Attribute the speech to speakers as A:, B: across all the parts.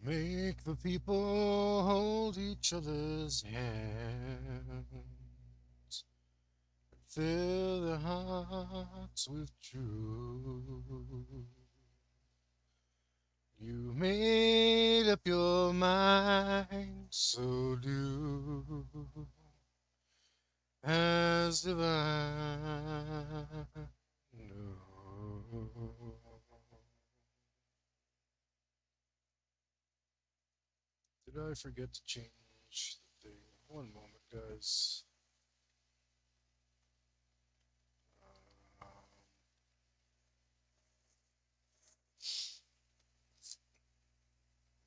A: Make the people hold each other's hands. Fill their hearts with truth. You made up your mind, so do as divine. No. Did I forget to change the thing? One moment, guys. Um,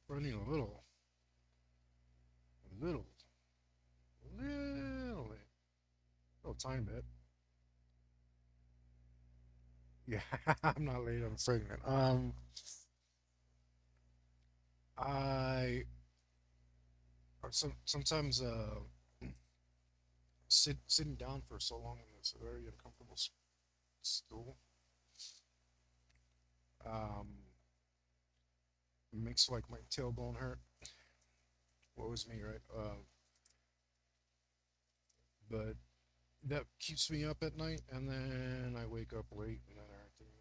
A: running little, little, little tiny bit. Yeah, I'm not late. I'm pregnant. I sometimes sitting down for so long in this very uncomfortable stool um makes like my tailbone hurt. What was me, right? But that keeps me up at night, and then I wake up late, and then everything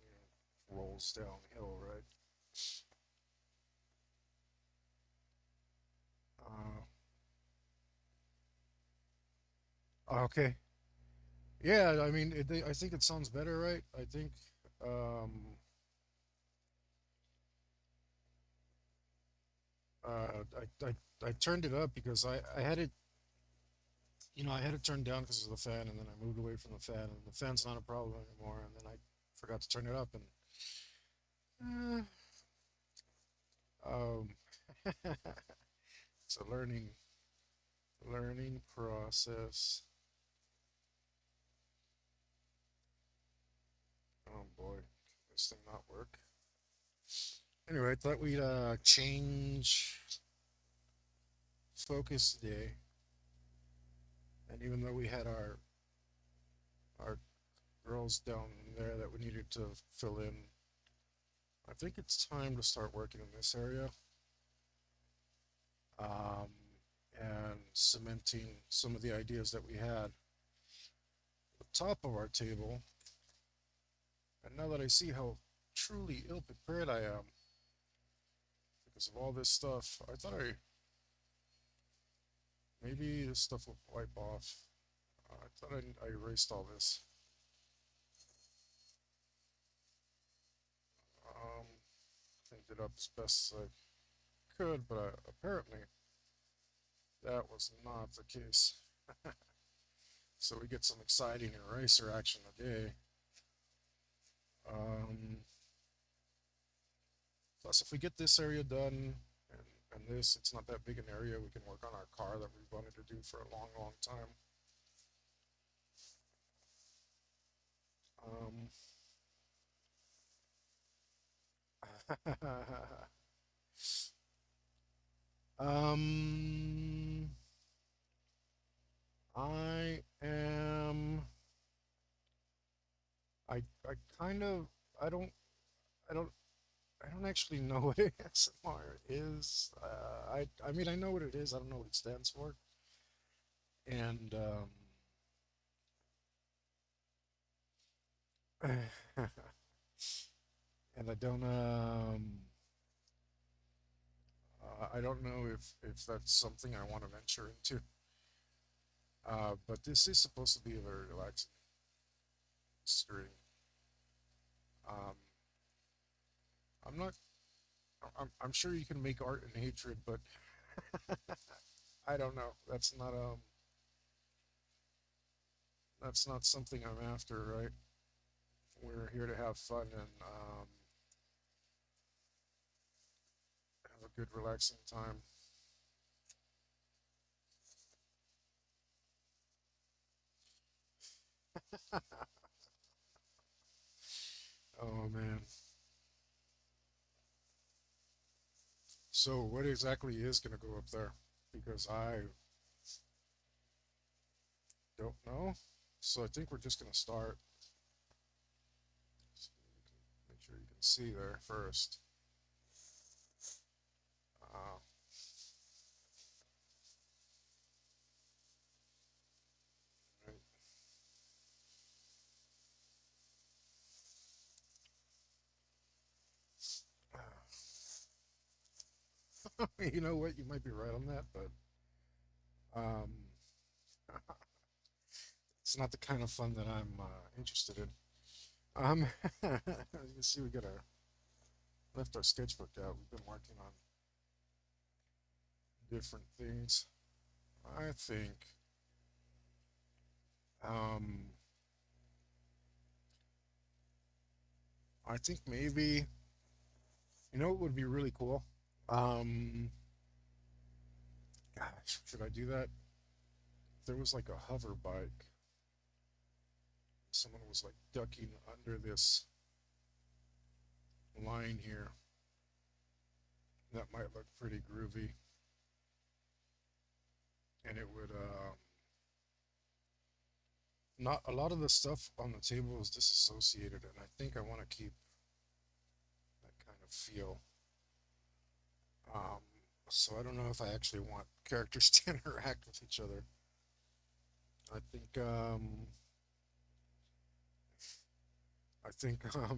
A: rolls downhill, right? Okay. Yeah, I mean, I think it sounds better, right? I think um, I turned it up because I had it, I had it turned down because of the fan, and then I moved away from the fan, and the fan's not a problem anymore, and then I forgot to turn it up, and um, it's a learning process. Oh boy, this thing not work. Anyway, I thought we'd change focus today, and even though we had our girls down there that we needed to fill in, I think it's time to start working in this area, um, and cementing some of the ideas that we had at the top of our table. And now that I see how truly ill prepared I am because of all this stuff, I thought maybe this stuff will wipe off. I thought I erased all this. Um, Cleaned it up as best as I could, but apparently that was not the case. So we get some exciting eraser action today. Um, Plus, if we get this area done and this, it's not that big an area. We can work on our car that we wanted to do for a long, long time. Um, um, I am. I kind of. I don't. I don't. I don't actually know what ASMR is. I mean, I know what it is. I don't know what it stands for. And and I don't know if that's something I want to venture into. But this is supposed to be a very relaxing stream. Um, I'm not. I'm sure you can make art in hatred, but I don't know. That's not something I'm after, right? We're here to have fun and have a good, relaxing time. Oh man. So what exactly is going to go up there? Because I don't know. So I think we're just going to start. So you can make sure you can see there first. You know what? You might be right on that, but um, it's not the kind of fun that I'm interested in. As you can see, we got our left our sketchbook out. We've been working on different things. I think um, I think maybe you know what would be really cool. Um, Gosh, should I do that? If there was like a hover bike, someone was like ducking under this line here. That might look pretty groovy, and it would not a lot of the stuff on the table is disassociated, and I think I want to keep that kind of feel. Um, so I don't know if I actually want characters to interact with each other. I think I think I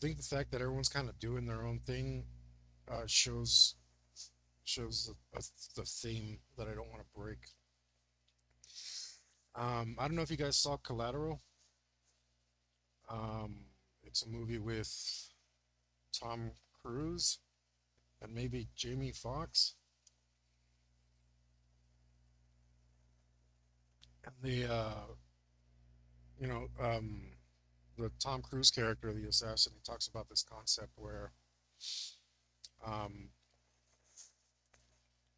A: think the fact that everyone's kind of doing their own thing shows the theme that I don't want to break. I don't know if you guys saw Collateral. Um, it's a movie with Tom Cruise and maybe Jamie Foxx. And you know, the Tom Cruise character, the assassin, he talks about this concept where um,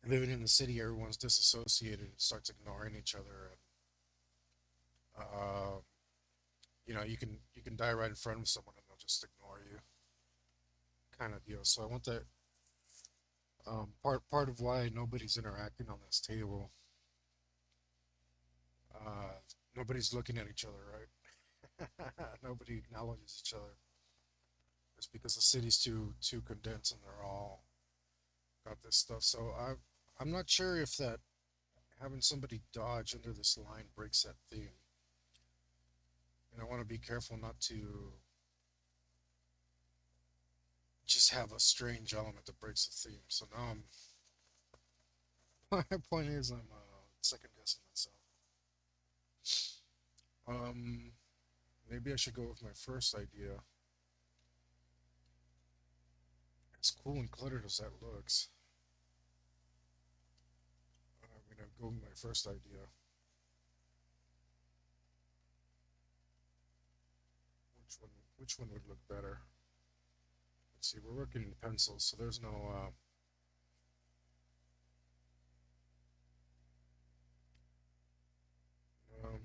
A: living in the city, everyone's disassociated and starts ignoring each other. And you can die right in front of someone and they'll just ignore you, kind of deal. So I want that part of why nobody's interacting on this table. Uh, Nobody's looking at each other, right? Nobody acknowledges each other. It's because the city's too condensed and they're all got this stuff. So I'm not sure if that having somebody dodge under this line breaks that theme. And I want to be careful not to just have a strange element that breaks the theme. So now I'm my point is I'm second guessing myself. Um, Maybe I should go with my first idea. As cool and cluttered as that looks, I'm gonna go with my first idea. Which one would look better? Let's see. We're working in pencils, so there's no. Um,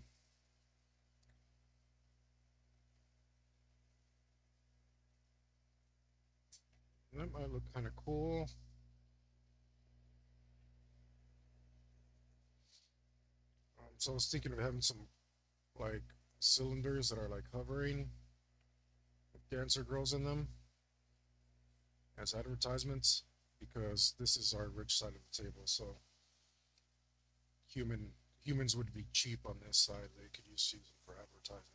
A: that might look kind of cool. So I was thinking of having some like cylinders that are like hovering with dancer girls in them as advertisements because this is our rich side of the table. So humans would be cheap on this side. They could use them for advertising.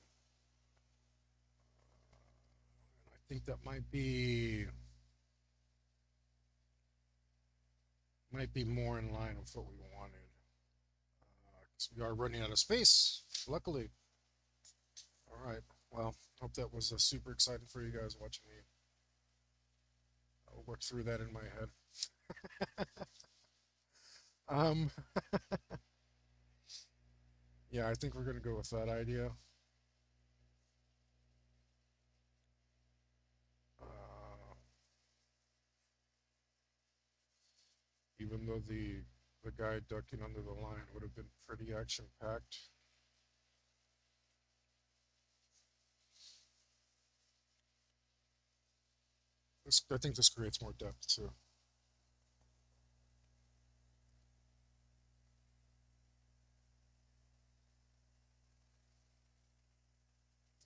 A: And I think that might be more in line with what we wanted. 'Cause we are running out of space, luckily. All right. Well, hope that was super exciting for you guys watching me. I'll work through that in my head. Um, yeah, I think we're gonna go with that idea. Uh, Even though the guy ducking under the line would have been pretty action packed. I think this creates more depth too.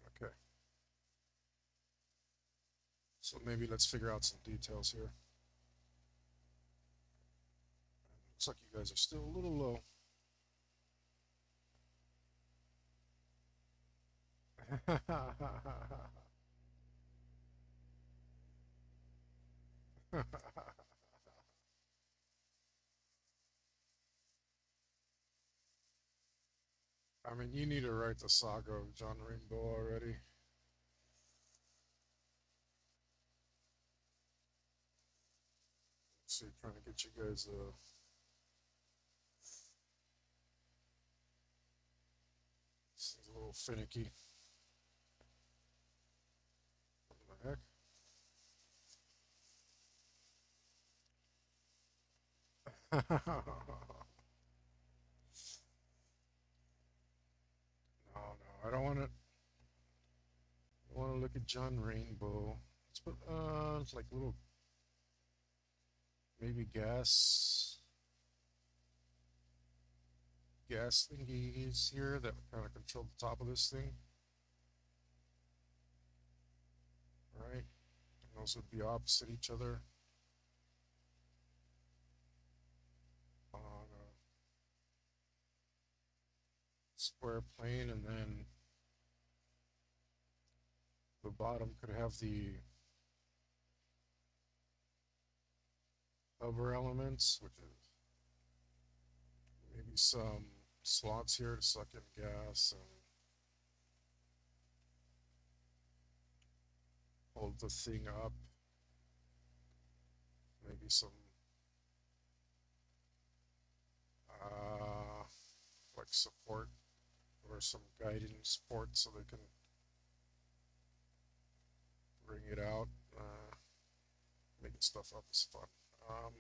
A: Okay, so maybe let's figure out some details here. Looks like you guys are still a little low. I mean, you need to write the saga of John Rainbow already. So trying to get you guys this thing's a little finicky. What the heck? No, no, I don't want to. I want to look at John Rainbow. Let's put it's like little maybe gas thingies here that kind of control the top of this thing. All right, and those would be opposite each other on a square plane, and then the bottom could have the hover elements, which is maybe some slots here to suck in gas and hold the thing up. Maybe some uh, like support or some guiding support so they can bring it out. Making stuff up is fun. And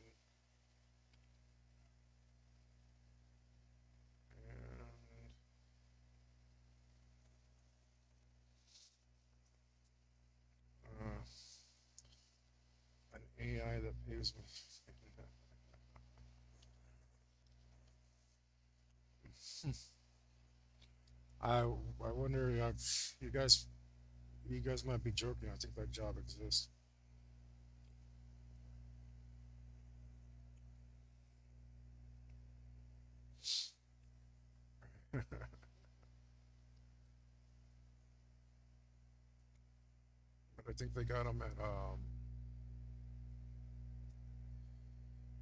A: uh, an AI that pays me. I wonder. You guys you guys might be joking. I think that job exists. But I think they got them at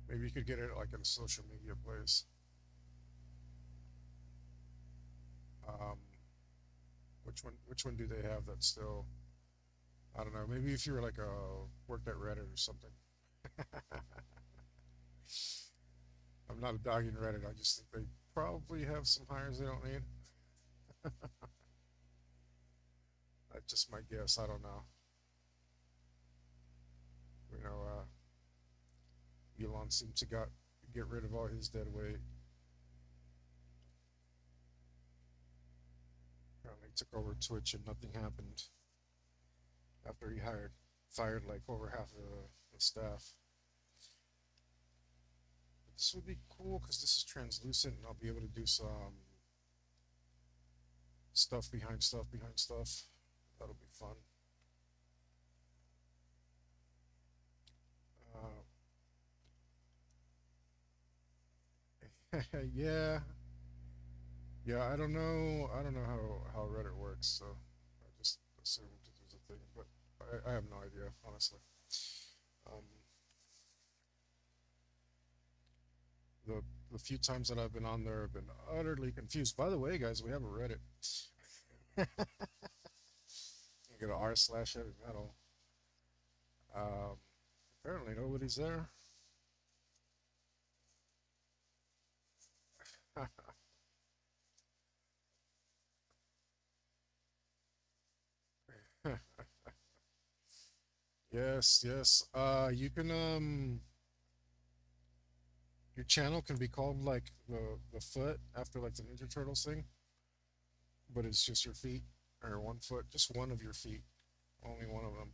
A: maybe you could get it like in a social media place. Um, which one do they have that's still I don't know. Maybe if you were like a worked at Reddit or something. I'm not a dog in Reddit. I just think they probably have some hires they don't need. That's just my guess. I don't know. You know, Elon seems to got get rid of all his dead weight. Apparently took over Twitch and nothing happened after he fired like over half of the staff. But this would be cool because this is translucent and I'll be able to do some stuff behind stuff behind stuff. That'll be fun. Yeah, yeah. I don't know how Reddit works, so I just assumed it was a thing, but I have no idea honestly. Um, the the few times that I've been on there, I've been utterly confused. By the way, guys, we have a Reddit. You get a r/heavy metal. Um, apparently nobody's there. Yes, yes. You can your channel can be called like the foot after like the Ninja Turtles thing, but it's just your feet or one foot, just one of your feet, only one of them.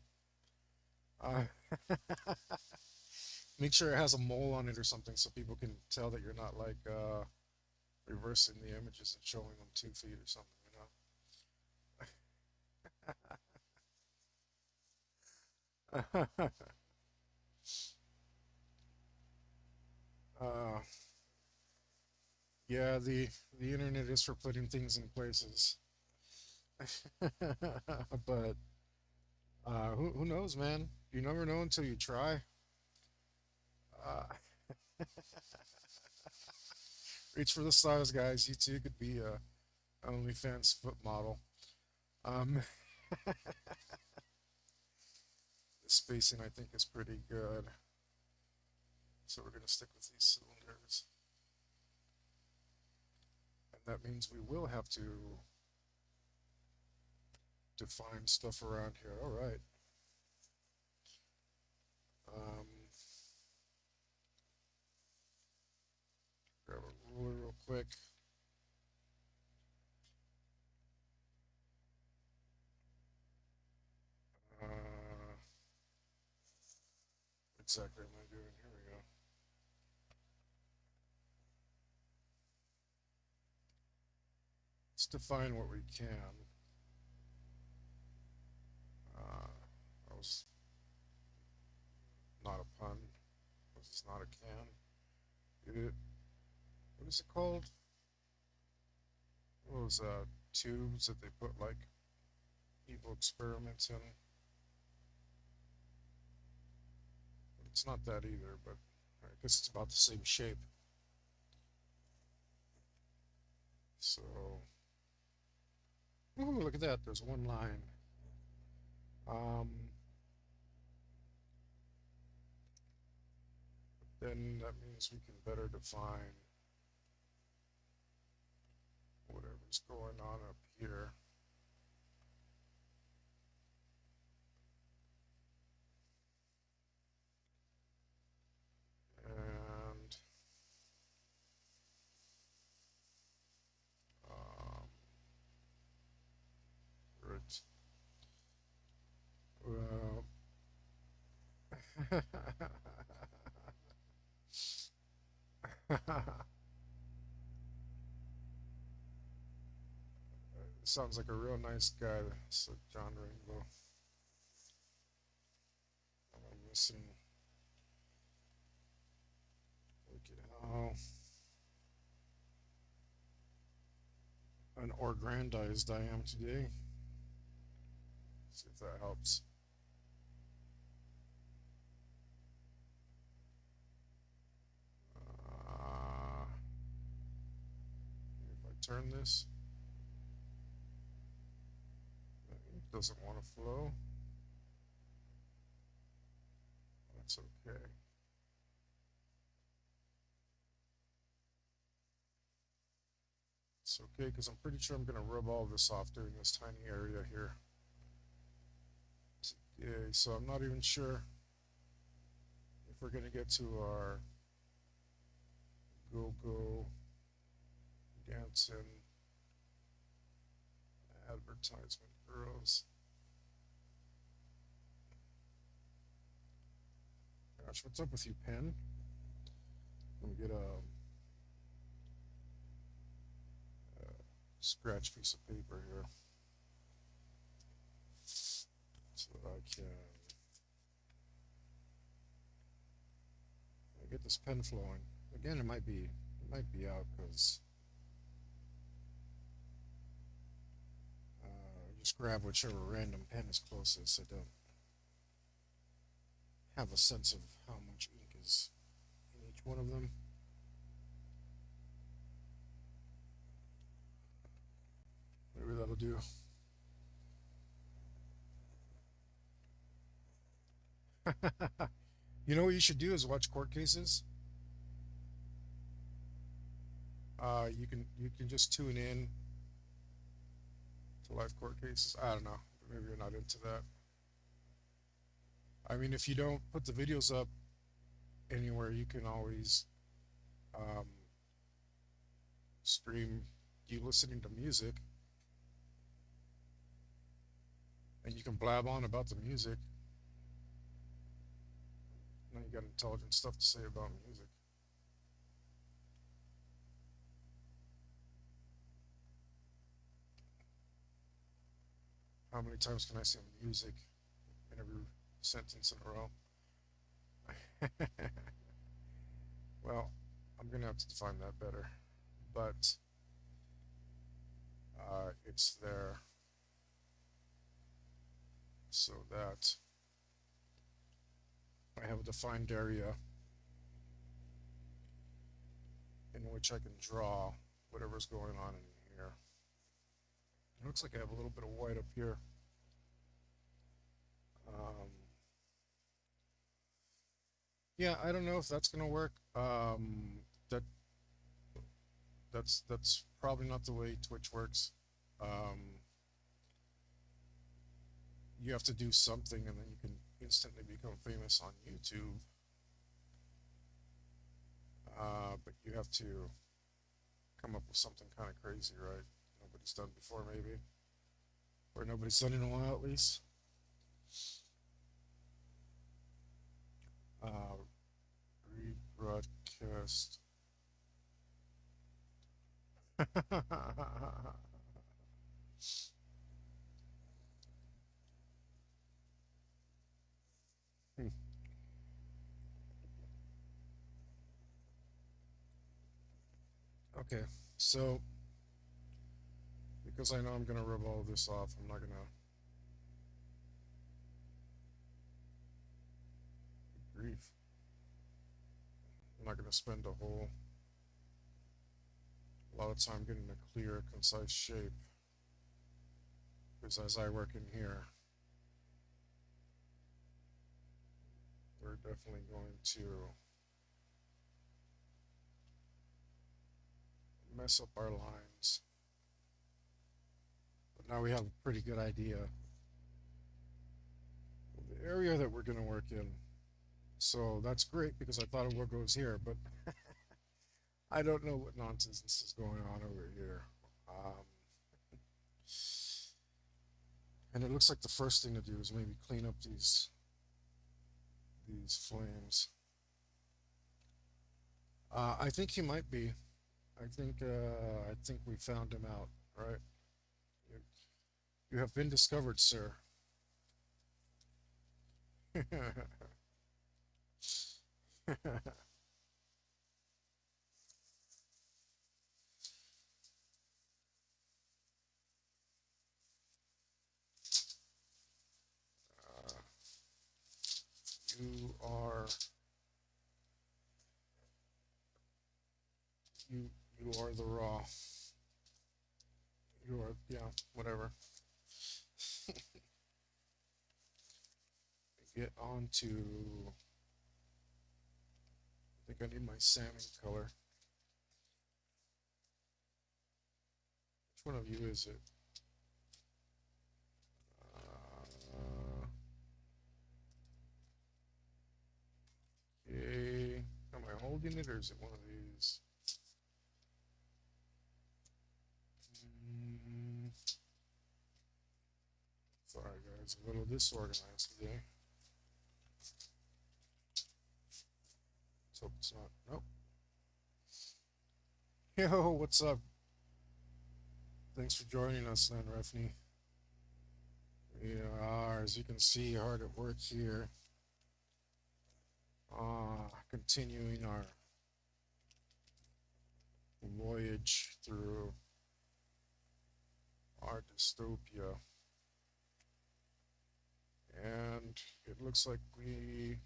A: Make sure it has a mole on it or something so people can tell that you're not like reversing the images and showing them 2 feet or something, you know. uh, yeah, the internet is for putting things in places. But who knows, man? You never know until you try. Uh, reach for the stars, guys. You too could be a OnlyFans foot model. Um, the spacing I think is pretty good. So we're going to stick with these cylinders. And that means we will have to define stuff around here. All right. Um, grab a ruler real quick. Uh, what exactly am I doing? Here we go. Let's define what we can. That was not a pun. This is not a can. It, what is it called? Those tubes that they put like evil experiments in. It's not that either, but I guess it's about the same shape. So, ooh, look at that. There's one line. Um, then that means we can better define whatever's going on up here. And um, right. Well, sounds like a real nice guy, said John Rainbow. I'm missing. Look at how unaggrandized I am today. See if that helps. If I turn this, it doesn't want to flow. That's okay. It's okay because I'm pretty sure I'm going to rub all this off during this tiny area here. Okay, so I'm not even sure if we're going to get to our go-go dancing advertisement girls. Gosh, what's up with you, pen? Let me get a scratch piece of paper here so that I can get this pen flowing. Again, it might be out because just grab whichever random pen is closest. I don't have a sense of how much ink is in each one of them. Maybe that'll do. You know what you should do is watch court cases. You can just tune in to live court cases. I don't know. Maybe you're not into that. I mean, if you don't put the videos up anywhere, you can always um, stream you listening to music, and you can blab on about the music. Now you got intelligent stuff to say about music. How many times can I say music in every sentence in a row? Well, I'm gonna have to define that better, but it's there so that I have a defined area in which I can draw whatever's going on in here. It looks like I have a little bit of white up here. Um, yeah, I don't know if that's gonna work. That that's probably not the way Twitch works. Um, you have to do something, and then you can instantly become famous on YouTube. But you have to come up with something kind of crazy, right? Nobody's done before, maybe, or nobody's done in a while at least. Uh, Rebroadcast. Okay, so because I know I'm gonna rub all this off, I'm not gonna grief. I'm not gonna spend a whole lot of time getting a clear, concise shape. Because as I work in here, we're definitely going to mess up our lines. But now we have a pretty good idea of the area that we're going to work in. So that's great because I thought of what goes here, but I don't know what nonsense is going on over here. Um, and it looks like the first thing to do is maybe clean up these flames. I think he might be. I think we found him out. Right? You, you have been discovered, sir. uh, you are you you are the raw. You are, yeah, whatever. Get on to. I think I need my salmon color. Which one of you is it? Uh, okay. Am I holding it or is it one of these? Mm, sorry, guys, a little disorganized today. Let's hope it's not. Nope. Yo, what's up? Thanks for joining us, then, Refney. We are, as you can see, hard at work here. Continuing our voyage through our dystopia. And it looks like we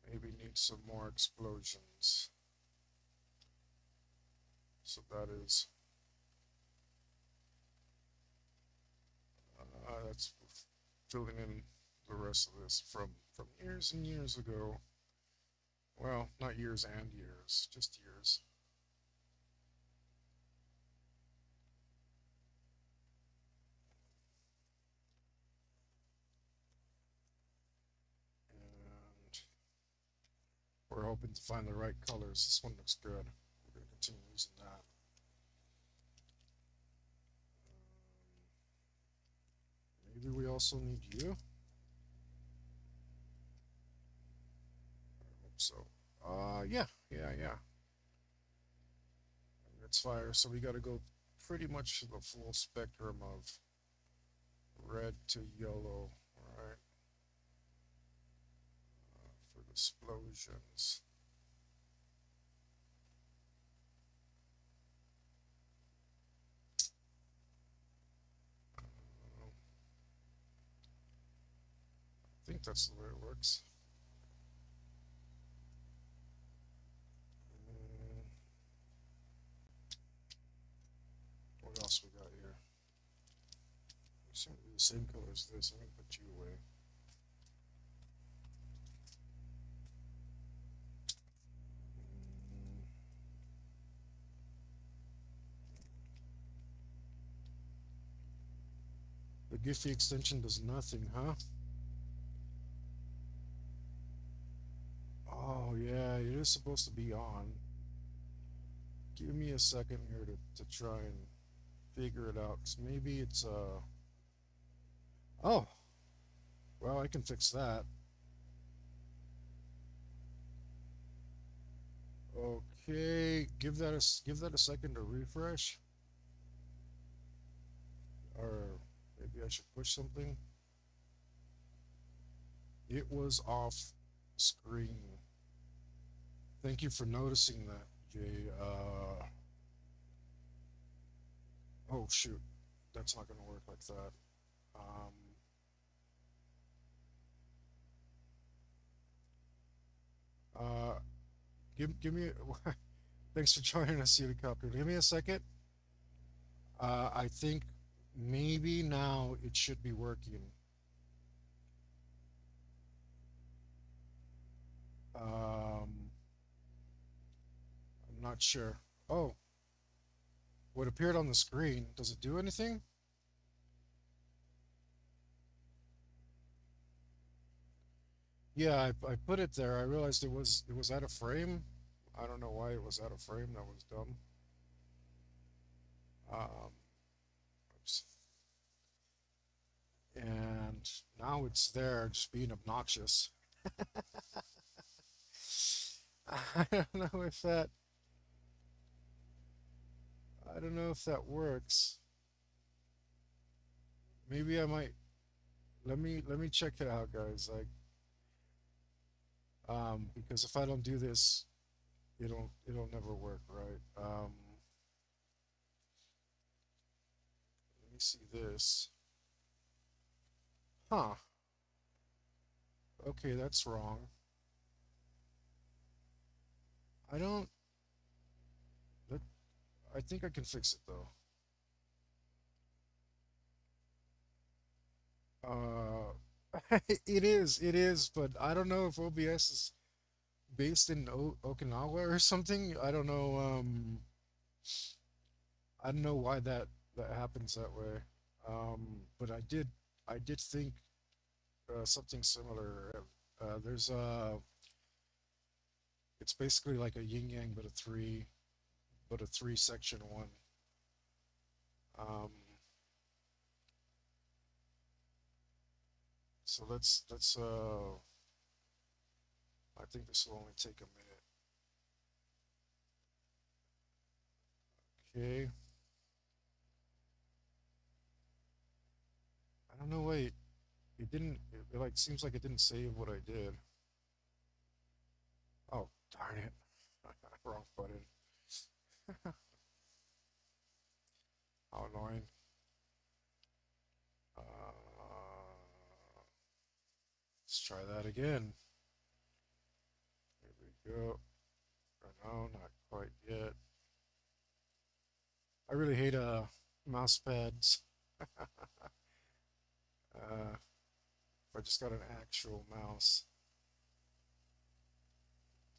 A: maybe need some more explosions. So that is that's filling in the rest of this from years and years ago. Well, not years and years, just years. And we're hoping to find the right colors. This one looks good. We're going to continue using that. Maybe we also need you. I hope so. Yeah. It's fire. So we got to go pretty much the full spectrum of red to yellow, right? For the explosions. I think that's the way it works. the same color as this. I'm gonna put you away. Mm, the Giphy extension does nothing, huh? Oh yeah, it is supposed to be on. Give me a second here to try and figure it out. 'Cause maybe it's oh, well, I can fix that. Okay, give that a second to refresh, or maybe I should push something. It was off screen. Thank you for noticing that, Jay. Oh shoot, that's not gonna work like that. Um, uh, give me. Thanks for joining us, Helicopter. Give me a second. I think maybe now it should be working. I'm not sure. Oh, what appeared on the screen? Does it do anything? Yeah, I put it there. I realized it was out of frame. I don't know why it was out of frame. That was dumb. Um, oops. And now it's there, just being obnoxious. I don't know if that. I don't know if that works. Maybe I might. Let me check it out, guys. Like, because if I don't do this, it'll never work, right? Let me see this. Huh. Okay, that's wrong. I don't. That, I think I can fix it though. It is, but I don't know if OBS is based in Okinawa or something. I don't know why that happens that way. But I did think something similar. There's it's basically like a yin yang, but a three section one. Um, so I think this will only take a minute. Okay. I don't know. Wait, it didn't. It like seems like it didn't save what I did. Oh darn it! Wrong button. How annoying. Let's try that again. Here we go. No, not quite yet. I really hate mouse pads. If I just got an actual mouse,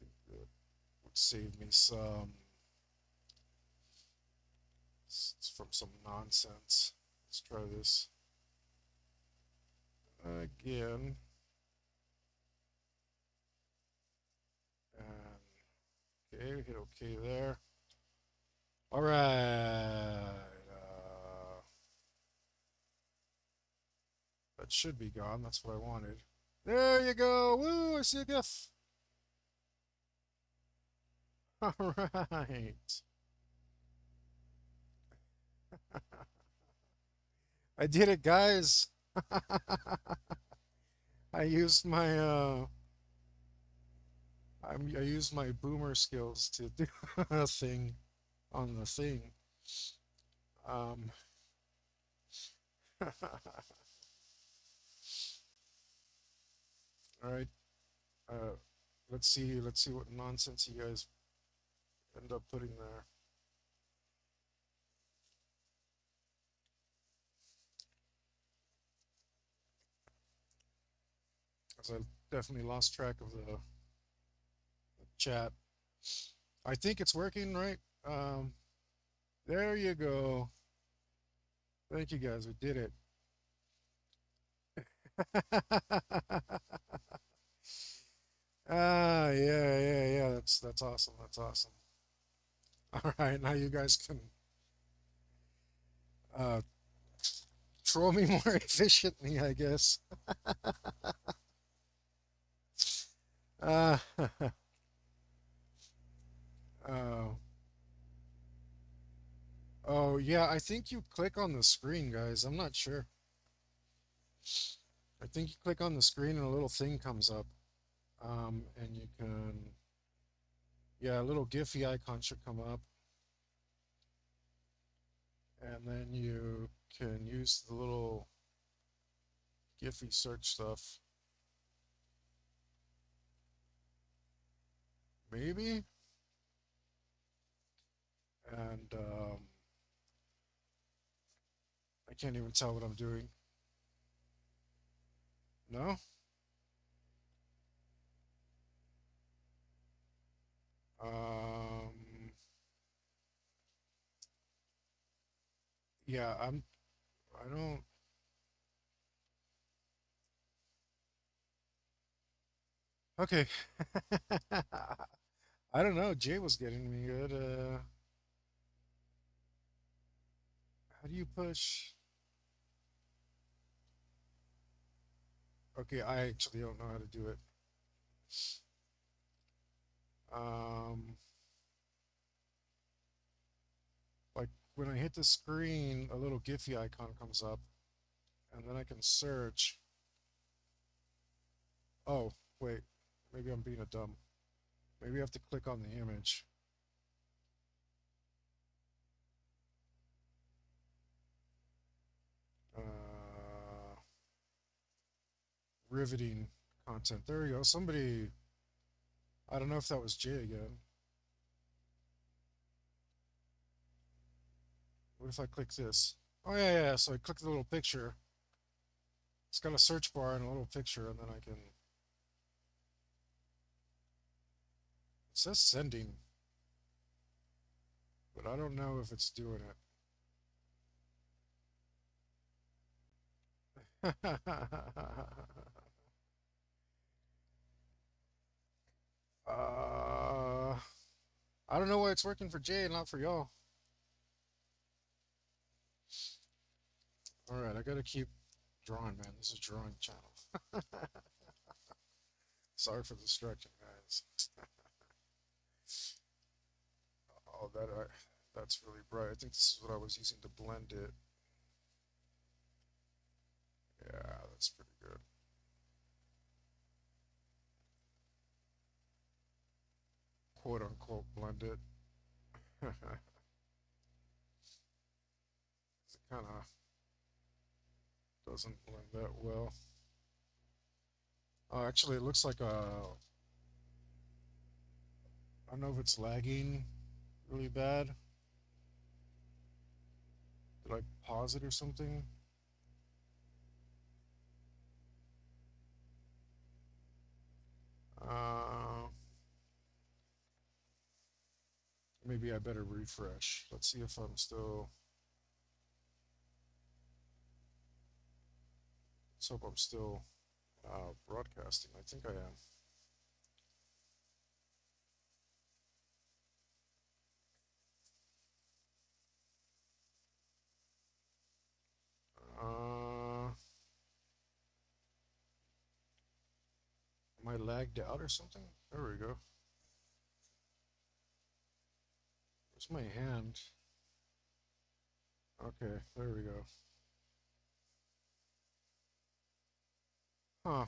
A: I think that would save me from some nonsense. Let's try this again. And okay, hit OK there. All right. That should be gone. That's what I wanted. There you go. Woo, I see a GIF. All right. I did it, guys. I used my I used my boomer skills to do a thing on the thing. Um, all right. Uh, let's see what nonsense you guys end up putting there. Because I definitely lost track of the chat. I think it's working, right? There you go. Thank you guys. We did it. Yeah. That's awesome. That's awesome. All right, now you guys can uh, troll me more efficiently, I guess. Uh, uh, oh yeah, I think you click on the screen, guys. I'm not sure. I think you click on the screen and a little thing comes up, and you can, yeah, a little Giphy icon should come up, and then you can use the little Giphy search stuff. Maybe, and I can't even tell what I'm doing. No? Um, yeah, I don't. Okay. I don't know. Jay was getting me good. How do you push? Okay, I actually don't know how to do it. Um, like when I hit the screen, a little Giphy icon comes up, and then I can search. Oh, wait. Maybe I'm being a dumb. Maybe I have to click on the image. Uh, Riveting content. There we go. Somebody. I don't know if that was Jay again. What if I click this? Oh yeah. So I click the little picture. It's got a search bar and a little picture, and then I can. It says sending, but I don't know if it's doing it. I don't know why it's working for Jay and not for y'all. All right, I gotta keep drawing, man. This is a drawing channel. Sorry for the distraction, guys. Oh, that's really bright. I think this is what I was using to blend it. Yeah, that's pretty good. Quote unquote blend it. It kind of doesn't blend that well. Oh, actually, it looks like I don't know if it's lagging really bad. Did I pause it or something? Uh, Maybe I better refresh. Let's see if I'm still. Let's hope I'm still broadcasting. I think I am. Am I lagged out or something? There we go. Where's my hand? Okay, there we go. Huh.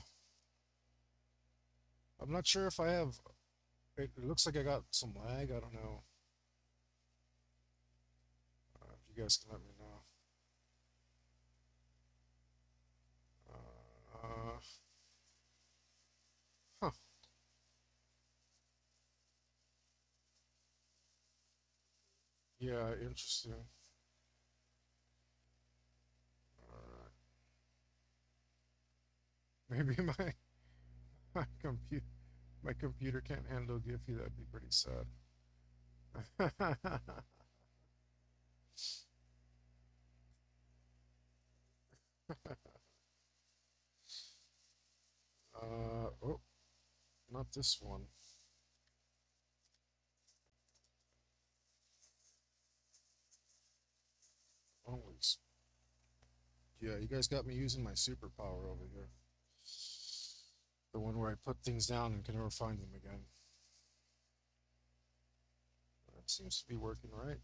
A: I'm not sure if I have. It looks like I got some lag. I don't know. If you guys can let me know. Uh, huh. Yeah, interesting. Maybe my My computer, my computer can't handle Giphy. That'd be pretty sad. Oh, not this one. Holy, yeah, you guys got me using my superpower over here. The one where I put things down and can never find them again. That seems to be working right.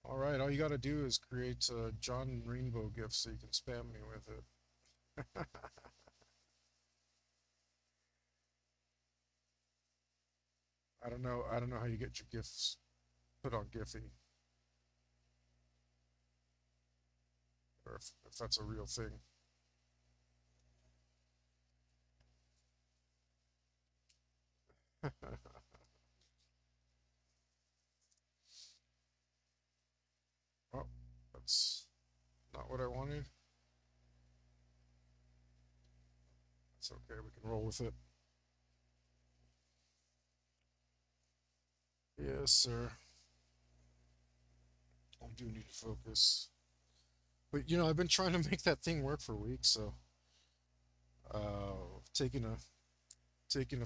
A: All right, all you got to do is create a John Rainbow gift so you can spam me with it. I don't know. I don't know how you get your gifts put on Giphy, or if that's a real thing. Oh, that's not what I wanted. It's okay. We can roll with it. Yes, sir. I do need to focus. But you know, I've been trying to make that thing work for weeks, so taking a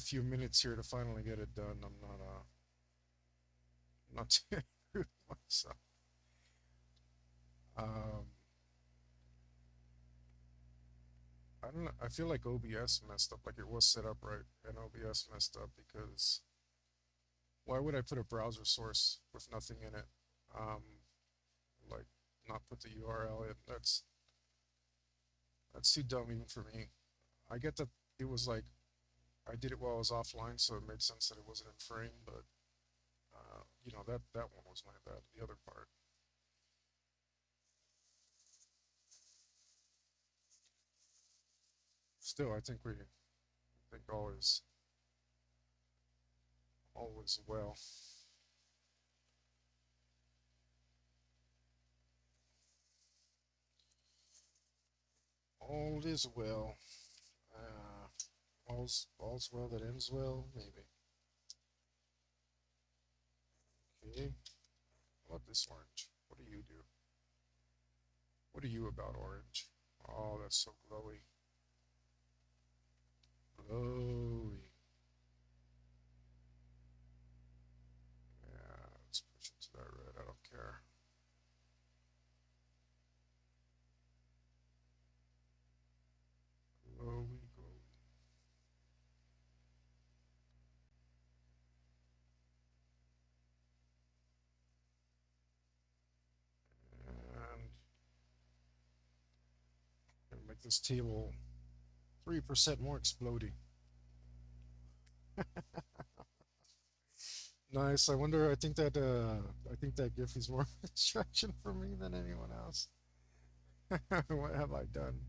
A: few minutes here to finally get it done. I'm not too rude with myself. Um, I don't know. I feel like OBS messed up. Like it was set up right, and OBS messed up because why would I put a browser source with nothing in it? Um, like not put the URL in. That's too dumb even for me. I get that it was like I did it while I was offline, so it made sense that it wasn't in frame. But you know that one was my bad. The other part, still, I think always well. All is well. Uh, all's well that ends well. Maybe. Okay. What about this orange? What do you do? What are you about orange? Oh, that's so glowy. Glowy. Yeah, let's push it to that red. I don't care. Glowy, glowy. And make this table 3% more exploding. Nice. I wonder. I think that GIF is more instruction for me than anyone else. What have I done?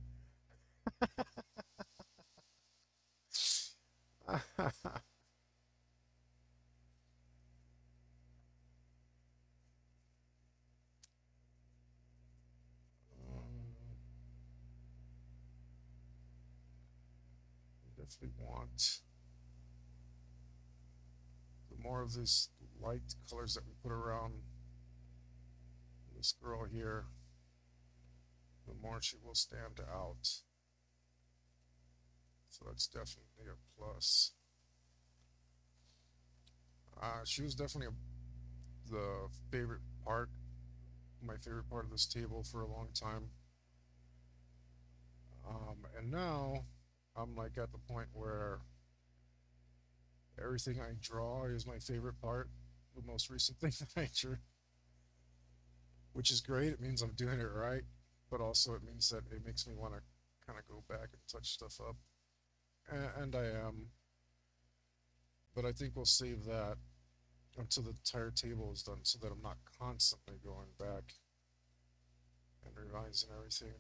A: Definitely want the more of these light colors that we put around this girl here, the more she will stand out. So that's definitely a plus. She was definitely the favorite part, my favorite part of this table for a long time. And now I'm like at the point where everything I draw is my favorite part. The most recent thing that I drew, which is great. It means I'm doing it right, but also it means that it makes me want to kind of go back and touch stuff up. And I am, but I think we'll save that until the entire table is done so that I'm not constantly going back and revising everything.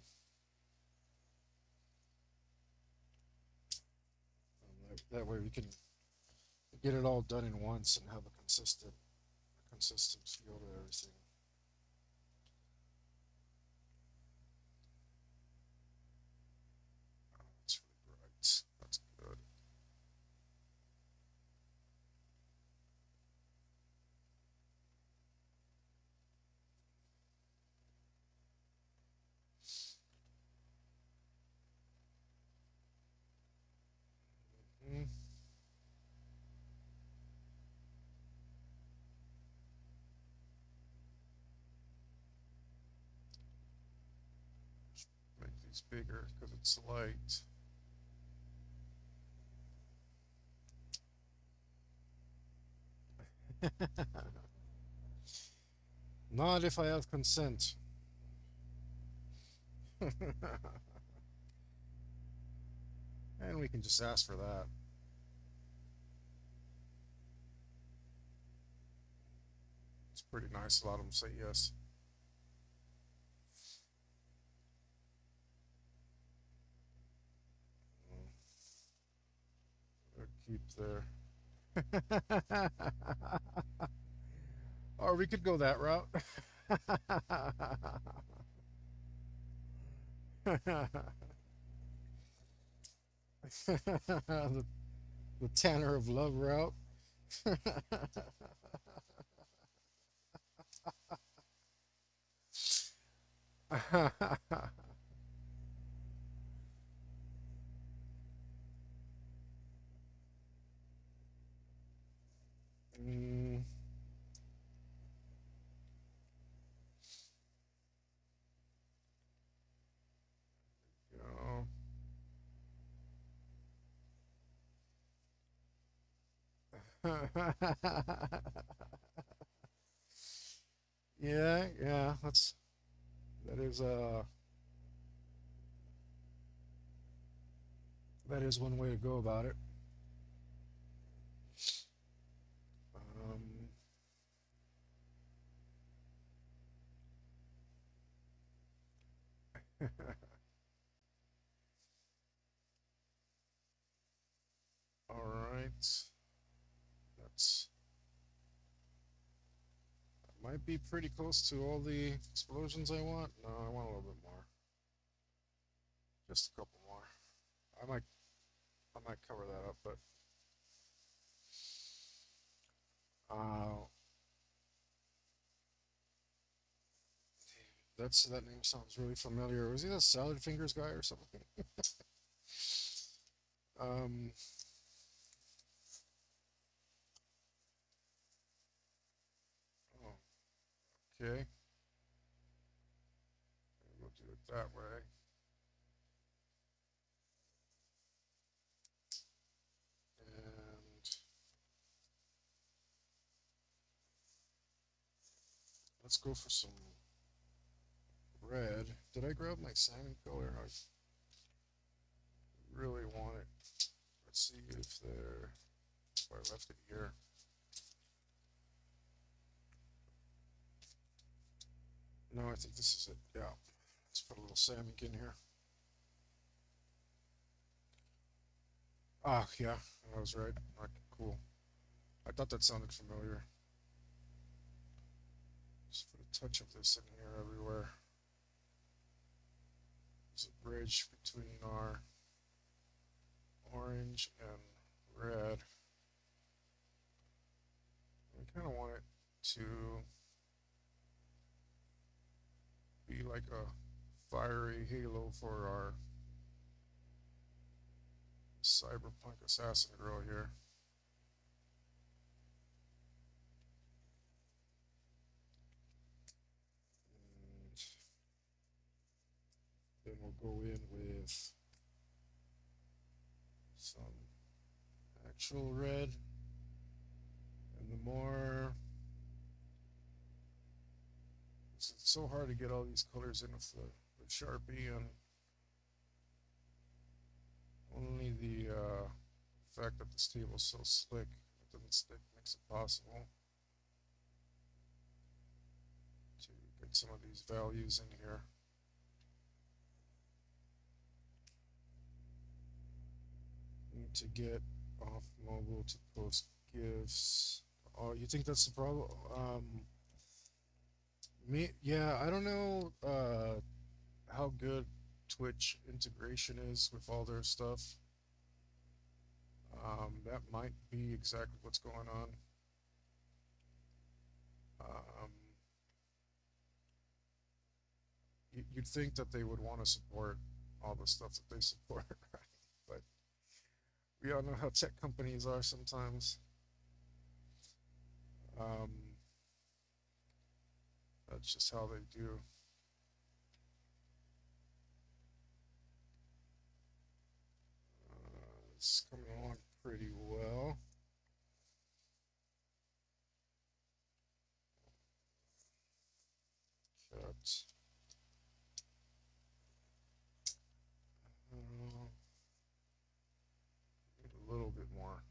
A: That way we can get it all done in once and have a consistent feel to everything. bigger because it's light. Not if I have consent. And we can just ask for that. It's pretty nice. A lot of them say yes. We'll keep there. Or we could go that route. the, the Tanner of Love route. Mm, you know. Yeah, yeah, that is uh that is one way to go about it. Um, all right, that's might be pretty close to all the explosions I want. No, I want a little bit more, just a couple more. I might I might cover that up, but uh, that name sounds really familiar. Was he the Salad Fingers guy or something? Um, oh, okay, we'll do it that way. And let's go for some red. Did I grab my salmon color? I really want it. Let's see if I left it here. No, I think this is it. Yeah. Let's put a little salmon in here. Ah, yeah, I was right. Okay, cool. I thought that sounded familiar. Just put a touch of this in here everywhere. There's a bridge between our orange and red. I kind of want it to be like a fiery halo for our cyberpunk assassin girl here. And then we'll go in with some actual red. And the more. It's so hard to get all these colors in with Sharpie, and only the fact that this table is so slick, it doesn't stick, makes it possible to get some of these values in here. Need to get off mobile to post GIFs. Oh, you think that's the problem? Yeah, I don't know how good Twitch integration is with all their stuff. That might be exactly what's going on. Um, you'd think that they would want to support all the stuff that they support, right? But we all know how tech companies are sometimes. Um, that's just how they do. It's coming along pretty well. Cut. Need a little bit more.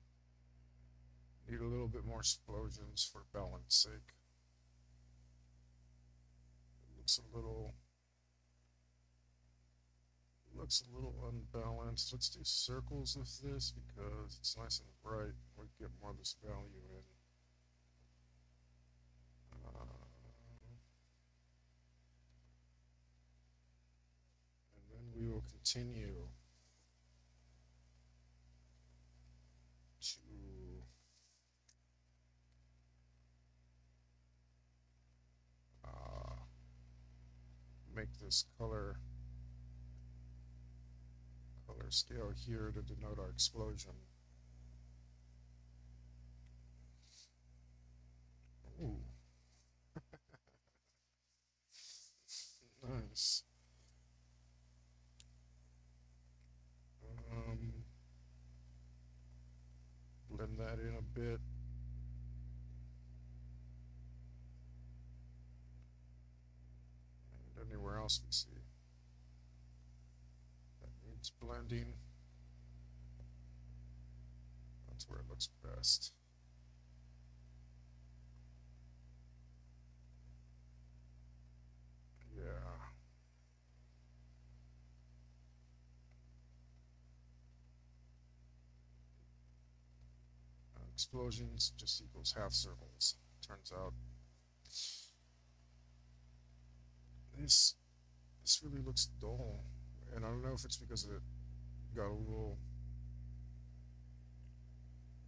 A: Need a little bit more explosions for balance sake. It looks a little unbalanced. Let's do circles with this because it's nice and bright. We get more of this value in. And then we will continue to uh, make this color scale here to denote our explosion. Ooh, nice. Um, Blend that in a bit. And anywhere else we see that needs blending, that's where it looks best. Yeah. Explosions just equals half circles. Turns out this this really looks dull, and I don't know if it's because it got a little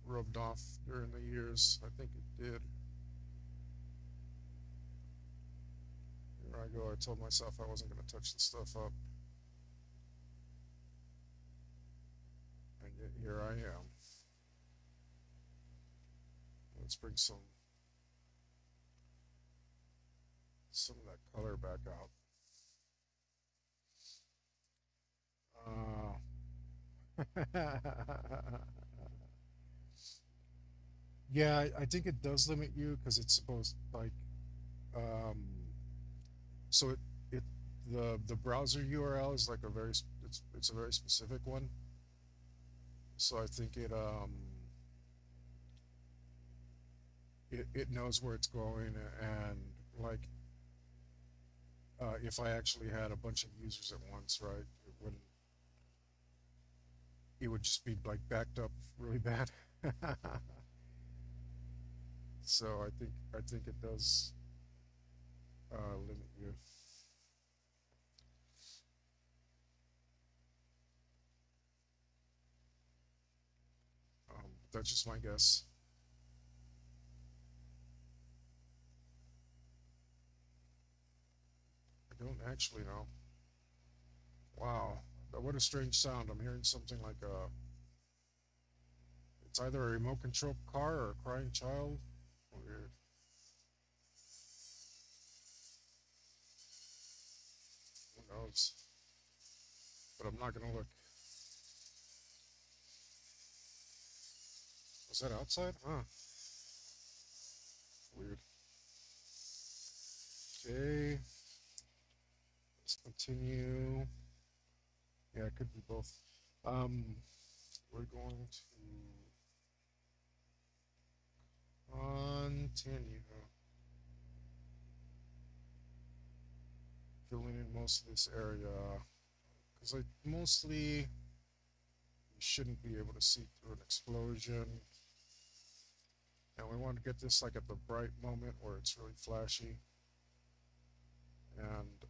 A: rubbed off during the years. I think it did. Here I go. I told myself I wasn't going to touch this stuff up, and yet here I am. Let's bring some of that color back out. Yeah, I think it does limit you because it's supposed like um, so it the browser URL is like a it's a very specific one. So I think it knows where it's going, and like if I actually had a bunch of users at once, right, it would just be like backed up really bad. So I think it does limit you. That's just my guess. I don't actually know. Wow, what a strange sound. I'm hearing something like a. It's either a remote control car or a crying child. Weird. Who knows? But I'm not gonna look. Was that outside? Huh. Weird. Okay. Let's continue. Yeah, it could be both. Um, we're going to continue filling in most of this area because I mostly you shouldn't be able to see through an explosion. And we want to get this like at the bright moment where it's really flashy. And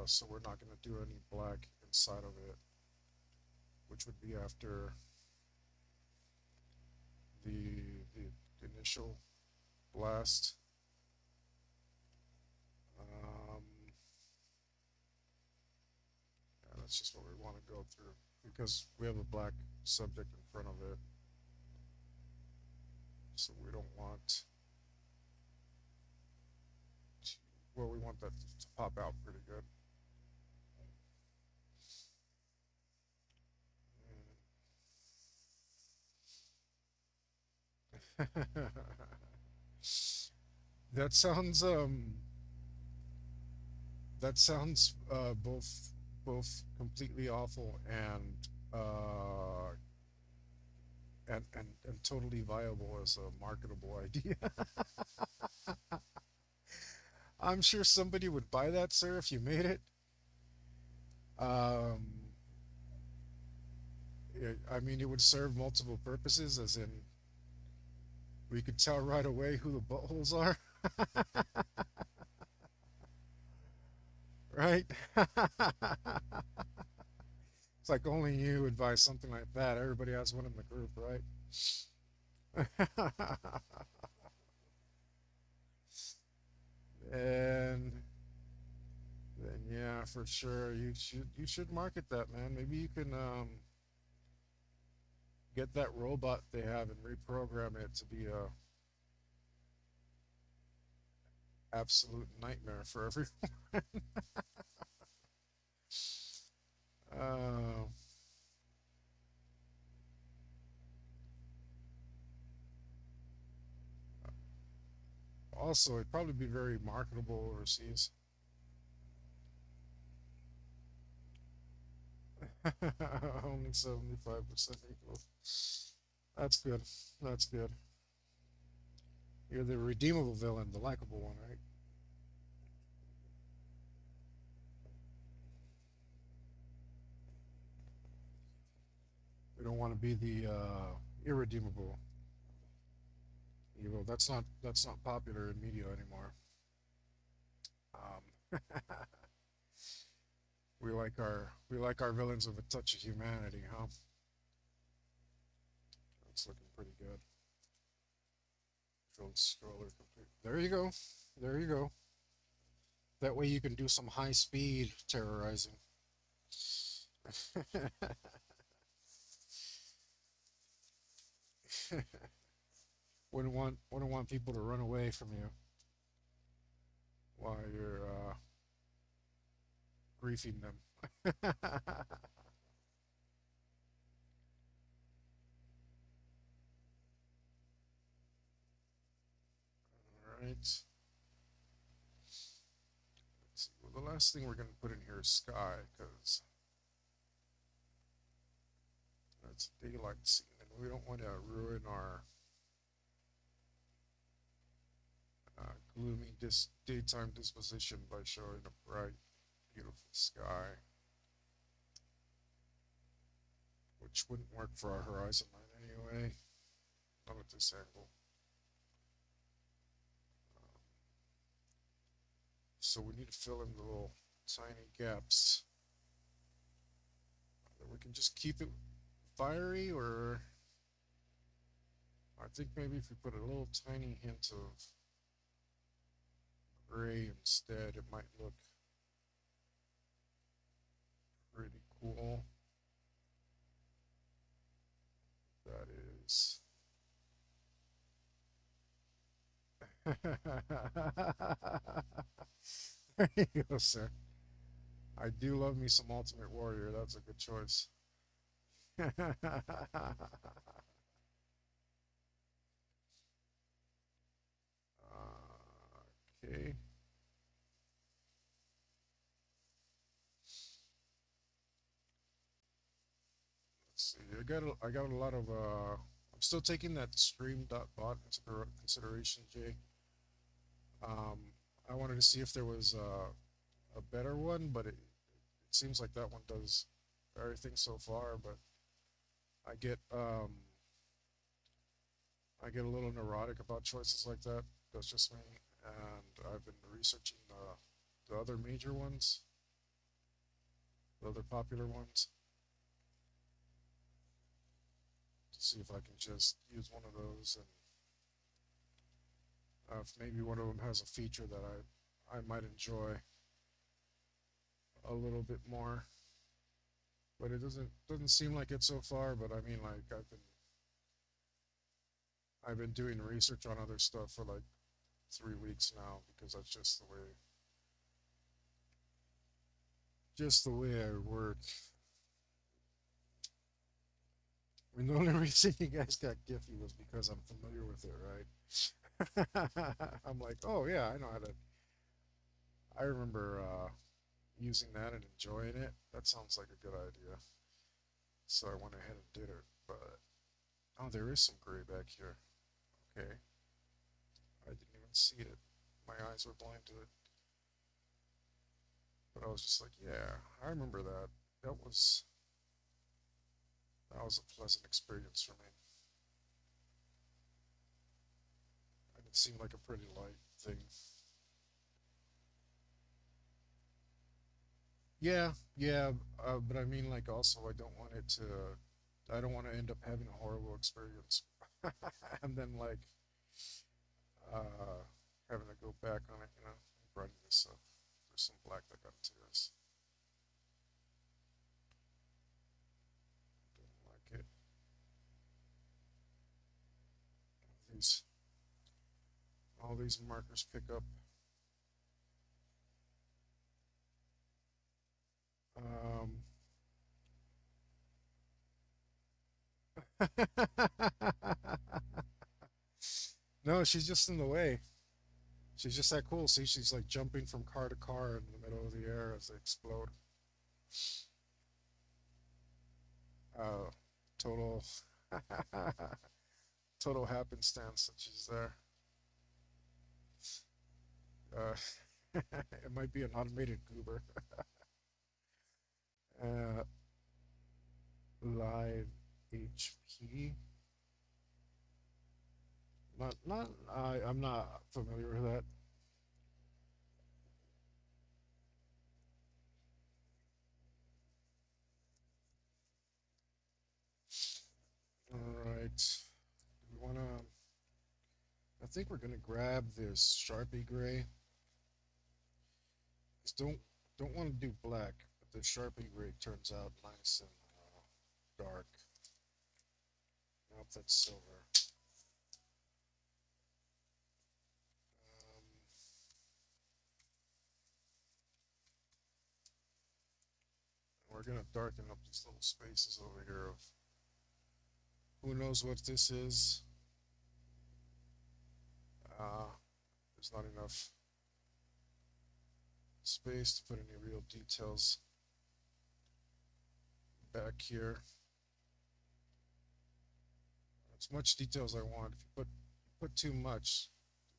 A: so we're not going to do any black inside of it, which would be after the initial blast. Yeah, that's just what we want to go through because we have a black subject in front of it. So we don't want to, well, we want that to pop out pretty good. That sounds that sounds both completely awful uh and totally viable as a marketable idea. I'm sure somebody would buy that, sir, if you made it. Um, I mean, it would serve multiple purposes, as in we could tell right away who the buttholes are, right? It's like only you would buy something like that. Everybody has one in the group, right? And then yeah, for sure, you should market that, man. Maybe you can get that robot they have and reprogram it to be a absolute nightmare for everyone. uh, Also, it'd probably be very marketable overseas. Only 75% equal. That's good. That's good. You're the redeemable villain, the likable one, right? We don't want to be the irredeemable evil. That's not popular in media anymore. Um, we like our villains with a touch of humanity, huh? That's looking pretty good. Field scroller complete. There you go. There you go. That way you can do some high speed terrorizing. Wouldn't want people to run away from you while you're griefing them. All right. Let's see. Well, the last thing we're going to put in here is sky because it's a daylight scene, and we don't want to ruin our gloomy daytime disposition by showing a bright, beautiful sky, which wouldn't work for our horizon line anyway. Not at this angle. So we need to fill in the little tiny gaps. We can just keep it fiery, or I think maybe if we put a little tiny hint of gray instead, it might look pretty cool. That is. There you go, sir. I do love me some Ultimate Warrior. That's a good choice. Okay. Let's see. I got a lot of I'm still taking that stream.bot into consideration, Jay. Um I wanted to see if there was a better one, but it seems like that one does everything so far, but I get um I get a little neurotic about choices like that. That's just me. And I've been researching the other major ones, the other popular ones, to see if I can just use one of those, and if maybe one of them has a feature that I might enjoy a little bit more. But it doesn't seem like it so far. But I mean, like I've been doing research on other stuff for like 3 weeks now because that's just the way I work. mean, the only reason you guys got Giphy was because I'm familiar with it, right? I'm like, oh yeah, I know how to. I remember using that and enjoying it. That sounds like a good idea. So I went ahead and did it. But oh, there is some gray back here. Okay, I didn't even see it. My eyes were blind to it. But I was just like, yeah, I remember that. That was that was a pleasant experience for me. And it seemed like a pretty light thing. Yeah, yeah, but I mean, like, also, I don't want it to. I don't want to end up having a horrible experience, and then like uh, having to go back on it, running this up. There's some black that got into this. Don't like it. These all these markers pick up. Um, no, she's just in the way. She's just that cool. See, she's like jumping from car to car in the middle of the air as they explode. Uh, total, total happenstance that she's there. Uh, it might be an automated goober. Uh, live HP. Not. I'm not familiar with that. All right. We wanna. I think we're gonna grab this Sharpie gray. Just don't want to do black, but the Sharpie gray turns out nice and dark. Nope, that's silver. Um, we're gonna darken up these little spaces over here of who knows what this is. There's not enough space to put any real details back here. As much detail as I want. If you put too much,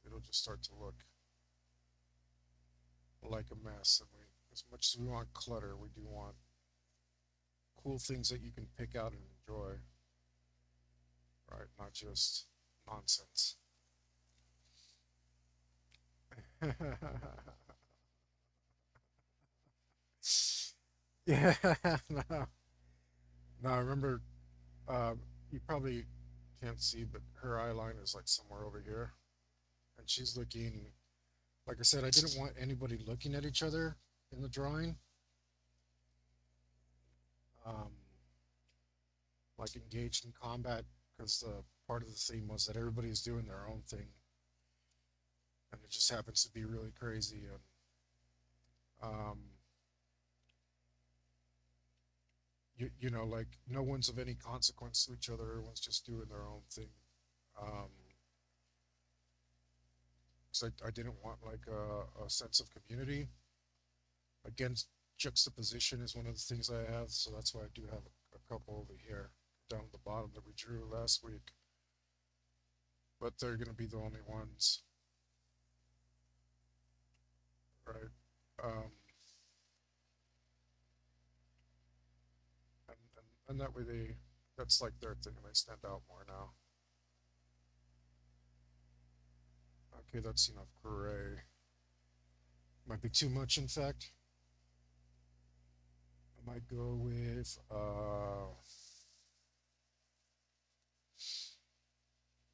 A: it'll just start to look like a mess. And we, as much as we want clutter, we do want cool things that you can pick out and enjoy, right? Not just nonsense. Yeah, no, no. I remember. You probably can't see, but her eye line is like somewhere over here, and she's looking. Like I said, I didn't want anybody looking at each other in the drawing. Um, like engaged in combat, because the part of the theme was that everybody's doing their own thing, and it just happens to be really crazy. And um, like no one's of any consequence to each other. Everyone's just doing their own thing. Um, because I didn't want like a sense of community. Against juxtaposition is one of the things I have, so that's why I do have a couple over here down at the bottom that we drew last week. But they're going to be the only ones, right? Um, and that way that's like their thing, and they stand out more now. Okay, that's enough gray. Might be too much, in fact. I might go with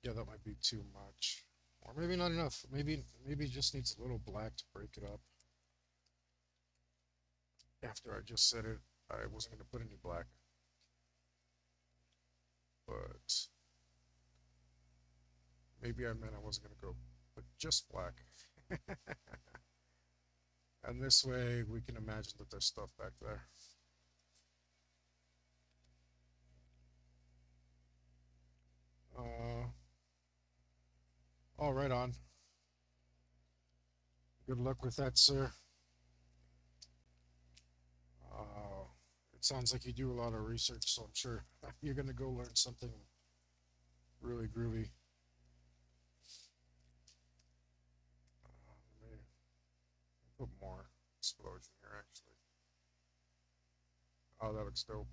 A: yeah, that might be too much. Or maybe not enough. Maybe it just needs a little black to break it up. After I just said it, I wasn't gonna put any black, but maybe I meant I wasn't gonna go with just black. And this way we can imagine that there's stuff back there. Oh, right on. Good luck with that, sir. Uh, it sounds like you do a lot of research, so I'm sure you're gonna go learn something really groovy. Let me put more explosion here, actually. Oh, that looks dope.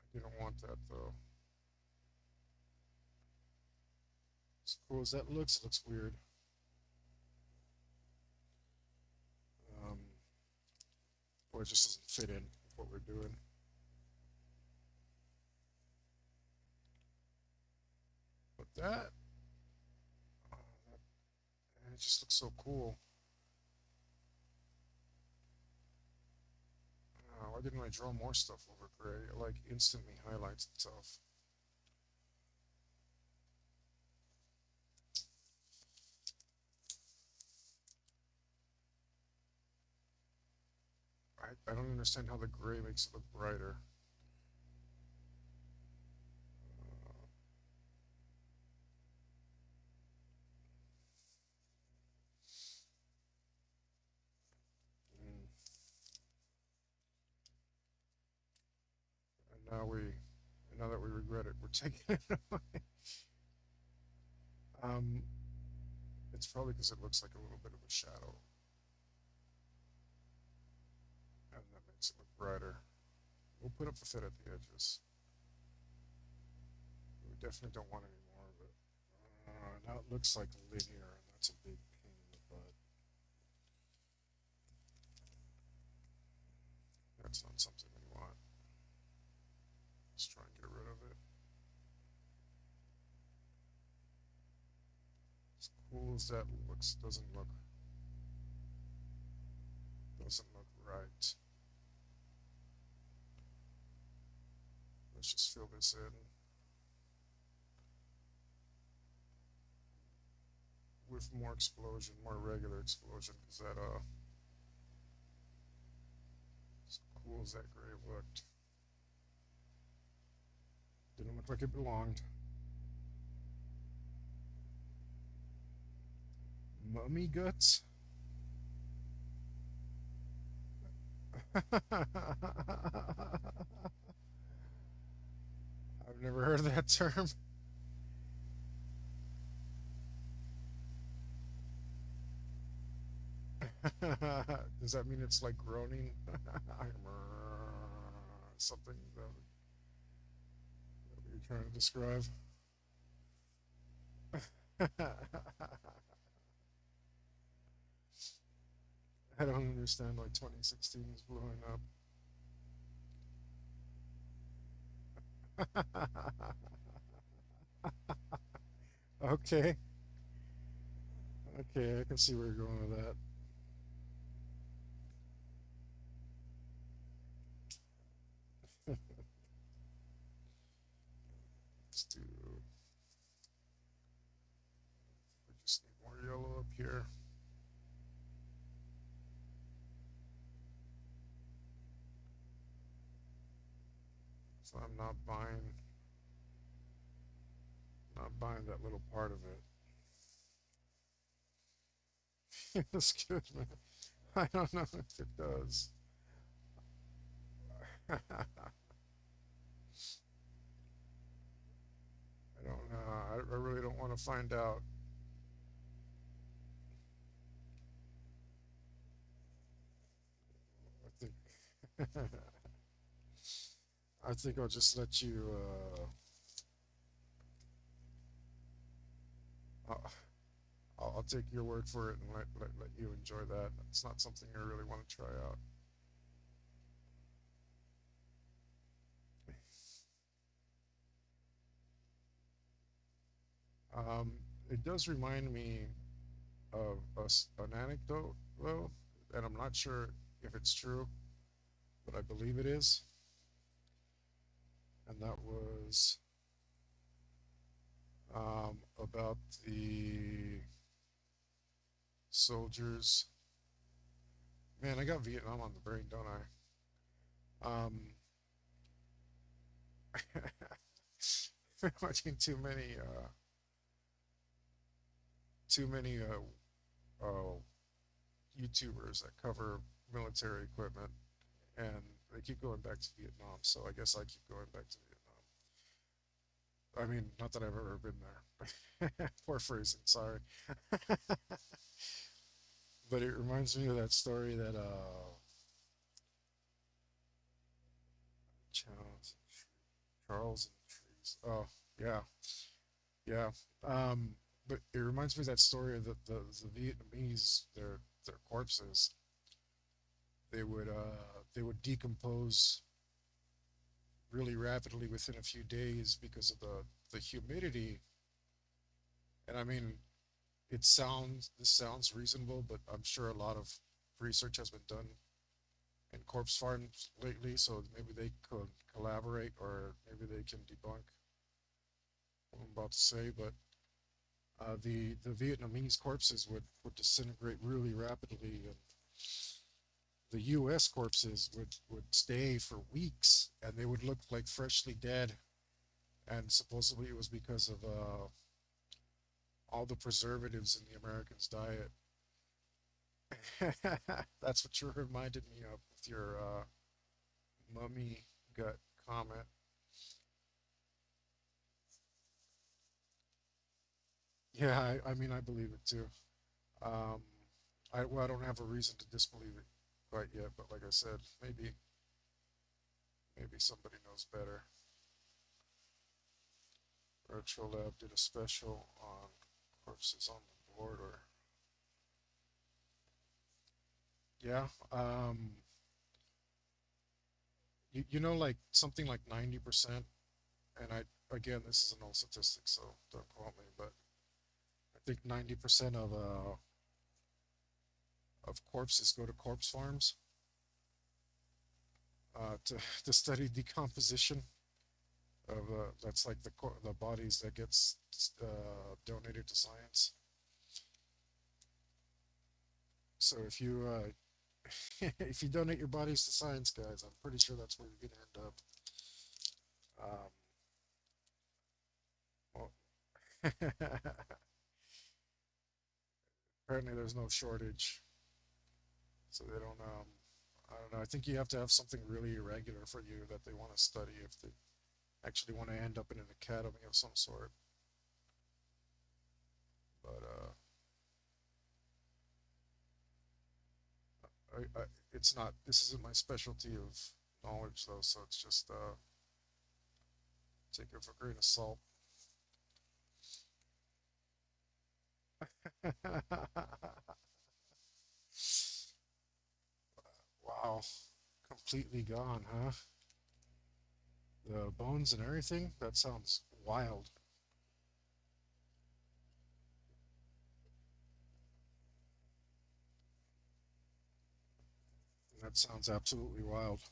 A: I didn't want that though. As cool as that looks, it looks weird. Um, or it just doesn't fit in with what we're doing. But that, uh, it just looks so cool. Why didn't I draw more stuff over gray? It like instantly highlights itself. I don't understand how the gray makes it look brighter. Uh, mm. And now that we regret it, we're taking it away. Um, it's probably because it looks like a little bit of a shadow, and that makes it look brighter. We'll put up with it at the edges. We definitely don't want any more of it. Now it looks like linear, and that's a big pain in the butt. That's not something we want. Let's try and get rid of it. As cool as that looks, doesn't look right. Let's just fill this in with more explosion, more regular explosion, because that as cool as that gray looked, didn't look like it belonged. Mummy guts? I've never heard of that term. Does that mean it's like groaning? Something that you're trying to describe? I don't understand why 2016 is blowing up. Okay, okay, I can see where you're going with that. Let's do. We just need more yellow up here. So I'm not buying that little part of it. It's good, man. I don't know if it does. I don't know. I really don't want to find out. I think I think I'll just let you. I'll, I'll take your word for it and let you enjoy that. It's not something I really want to try out. Um, it does remind me of an anecdote, though, and I'm not sure if it's true, but I believe it is. And that was about the soldiers. Man, I got Vietnam on the brain, don't I? Um, watching too many uh, YouTubers that cover military equipment, and they keep going back to Vietnam. So I guess I keep going back to Vietnam. I mean, not that I've ever been there. Poor phrasing, sorry. But it reminds me of that story that Charles, Charles and the trees. Oh yeah, yeah. Um, but it reminds me of that story of the Vietnamese, their corpses. They would decompose really rapidly within a few days because of the humidity. And I mean, this sounds reasonable, but I'm sure a lot of research has been done in corpse farms lately, so maybe they could collaborate, or maybe they can debunk what I'm about to say. But the Vietnamese corpses would disintegrate really rapidly, and the U.S. corpses would stay for weeks, and they would look like freshly dead. And supposedly it was because of all the preservatives in the Americans' diet. That's what you reminded me of with your mummy gut comment. Yeah, I mean, I believe it too. Um, well, I don't have a reason to disbelieve it quite yet, but like I said, maybe somebody knows better. Retro Lab did a special on corpses on the border. Yeah, like something like 90%, and again, this is an old statistic, so don't quote me, but I think 90% of corpses go to corpse farms to study decomposition of that's like the bodies that gets donated to science. So if you if you donate your bodies to science, guys, I'm pretty sure that's where you're gonna end up. Um, well, apparently there's no shortage, so they don't. I don't know. I think you have to have something really irregular for you that they want to study if they actually want to end up in an academy of some sort. But it's not. This isn't my specialty of knowledge, though, so it's just take it with a grain of salt. Wow, completely gone, huh? The bones and everything? That sounds wild. That sounds absolutely wild.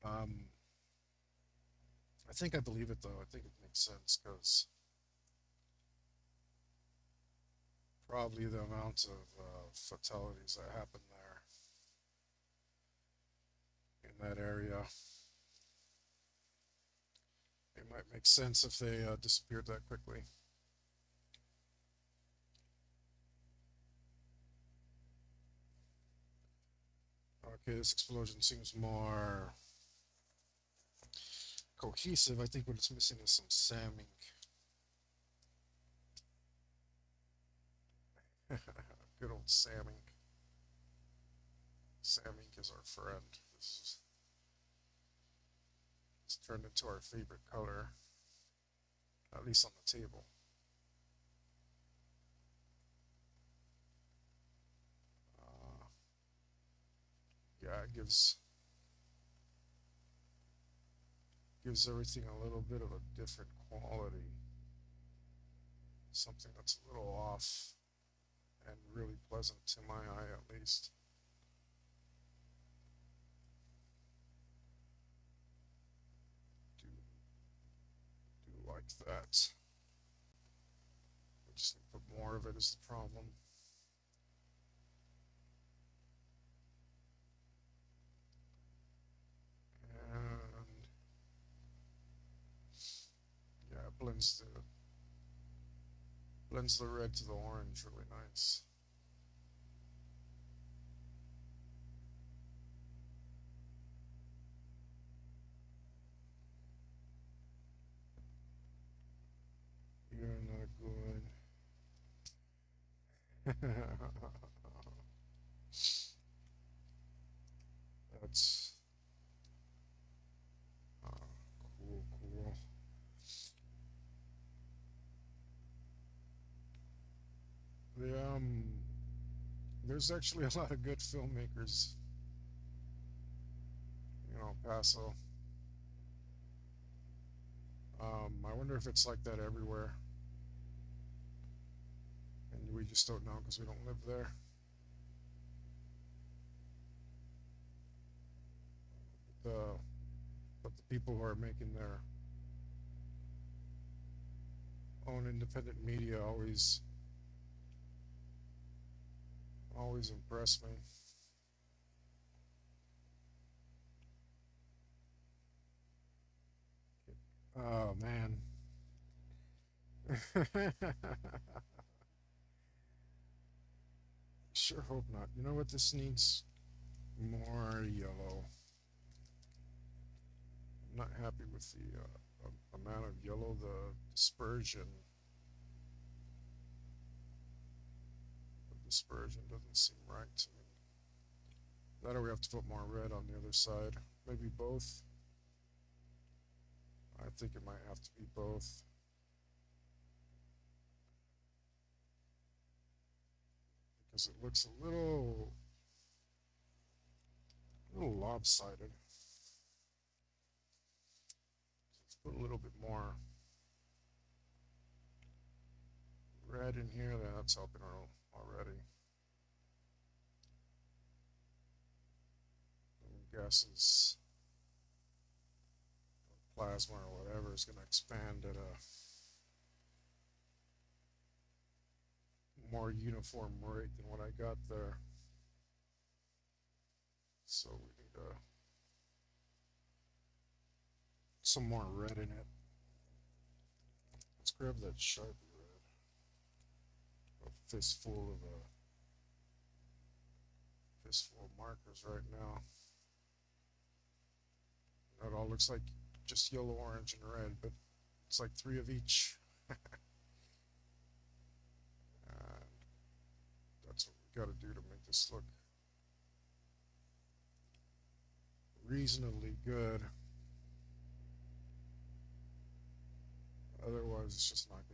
A: Um, I think I believe it though. I think it makes sense because probably the amount of fatalities that happen there in that area, it might make sense if they disappeared that quickly. Okay, this explosion seems more cohesive. I think what it's missing is some salmon. Good old salmon. Salmon is our friend. It's turned into our favorite color, at least on the table. Uh, yeah, it gives everything a little bit of a different quality. Something that's a little off and really pleasant to my eye, at least. Do do like that. I just need to put more of it is the problem. blends the red to the orange really nice. You're not good. That's cool, cool. The there's actually a lot of good filmmakers, Paso. I wonder if it's like that everywhere, and we just don't know because we don't live there. The but the people who are making their own independent media always impress me. Oh man. Sure hope not. You know what this needs? More yellow. I'm not happy with the amount of yellow. The dispersion doesn't seem right to me. That or we have to put more red on the other side. Maybe both. I think it might have to be both. Because it looks a little lopsided. Let's put a little bit more red in here. That's helping already. Gases, plasma or whatever is going to expand at a more uniform rate than what I got there. So we need some more red in it. Let's grab that Sharpie red. A fistful of markers right now. It all looks like just yellow, orange, and red, but it's like three of each. And that's what we got to do to make this look reasonably good. Otherwise, it's just not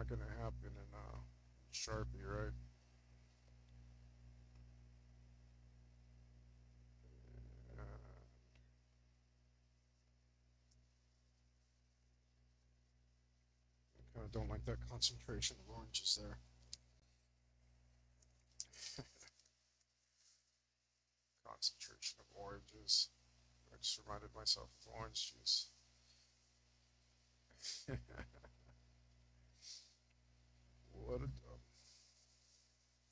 A: gonna happen in Sharpie, right? And I kind of don't like that concentration of oranges there. Concentration of oranges. I just reminded myself of orange juice. What a dumb.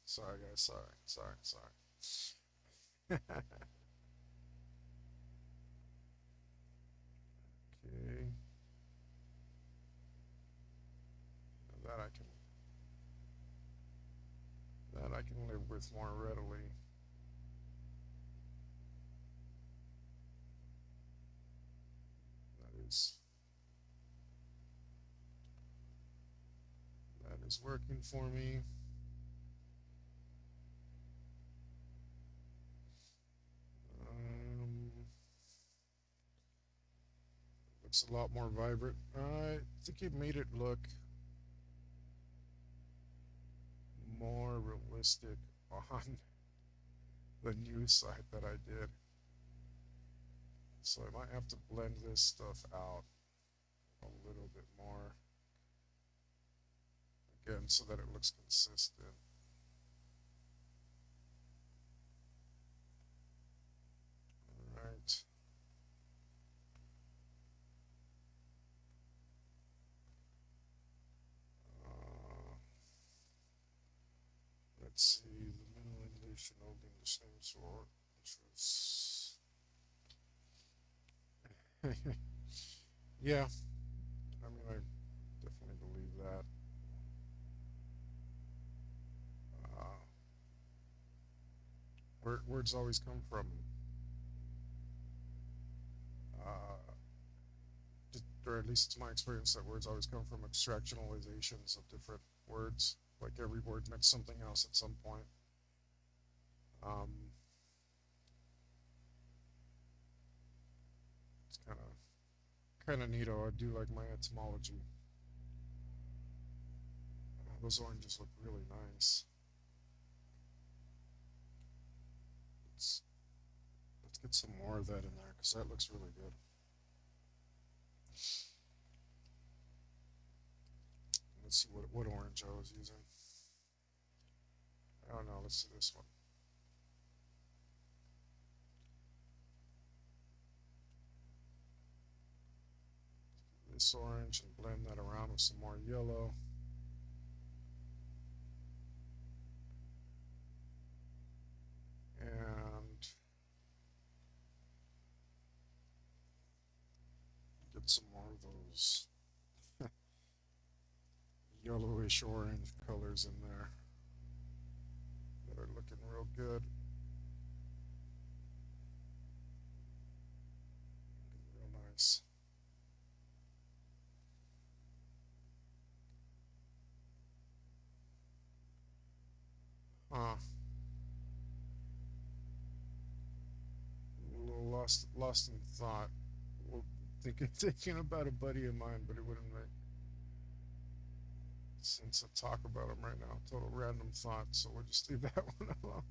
A: Sorry, guys. Sorry. Okay. That I can live with more readily. That is working for me. Looks a lot more vibrant. I think it made it look more realistic on the new site that I did. So I might have to blend this stuff out a little bit more. Again, so that it looks consistent. Alright. Let's see, the Middle English and Old English names for which was Yeah, I mean, I definitely believe that. Uh, words always come from, uh, or at least it's my experience that words always come from extractionalizations of different words. Like every word meant something else at some point. Um, it's kind of neato. I do like my etymology. Those oranges look really nice. Let's let's get some more of that in there because that looks really good. Let's see what orange I was using. I don't know. Let's see this one. This orange and blend that around with some more yellow. And get some more of those yellowish orange colors in there that are looking real good. Looking real nice. Huh. A little lost in thought. Well, thinking about a buddy of mine, but it wouldn't make sense to talk about him right now. Total random thought, so we'll just leave that one alone.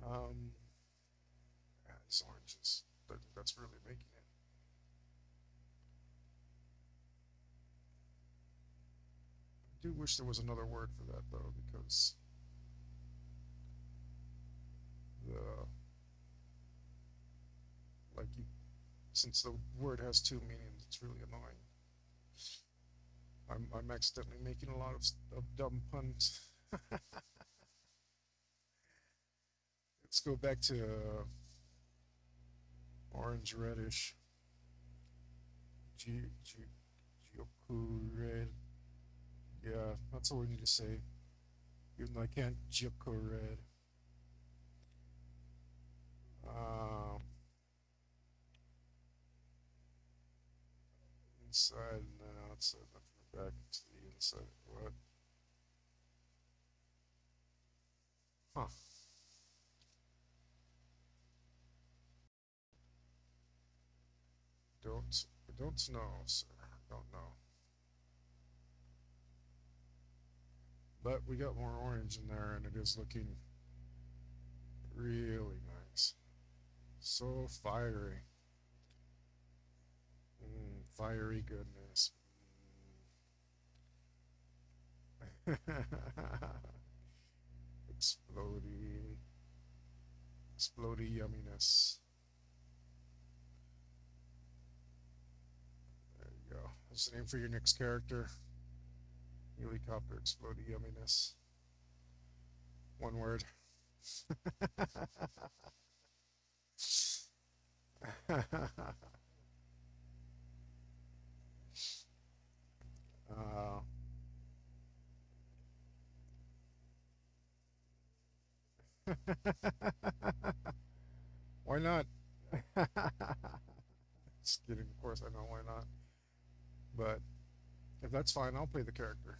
A: Um, yeah, these oranges. That's really making it. I do wish there was another word for that though, because the like you since the word has two meanings, it's really annoying. I'm accidentally making a lot of dumb puns. Let's go back to orange reddish. G G Gyoku red. Yeah, that's all we need to say. Even though I can't Gyoko red. Um, inside and then outside, then from the back to the inside. What? Huh? I don't know, sir. I don't know. But we got more orange in there, and it is looking really nice. So fiery. Fiery goodness. Explodey, explodey yumminess. There you go. That's the name for your next character. Helicopter explodey yumminess. One word. uh, why not? Just kidding. Of course, I know why not. But if that's fine, I'll play the character.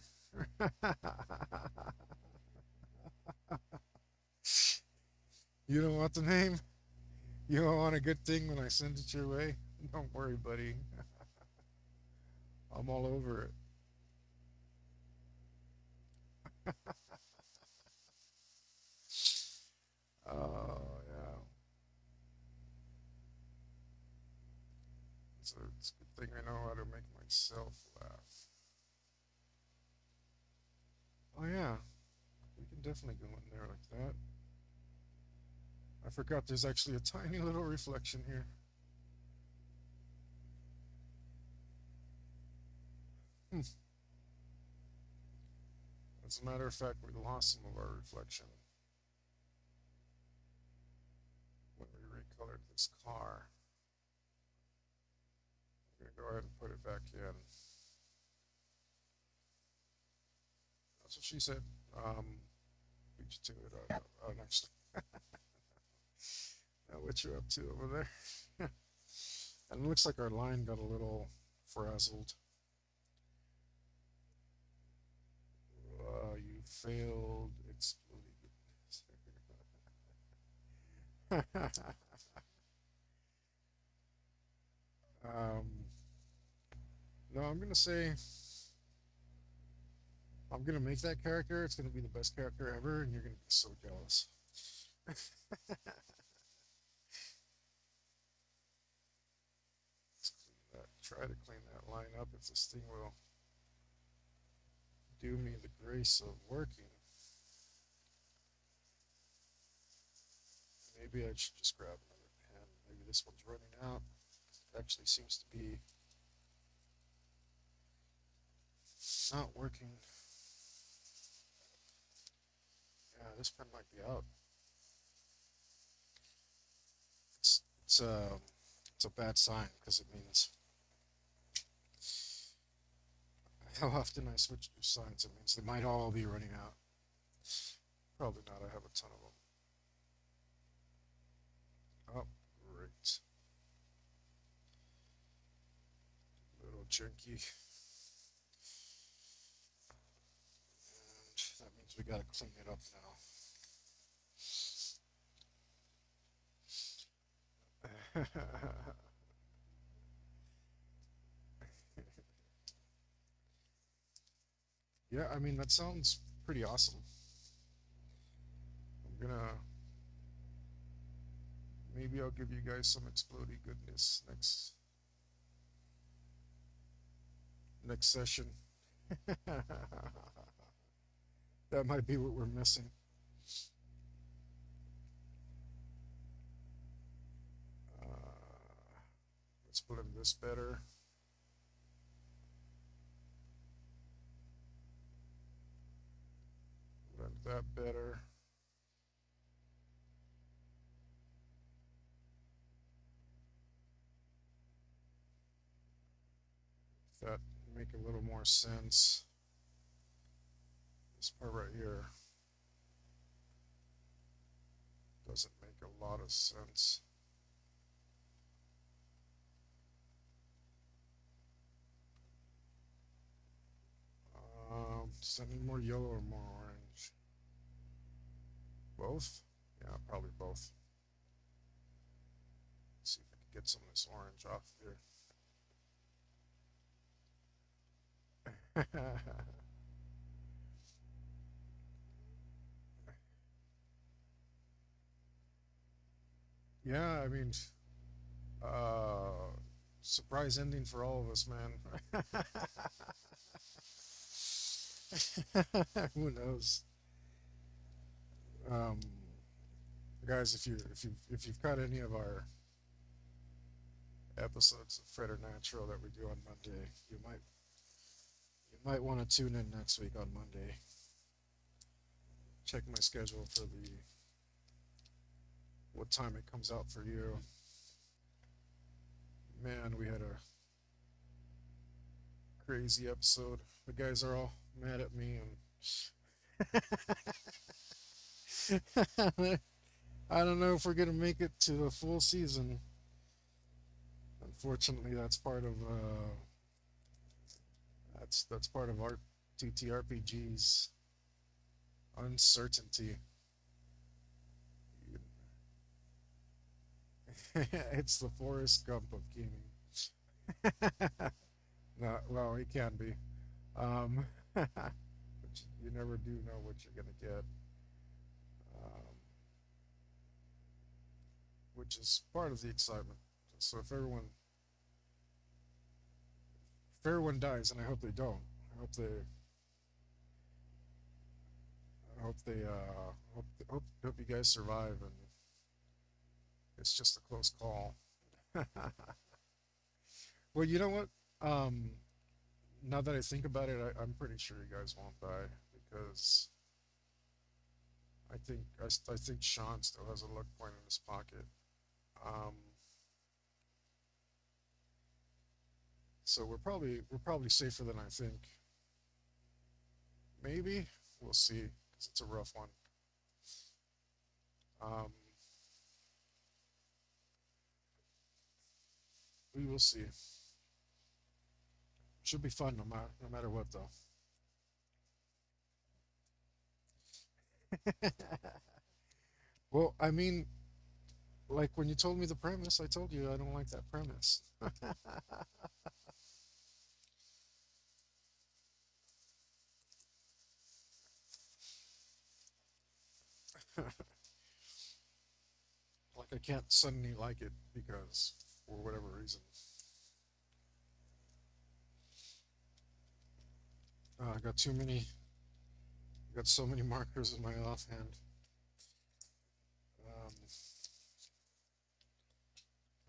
A: You don't want the name? You don't want a good thing when I send it your way? Don't worry, buddy. I'm all over it. Oh, yeah. It's a good thing I know how to make myself laugh. Oh, yeah. We can definitely go in there like that. I forgot there's actually a tiny little reflection here. Hmm. As a matter of fact, we lost some of our reflection when we colored this car. I'm gonna go ahead and put it back in. That's what she said. Beat you to it. Next. Now what you up to over there? And it looks like our line got a little frazzled. You failed exploding. um, no, I'm gonna say I'm gonna make that character. It's gonna be the best character ever, and you're gonna be so jealous. Let's clean that. Try to clean that line up if this thing will do me the grace of working. Maybe I should just grab another pen. Maybe this one's running out. It actually seems to be not working. Yeah, this pen might be out. It's it's a it's a bad sign because it means how often I switch to signs. It means they might all be running out. Probably not. I have a ton of them. Oh, great. Little junky. And that means we gotta clean it up now. Yeah, I mean that sounds pretty awesome. I'm gonna maybe I'll give you guys some explodey goodness next session. That might be what we're missing. Let's blend this better. Blend that better. That make a little more sense. This part right here doesn't make a lot of sense. Does that need more yellow or more orange? Both? Yeah, probably both. Let's see if I can get some of this orange off here. Yeah, I mean, uh, surprise ending for all of us, man. Who knows? Um, guys, if you've caught any of our episodes of Preternatural that we do on Monday, you might want to tune in next week on Monday. Check my schedule for the what time it comes out for you. Man, we had a crazy episode. The guys are all mad at me and I don't know if we're gonna make it to the full season. Unfortunately, that's part of our TTRPG's uncertainty. It's the Forrest Gump of gaming. No, well, it can be. Um, but you never do know what you're gonna get, um, which is part of the excitement. So if everyone dies, and I hope they don't, I hope they, hope you guys survive, and it's just a close call. Well, you know what? Um, Now that I think about it, I'm pretty sure you guys won't die because I think Sean still has a luck point in his pocket. Um, so we're probably safer than I think. Maybe we'll see because it's a rough one. Um, we will see. Should be fun no matter what though. Well, I mean, like when you told me the premise, I told you I don't like that premise. Like I can't suddenly like it because for whatever reason. I got too many. Got so many markers in my offhand.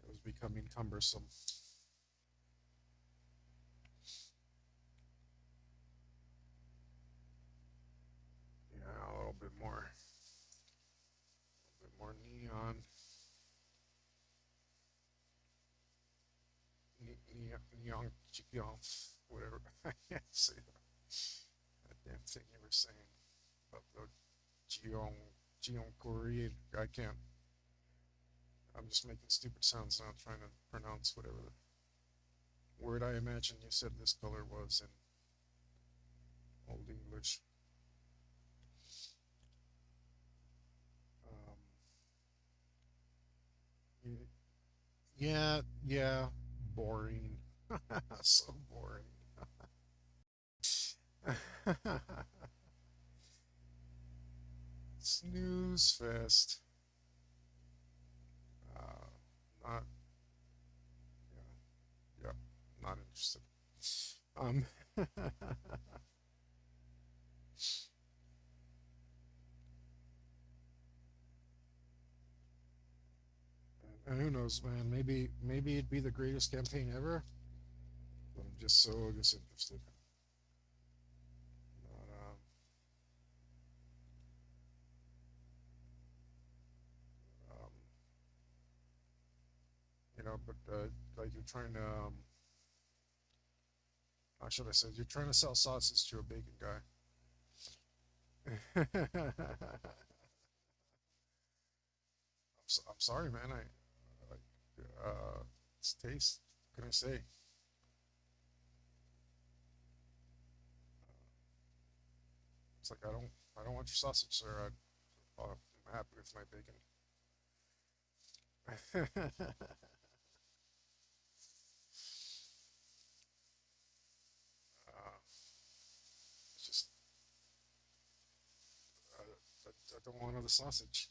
A: It was becoming cumbersome. Yeah, a little bit more. A bit more neon. Neon, whatever. I can't say that damn thing you were saying about the geon, geon. I can't. I'm just making stupid sounds now, trying to pronounce whatever the word I imagine you said this color was in Old English. Um, yeah, yeah, boring. So boring. Snooze fest. Not, yeah, yeah, not interested. Um, and who knows, man? Maybe it'd be the greatest campaign ever. But I'm just so disinterested. But, um, but like you're trying to, how should I say? You're trying to sell sausage to a bacon guy. I'm sorry, man. Like, it's taste. What can I say? It's like I don't want your sausage, sir. I'm happy with my bacon. It's just I don't want another sausage.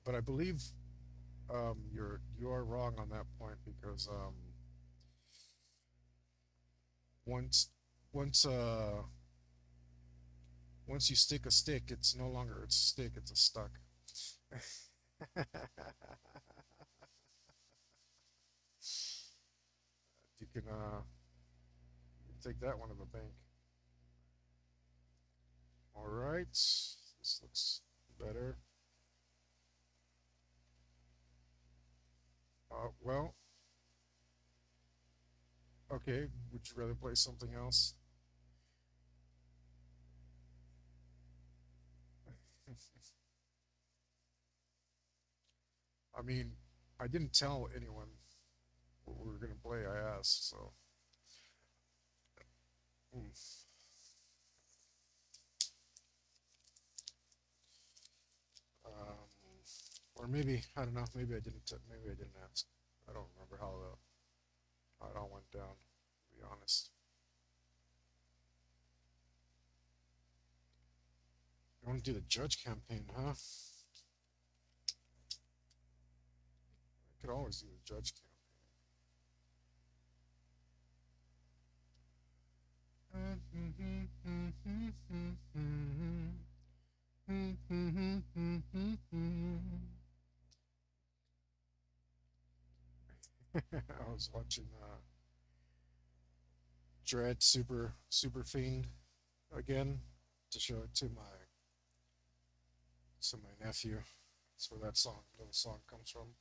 A: But I believe you are wrong on that point because once once uh once you stick a stick, it's no longer it's a stick, it's a stuck. You can take that one to the bank. All right, this looks better. Well, okay. Would you rather play something else? I mean, I didn't tell anyone what we were gonna play. I asked, so. Hmm. Um, or maybe I don't know. Maybe I didn't. Maybe I didn't ask. I don't remember how it all went down. To be honest, you want to do the judge campaign, huh? I could always do the judge campaign. I was watching Dread Super Fiend again to show it to my nephew. That's where that little song comes from.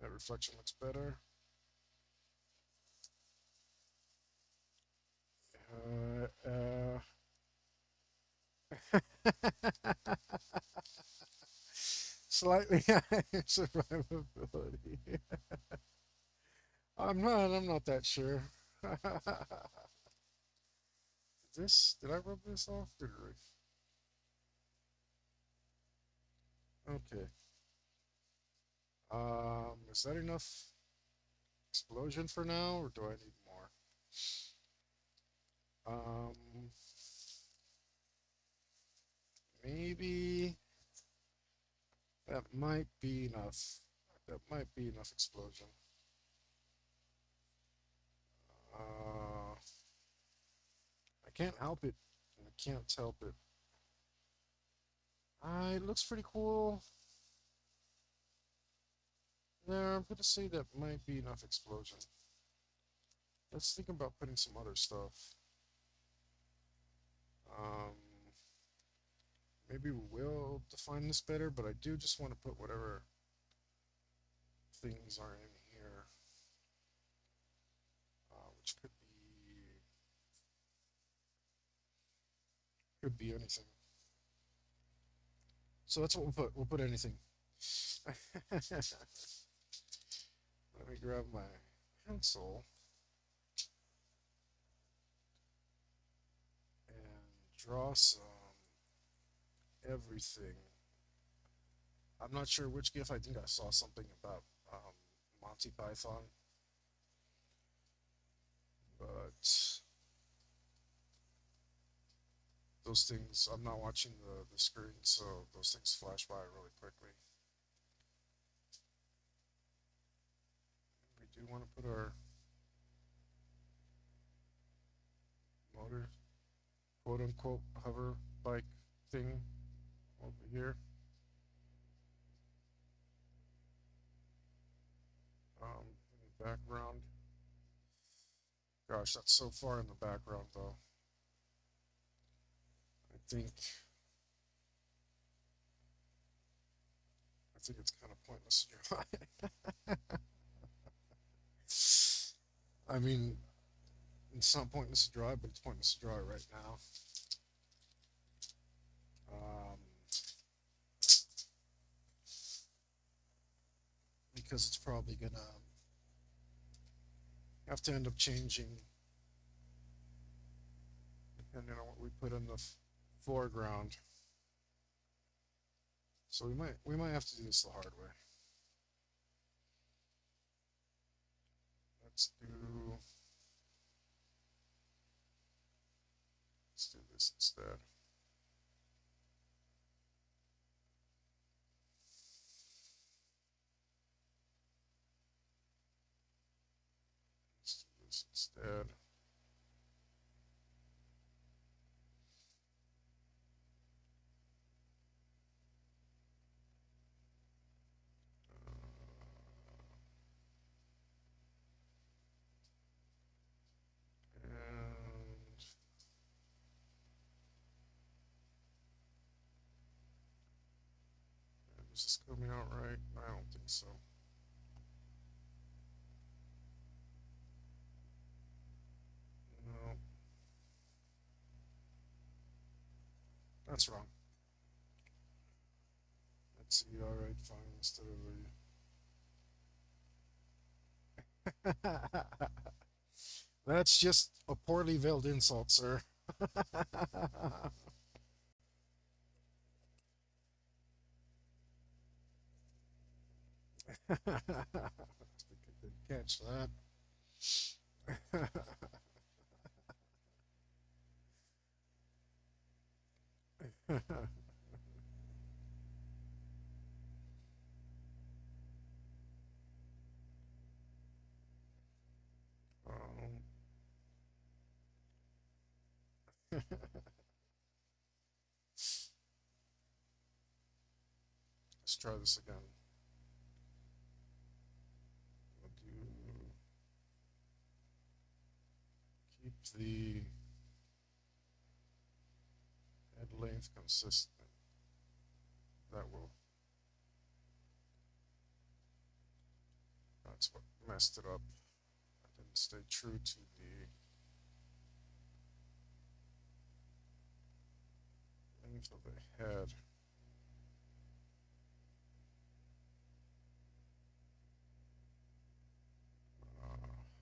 A: That reflection looks better. Slightly higher survivability. I'm not that sure. Did I rub this off? Okay. Is that enough explosion for now, or do I need more? Um, maybe that might be enough. That might be enough explosion. Uh, I can't help it. I can't help it. It looks pretty cool. Yeah, I'm gonna say that might be enough explosion. Let's think about putting some other stuff. Um, maybe we will define this better, but I do just want to put whatever things are in here, which could be anything. So that's what we'll put. We'll put anything. Let me grab my pencil and draw some everything. I'm not sure which GIF. I think I saw something about Monty Python, but those things, I'm not watching the screen, so those things flash by really quickly. We do want to put our motor, quote unquote, hover bike thing over here. In the background. Gosh, that's so far in the background, though. I think I think it's kind of pointless to try. I mean, it's not pointless to draw, but it's pointless to draw it right now. Um, because it's probably gonna have to end up changing depending on what we put in the foreground. So we might have to do this the hard way. Let's do let's do this instead. Let's do this instead. And is this coming out right? I don't think so. No, that's wrong. Let's see. All right, fine. Instead of that's just a poorly veiled insult, sir. Didn't catch that. um, Let's try this again. We'll do, keep the head length consistent. That will, that's what messed it up. I didn't stay true to the length of the head.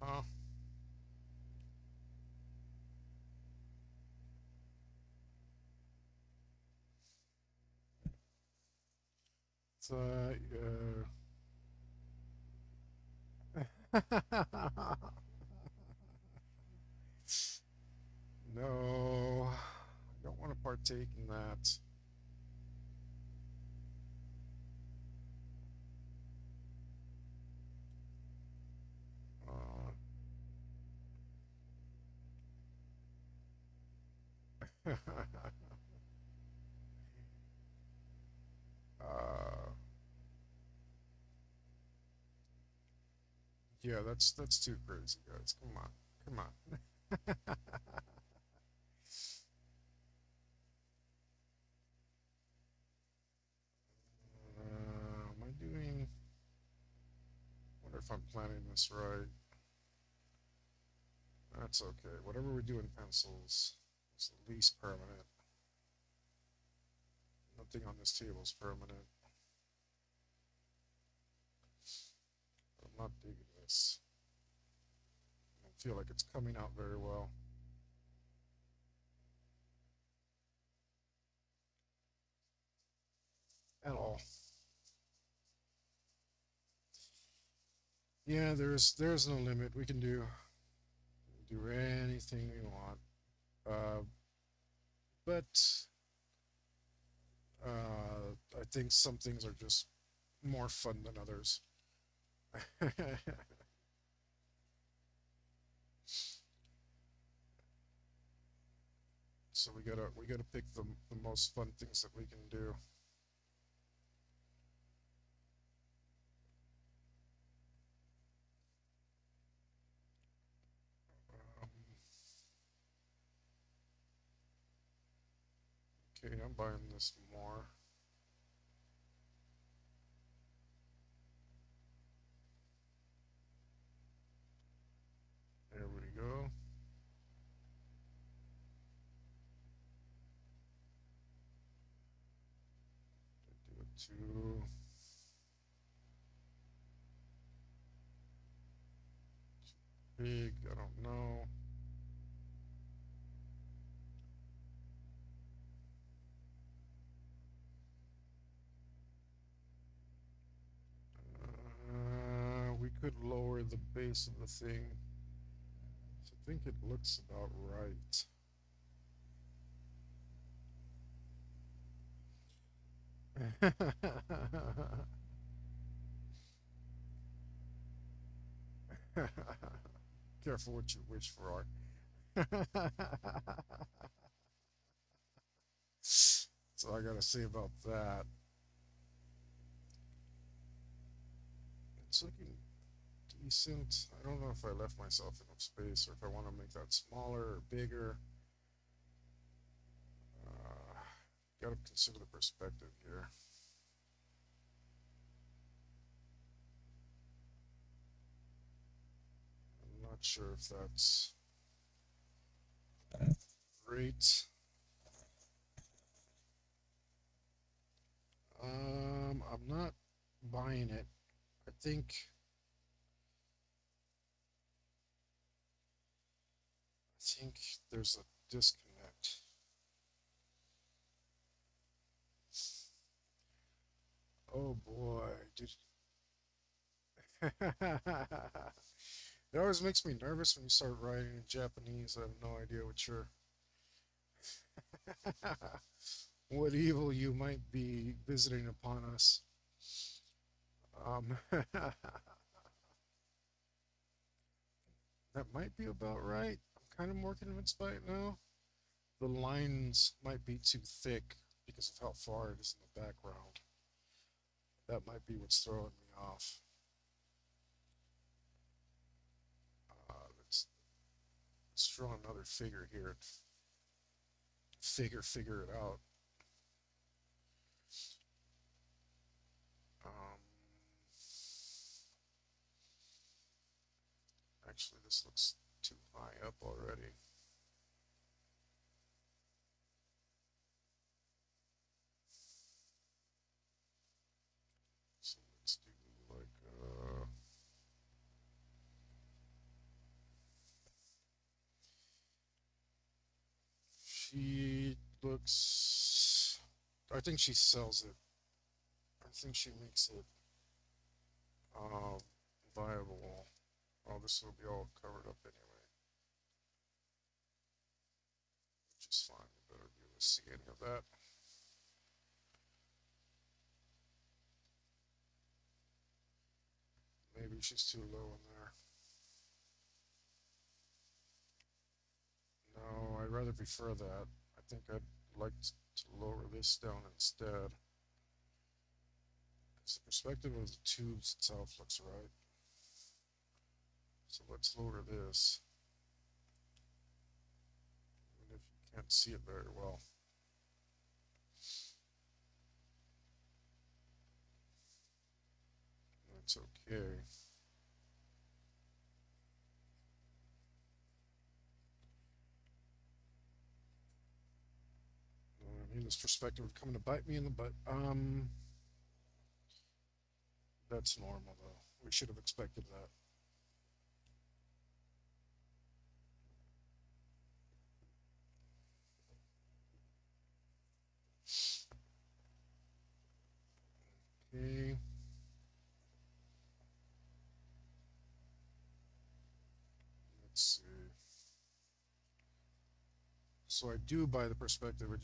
A: Huh? So, no, I don't want to partake in that. Uh, uh, yeah, that's too crazy, guys. Come on, come on. Am I doing? Wonder if I'm planning this right. That's okay. Whatever we do in pencils is the least permanent. Nothing on this table is permanent. I'm not digging this. I don't feel like it's coming out very well at all. Yeah, there's no limit. We can do anything we want. Uh, but I think some things are just more fun than others. So we gotta pick the most fun things that we can do. Um, okay, I'm buying this more. There we go. Do it too big. I don't know. We could lower the base of the thing. So I think it looks about right. Careful what you wish for, Art. So I gotta say about that. It's looking decent. I don't know if I left myself enough space or if I want to make that smaller or bigger. Uh, gotta consider the perspective here. I'm not sure if that's great. I'm not buying it. I think there's a disconnect. Oh boy, did it always makes me nervous when you start writing in Japanese. I have no idea what you're what evil you might be visiting upon us. That might be about right. I'm kind of more convinced by it now. the lines might be too thick because of how far it is in the background. That might be what's throwing me off. Let's draw another figure here. Figure it out. Um, Actually, this looks too high up already. So let's do like she looks. I think she sells it. I think she makes it um, viable. Oh, this will be all covered up anyway, which is fine. You better be able to see any of that. Maybe she's too low in there. No, I'd rather prefer that. I think I'd like to lower this down instead. Because the perspective of the tubes itself looks right. So let's lower this. Even if you can't see it very well. That's okay. I mean, this perspective would come to bite me in the butt. That's normal though. We should have expected that. Okay. Let's see. So I do buy the perspective. It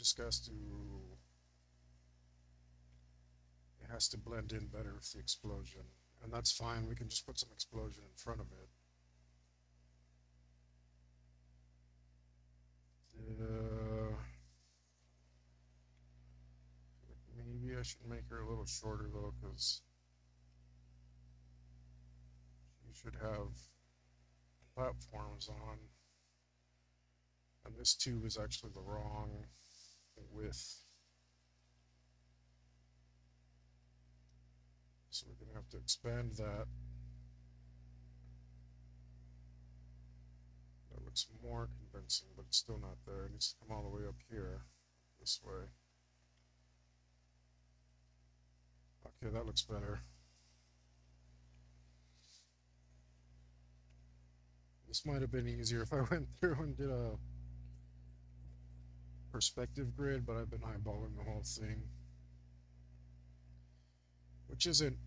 A: has to blend in better with the explosion, and that's fine. We can just put some explosion in front of it. Uh, Maybe I should make her a little shorter though, because she should have platforms on, and this tube is actually the wrong width. So we're gonna have to expand that. That looks more convincing, but it's still not there. It needs to come all the way up here, this way. Okay, that looks better. This might have been easier if I went through and did a perspective grid, but I've been eyeballing the whole thing, which isn't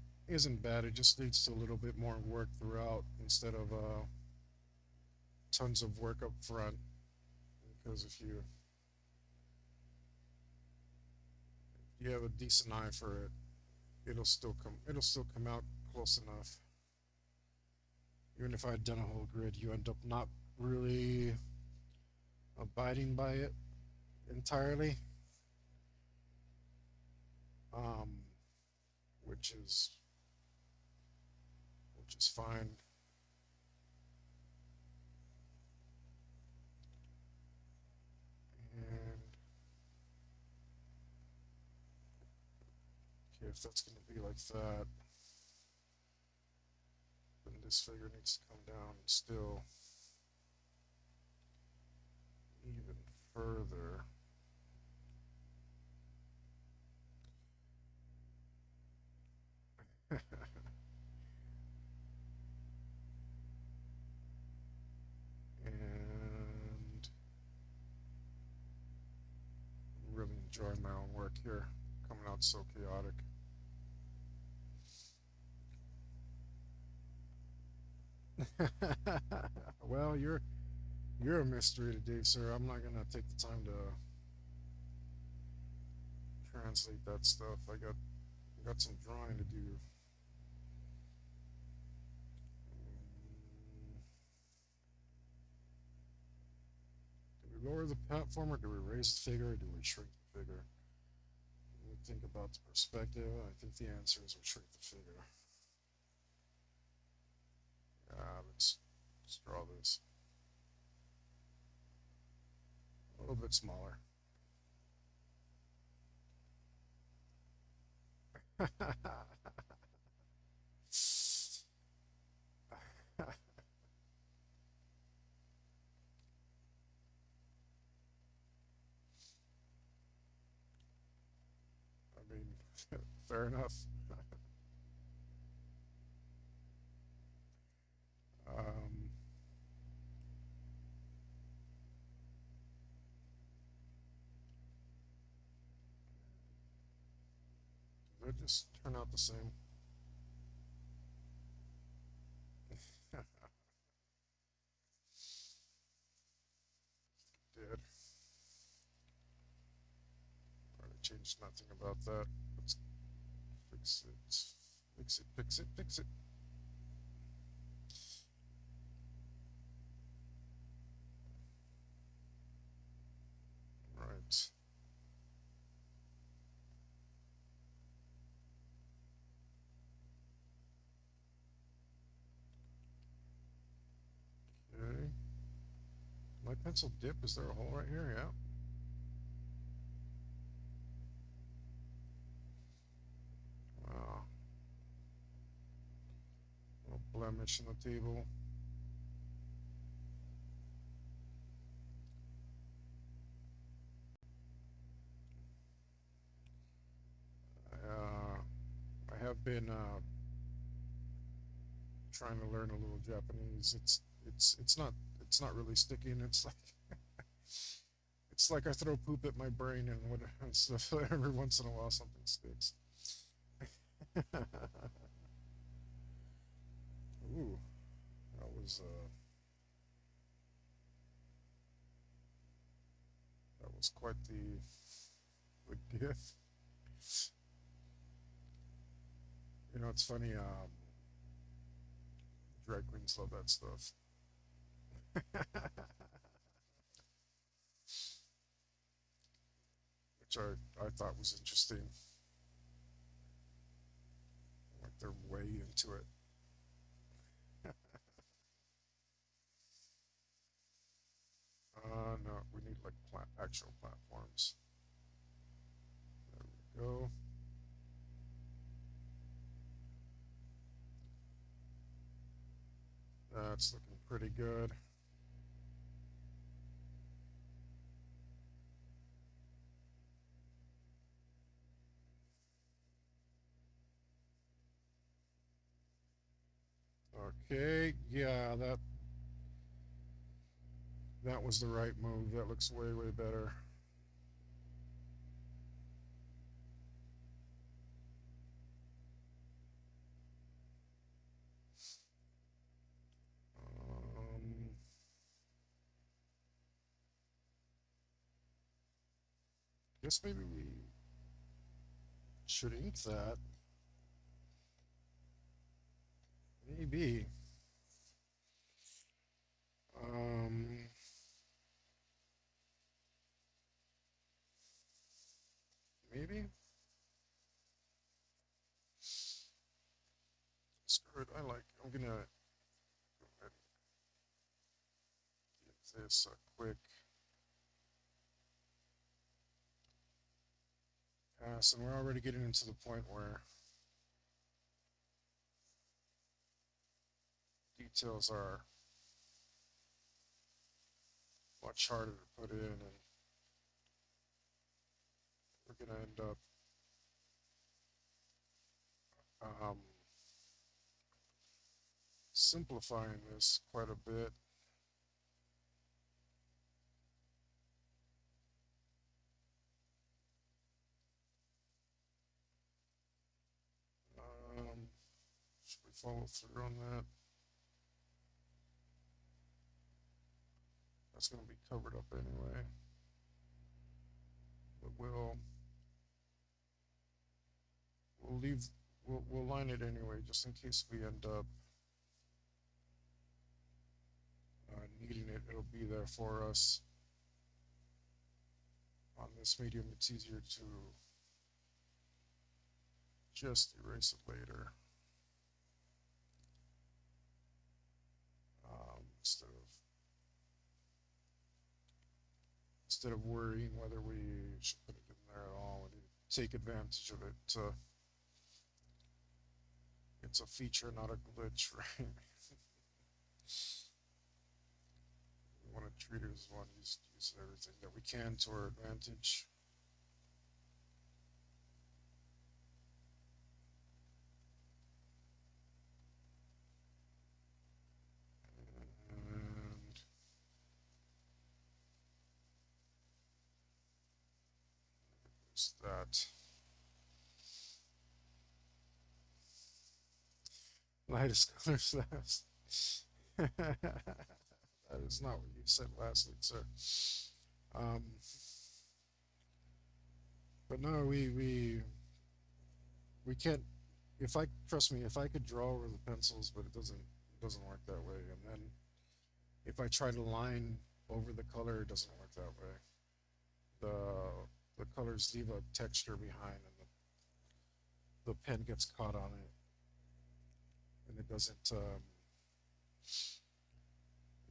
A: bad. It just leads to a little bit more work throughout instead of tons of work up front. Because if you have a decent eye for it, it'll still come out close enough. Even if I had done a whole grid, you end up not really abiding by it entirely, um, which is fine. And okay, if that's going to be like that, then this figure needs to come down still even further. And really enjoying my own work here, coming out so chaotic. Well, you're a mystery today, sir. I'm not gonna take the time to translate that stuff. I got some drawing to do. Do we lower the platform or do we raise the figure or do we shrink the figure? When we think about the perspective, I think the answer is we shrink the figure. Let's draw this a little bit smaller. I mean, fair enough. Um, did it just turn out the same? Did. Already changed nothing about that. Let's fix it. Fix it, fix it, fix it. Right. Okay. My pencil dip, is there a hole right here? Yeah. Uh, little blemish in the table. Uh, I have been trying to learn a little Japanese. It's not really sticking. It's like I throw poop at my brain and stuff. Every once in a while something sticks. Ooh, that was quite the gift. It's funny. Drag queens love that stuff. Which I thought was interesting. Like they're way into it. No, we need like actual platforms. There we go. That's looking pretty good. Okay, yeah, that was the right move. That looks way, way better. Um, guess maybe we should ink that. Maybe. Um, maybe. Screw it. I'm gonna go ahead and give this a quick pass, and we're already getting into the point where details are much harder to put in, and we're gonna end up um, simplifying this quite a bit. Um, should we follow through on that? That's going to be covered up anyway. But we'll leave we'll line it anyway, just in case we end up needing it. It'll be there for us. On this medium, it's easier to just erase it later, instead of worrying whether we should put it in there at all. We need to take advantage of it. It's a feature, not a glitch, right? We want to treat it as one, use everything that we can to our advantage. And there's that. Lightest colors last. That is not what you said last week, sir. Um, but no, we can't. If I trust me, if I could draw over the pencils, but it doesn't work that way. And then if I try to line over the color, it doesn't work that way. The colors leave a texture behind, and the pen gets caught on it, and it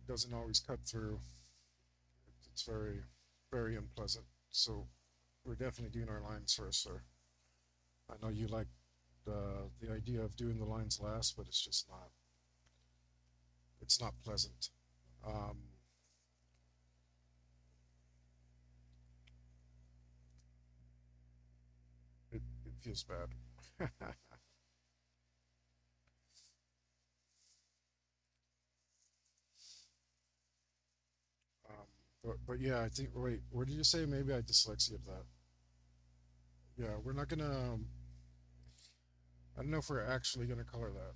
A: doesn't always cut through. It's very unpleasant. So we're definitely doing our lines first, sir. I know you like the idea of doing the lines last, but it's not pleasant. Um, it feels bad. But yeah, I think. Wait, what did you say? Maybe I dyslexia that. Yeah, we're not gonna. I don't know if we're actually gonna color that.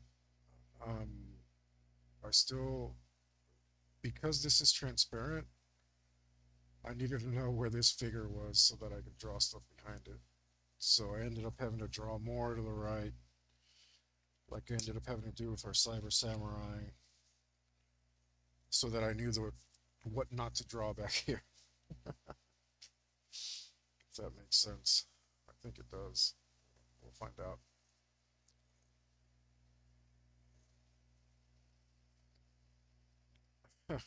A: I still, because this is transparent, I needed to know where this figure was so that I could draw stuff behind it. So I ended up having to draw more to the right, like I ended up having to do with our cyber samurai, so that I knew what not to draw back here. If that makes sense. I think it does. We'll find out. um,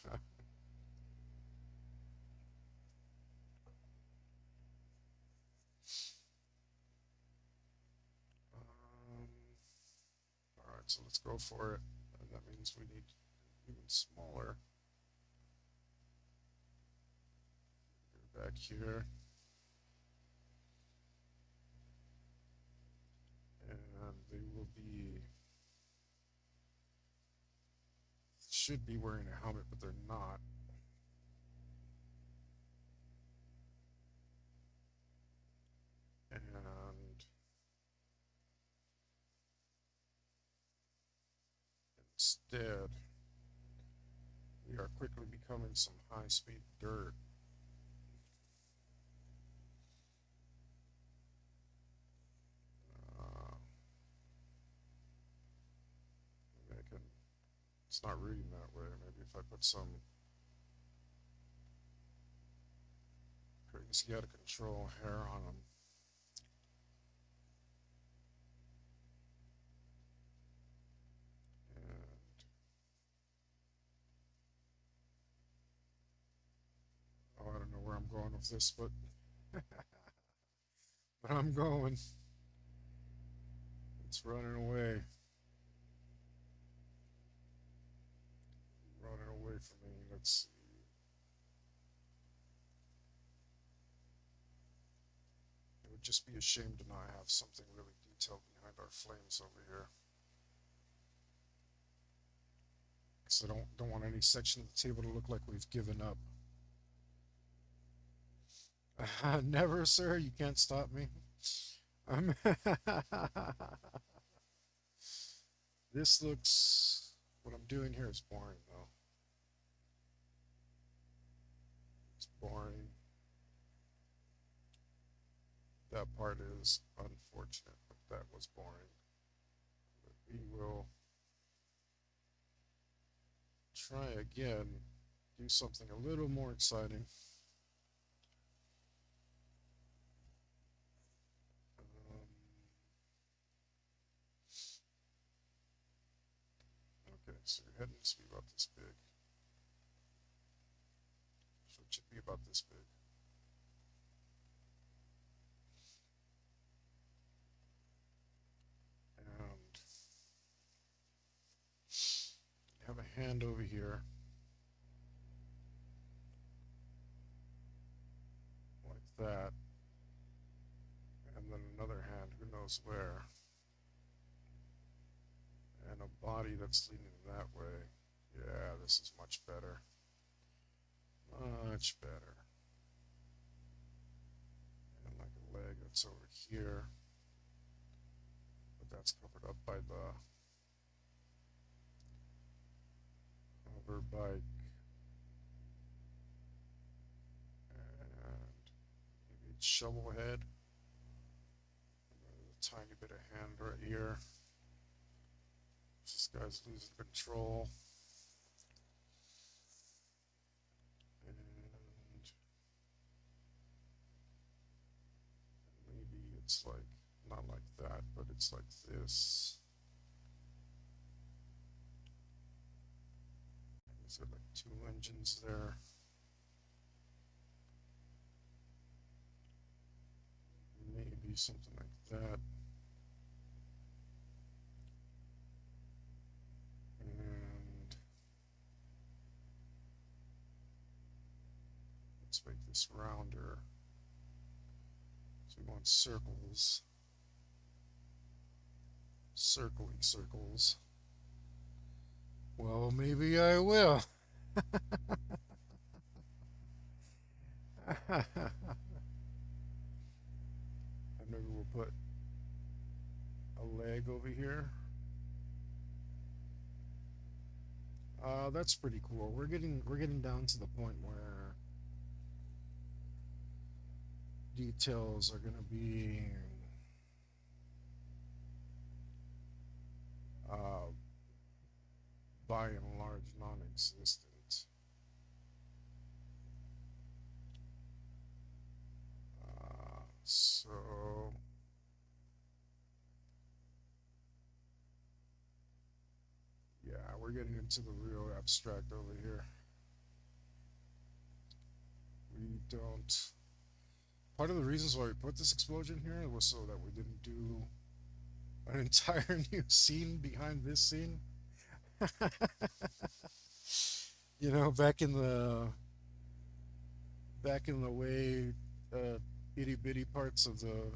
A: all right, so let's go for it. And that means we need even smaller. Go back here, and they will be should be wearing a helmet, but they're not. And instead, we are quickly becoming some high-speed dirt. Uh, maybe I can. It's not reading that way. Maybe if I put some crazy out of control hair on them. And oh, I don't know where I'm going with this, but I'm going. It's running away, running away from me. Let's see. It would just be a shame to not have something really detailed behind our flames over here. Because I don't want any section of the table to look like we've given up. Never, sir. You can't stop me. This looks. What I'm doing here is boring, though. It's boring. That part is unfortunate, but that was boring. But we will try again. Do something a little more exciting. so your head needs to be about this big. So it should be about this big. And you have a hand over here, like that. And then another hand, who knows where. And a body that's leaning that way. Yeah, this is much better. Much better. And like a leg that's over here. But that's covered up by the hover bike. And maybe it's shovel head. There's a tiny bit of hand right here. This guy's losing control. And maybe it's like, not like that, but it's like this. Is there like two engines there? Maybe something like that. And let's make this rounder. So we want circles. Circling circles. Well, maybe I will. And maybe we'll put a leg over here. That's pretty cool. We're getting down to the point where details are gonna be uh, by and large non-existent. So yeah, we're getting into the real abstract over here. We don't. Part of the reasons why we put this explosion here was so that we didn't do an entire new scene behind this scene. You know, back in the way itty bitty parts of the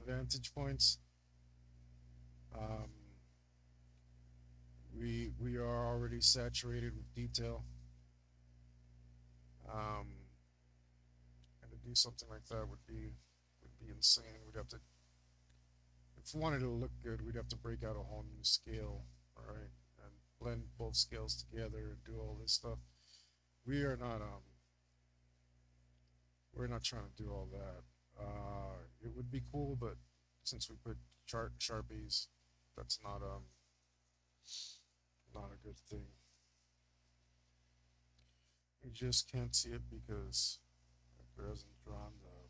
A: vantage points. Um, we are already saturated with detail. Um, and to do something like that would be insane. We'd have to, if we wanted it to look good, we'd have to break out a whole new scale, all right, and blend both scales together and do all this stuff. We are not we're not trying to do all that. It would be cool, but since we put sharpies, that's not a good thing. You just can't see it because it hasn't drawn the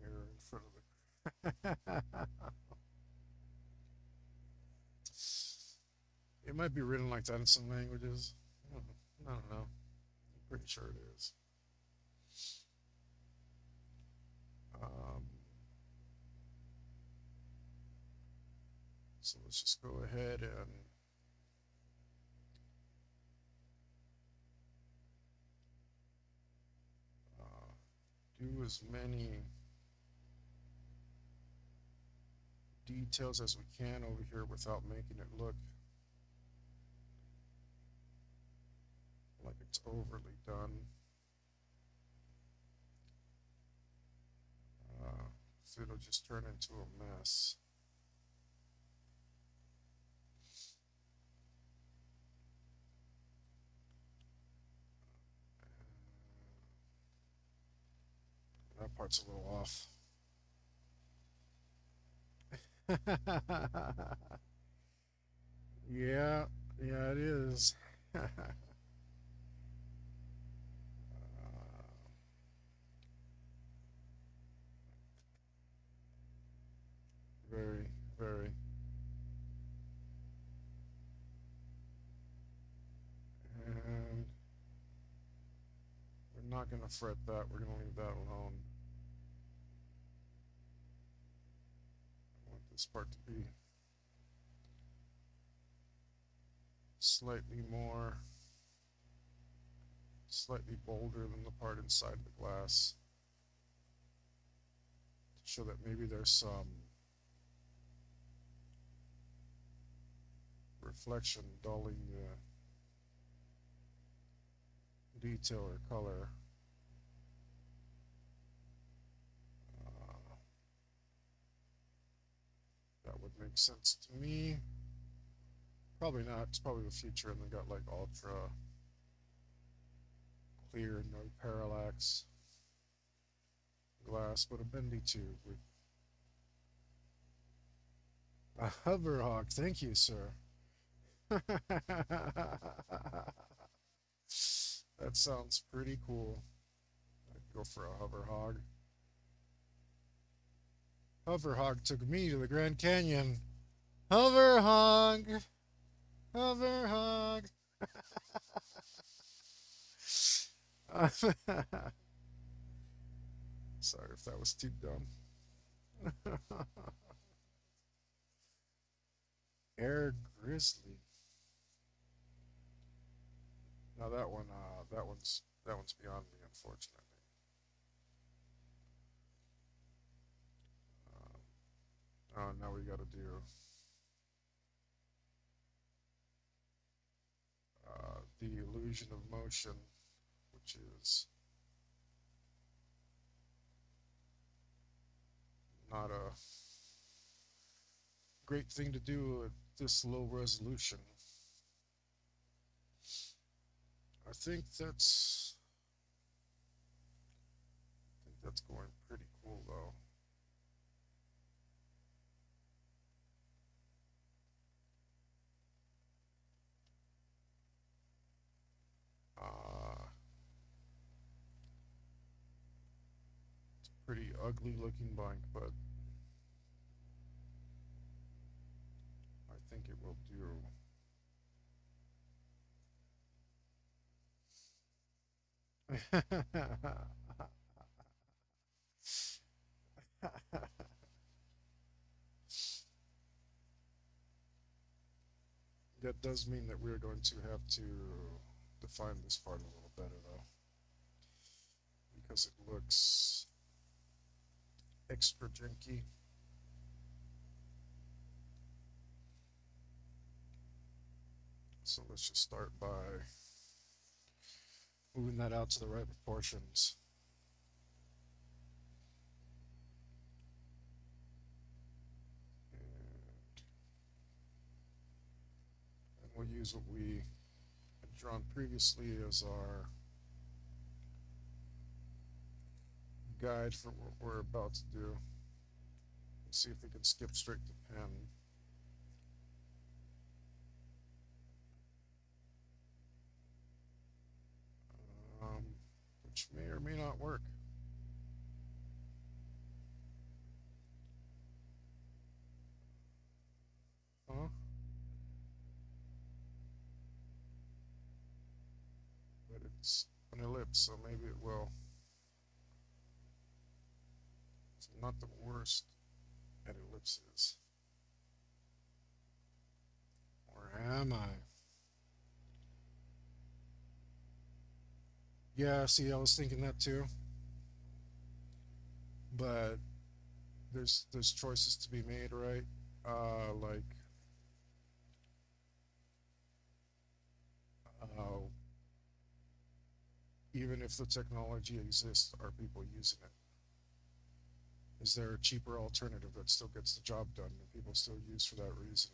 A: mirror in front of the. It might be written like that in some languages. I don't know. I'm pretty sure it is. Um, so let's just go ahead and do as many details as we can over here without making it look like it's overly done. So it'll just turn into a mess. That part's a little off. Yeah, yeah, it is. Very, very. not going to fret that. We're going to leave that alone. I want this part to be slightly more, slightly bolder than the part inside the glass. To show that maybe there's some reflection dulling the detail or color. Uh, that would make sense to me. Probably not. It's probably the future, and they got like ultra clear, no parallax glass, but a bendy tube with a hover hawk. Thank you, sir. That sounds pretty cool. I'd go for a hover hog. Hover hog took me to the Grand Canyon. Hover hog. Hover hog. Sorry if that was too dumb. Air Grizzly. Now that one's beyond me, unfortunately. Now we got to do the illusion of motion, which is not a great thing to do at this low resolution. I think that's going pretty cool though. Uh, it's a pretty ugly looking bike, but I think it will do. That does mean that we're going to have to define this part a little better, though, because it looks extra janky. So let's just start by moving that out to the right proportions. And we'll use what we had drawn previously as our guide for what we're about to do. Let's see if we can skip straight to pen. Which may or may not work. Huh? But it's an ellipse, so maybe it will. It's not the worst at ellipses. Or am I? Yeah, see, I was thinking that too. But there's choices to be made, right? Like uh, even if the technology exists, are people using it? Is there a cheaper alternative that still gets the job done that people still use for that reason?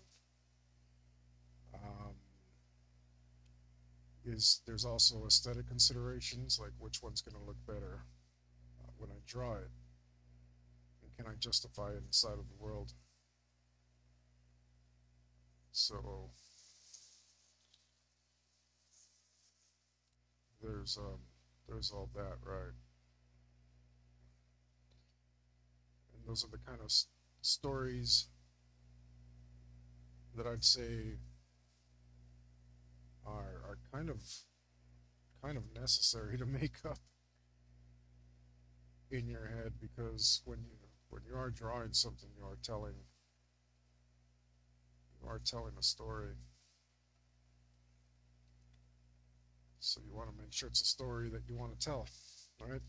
A: Um, is there's also aesthetic considerations like which one's going to look better when I draw it, and can I justify it inside of the world? So there's um, there's all that, right? And those are the kind of stories that I'd say are kind of necessary to make up. in your head because when you are drawing something, you are telling a story. So you want to make sure it's a story that you want to tell, right?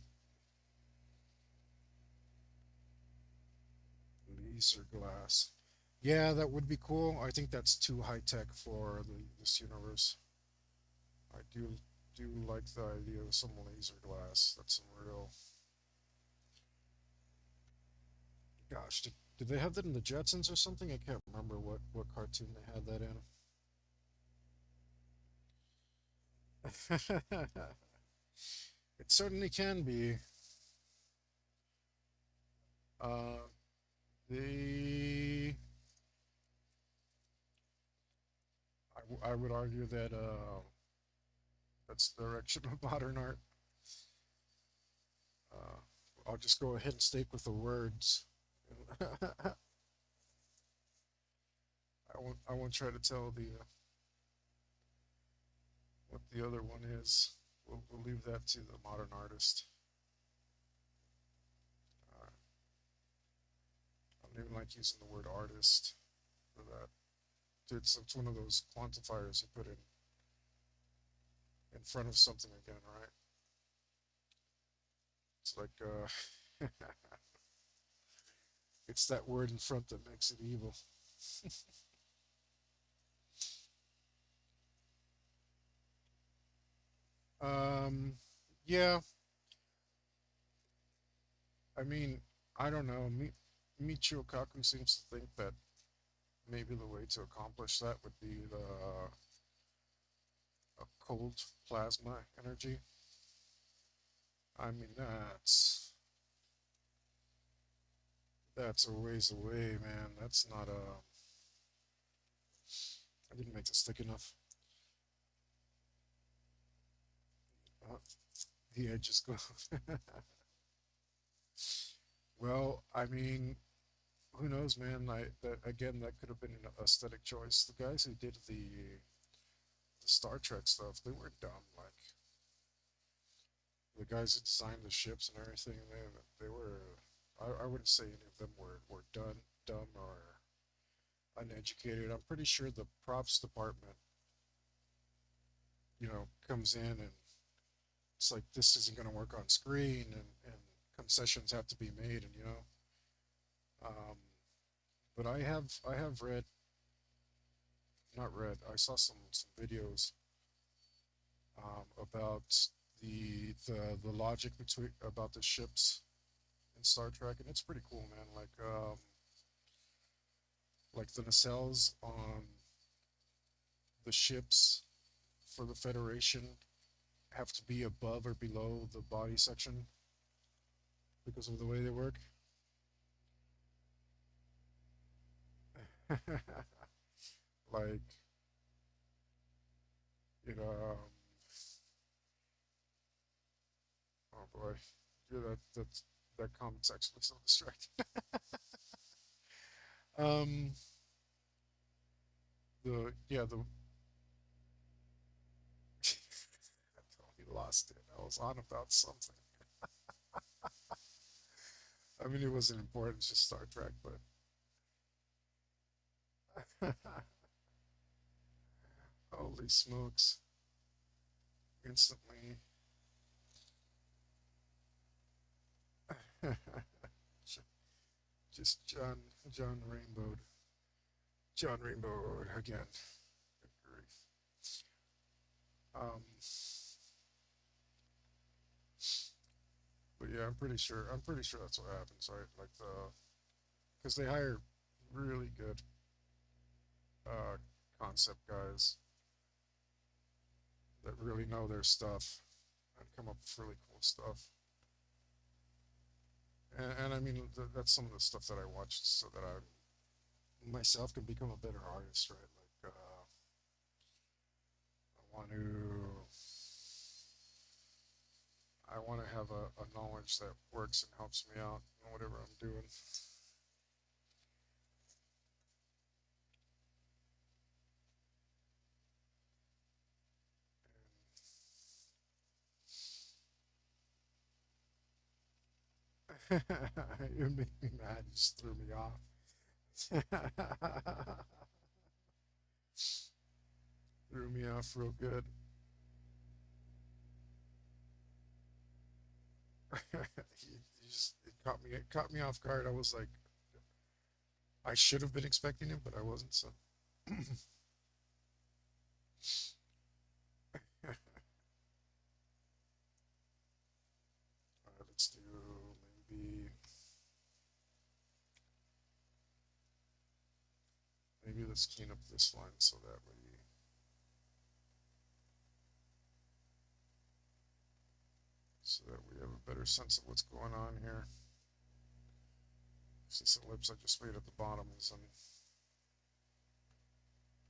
A: Laser glass. Yeah, that would be cool. I think that's too high tech for this universe. I do like the idea of some laser glass. That's some real. Gosh, did they have that in the Jetsons or something? I can't remember what cartoon they had that in. It certainly can be. Uh, the I would argue that that's the direction of modern art. Uh, I'll just go ahead and stick with the words. I won't try to tell the what the other one is. We'll leave that to the modern artist. Uh, I don't even like using the word artist for that. It's one of those quantifiers you put in front of something again, right? It's like it's that word in front that makes it evil. Um, yeah, I mean, I don't know. Michio Kaku seems to think that maybe the way to accomplish that would be the a cold plasma energy. I mean, that's a ways away, man. That's not a. I didn't make this thick enough. Uh, the edges go. Well, I mean, who knows, man? That again, that could have been an aesthetic choice. The guys who did the Star Trek stuff, they weren't dumb. Like the guys who designed the ships and everything, they were. I wouldn't say any of them were dumb or uneducated. I'm pretty sure the props department, comes in and it's like this isn't going to work on screen, and concessions have to be made, and um, but I have read, not read, I saw some videos about the logic between about the ships in Star Trek, and it's pretty cool, man. Like the nacelles on the ships for the Federation have to be above or below the body section because of the way they work. Like, you know, um, oh boy, yeah, that comment's actually so distracting. Um, the yeah the I totally lost it. I was on about something. I mean, it wasn't important, it's just Star Trek, but holy smokes! Instantly, just John Rainbow again. Good grief. Um, but yeah, I'm pretty sure that's what happens, right? Like because they hire really good uh, concept guys that really know their stuff and come up with really cool stuff. And I mean, that's some of the stuff that I watched so that I myself can become a better artist, right? Like, I want to have a knowledge that works and helps me out in whatever I'm doing. You make me mad. You just threw me off. Threw me off real good. You just it caught me off guard. I was like, I should have been expecting it, but I wasn't. So, let's do maybe maybe let's clean up this line so that we have a better sense of what's going on here. Since the lips I just made at the bottom is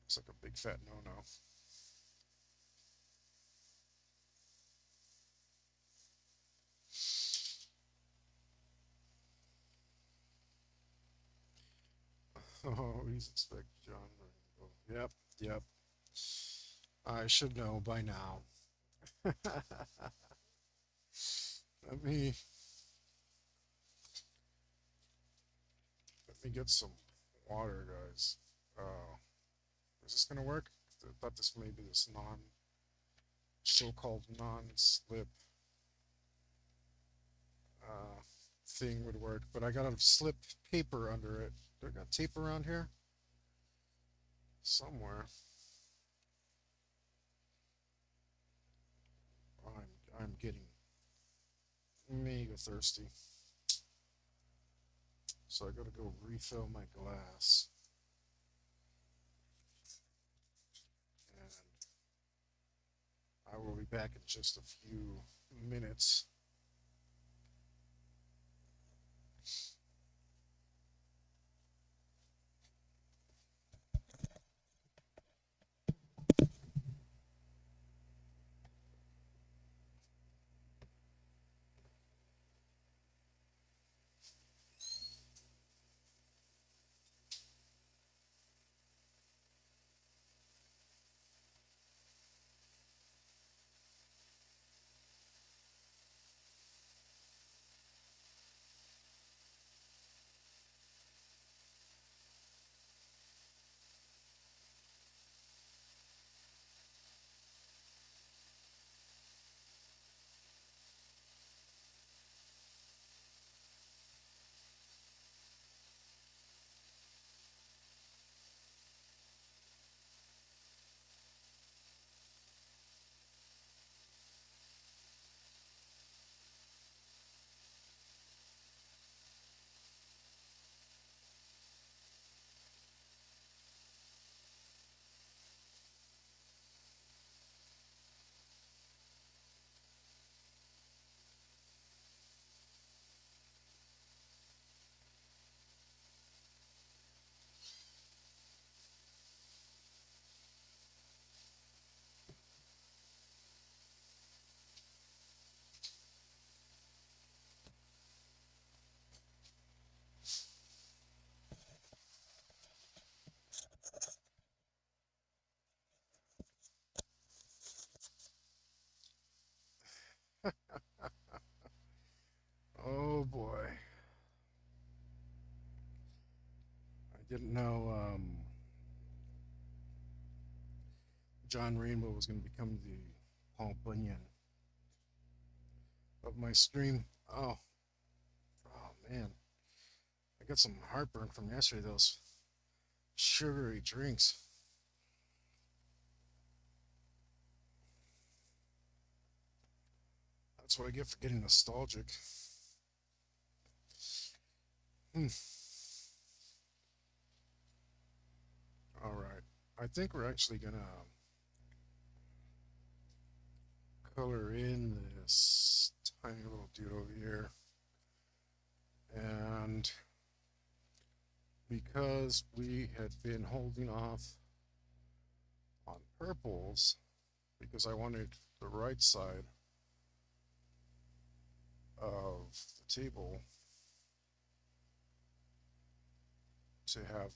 A: looks like a big fat no-no. Oh, he's expecting John Rainbow. Yep, yep. I should know by now. let me let me get some water, guys. Is this gonna work? I thought this maybe this so-called non-slip uh, thing would work, but I got to slip paper under it. Do I got tape around here somewhere? I'm getting mega thirsty, so I gotta go refill my glass, and I will be back in just a few minutes. Oh boy, I didn't know John Rainbow was going to become the Paul Bunyan of my stream. Oh man, I got some heartburn from yesterday. Those sugary drinks. That's what I get for getting nostalgic. Hmm. All right, I think we're actually gonna color in this tiny little dude over here, and because we had been holding off on purples because I wanted the right side of the table to have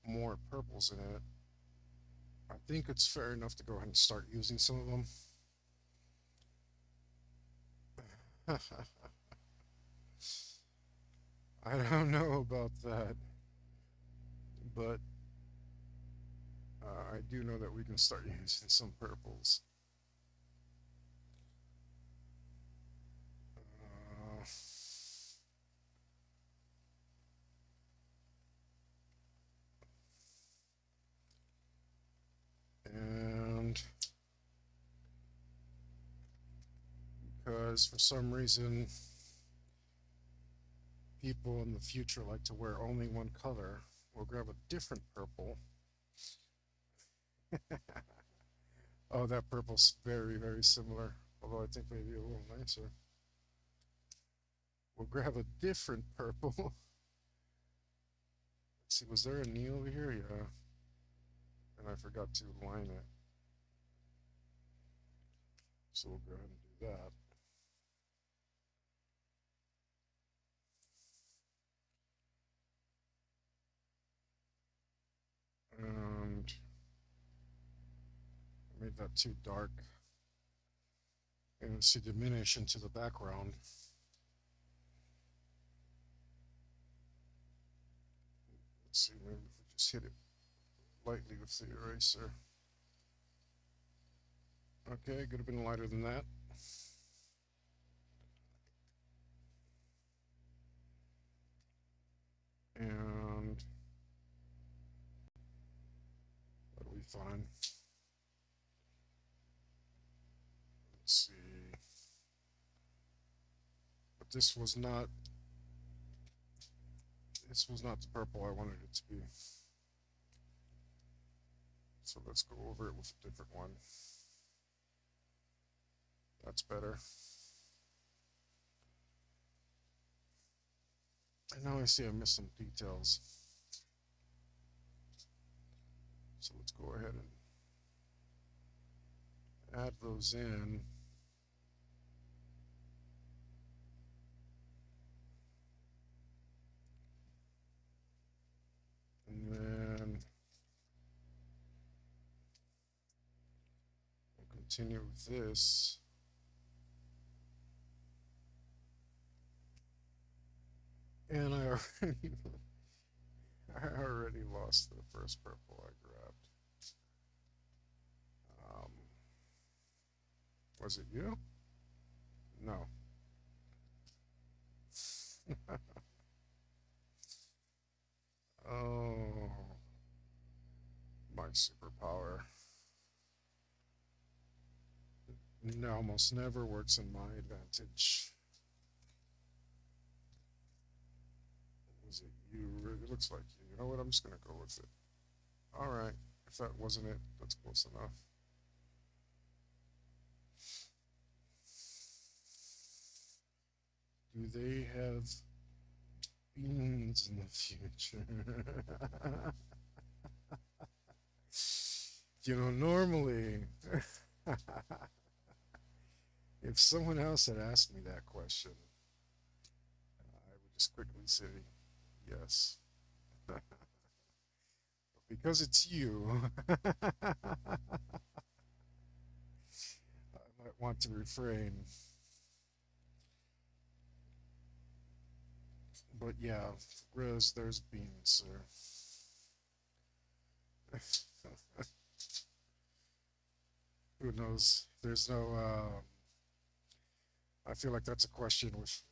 A: more purples in it, I think it's fair enough to go ahead and start using some of them. I don't know about that, but I do know that we can start using some purples. Uh, and because for some reason people in the future like to wear only one color, we'll grab a different purple. Oh, that purple's very, very similar, although I think maybe a little nicer. We'll grab a different purple. Let's see, was there a knee over here? Yeah, and I forgot to line it. So we'll go ahead and do that. And I made that too dark. And see diminish into the background. Let's see, maybe if we just hit it lightly with the eraser. Okay, could have been lighter than that. And that'll be fine. Let's see. But this was not the purple I wanted it to be. So let's go over it with a different one. That's better. And now I see I missed some details. So let's go ahead and add those in. And then we'll continue with this. And I already lost the first purple I grabbed. Was it you? No. Oh, my superpower. It almost never works in my advantage. Was it you? It looks like you. You know what? I'm just gonna go with it. All right. If that wasn't it, that's close enough. Do they have beans in the future? Normally, if someone else had asked me that question, I would just quickly say yes. But because it's you, I might want to refrain. But yeah, Rose, there's beans, sir. Who knows? There's no. I feel like that's a question with.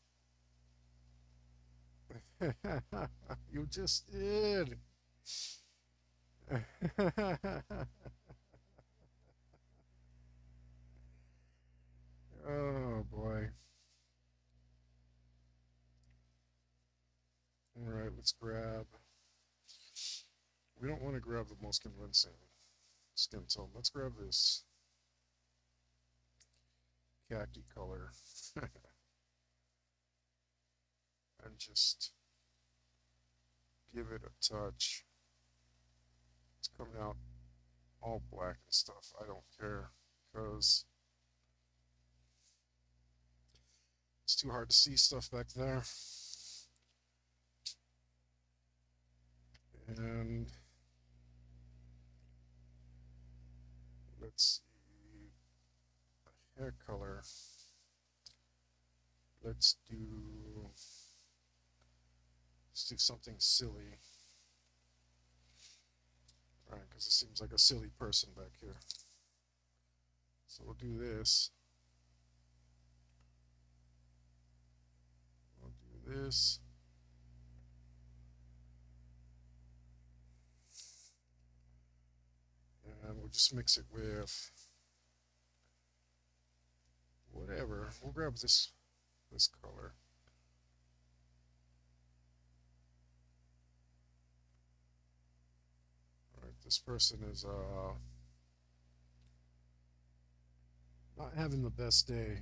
A: You just did. Oh boy. All right, let's grab. We don't want to grab the most convincing skin tone. Let's grab this khaki color and just give it a touch. It's coming out all black and stuff. I don't care because it's too hard to see stuff back there. And let's see, hair color. Let's do Let's do something silly. Right, because it seems like a silly person back here. So we'll do this. We'll do this. And we'll just mix it with whatever. We'll grab this color. All right, this person is not having the best day.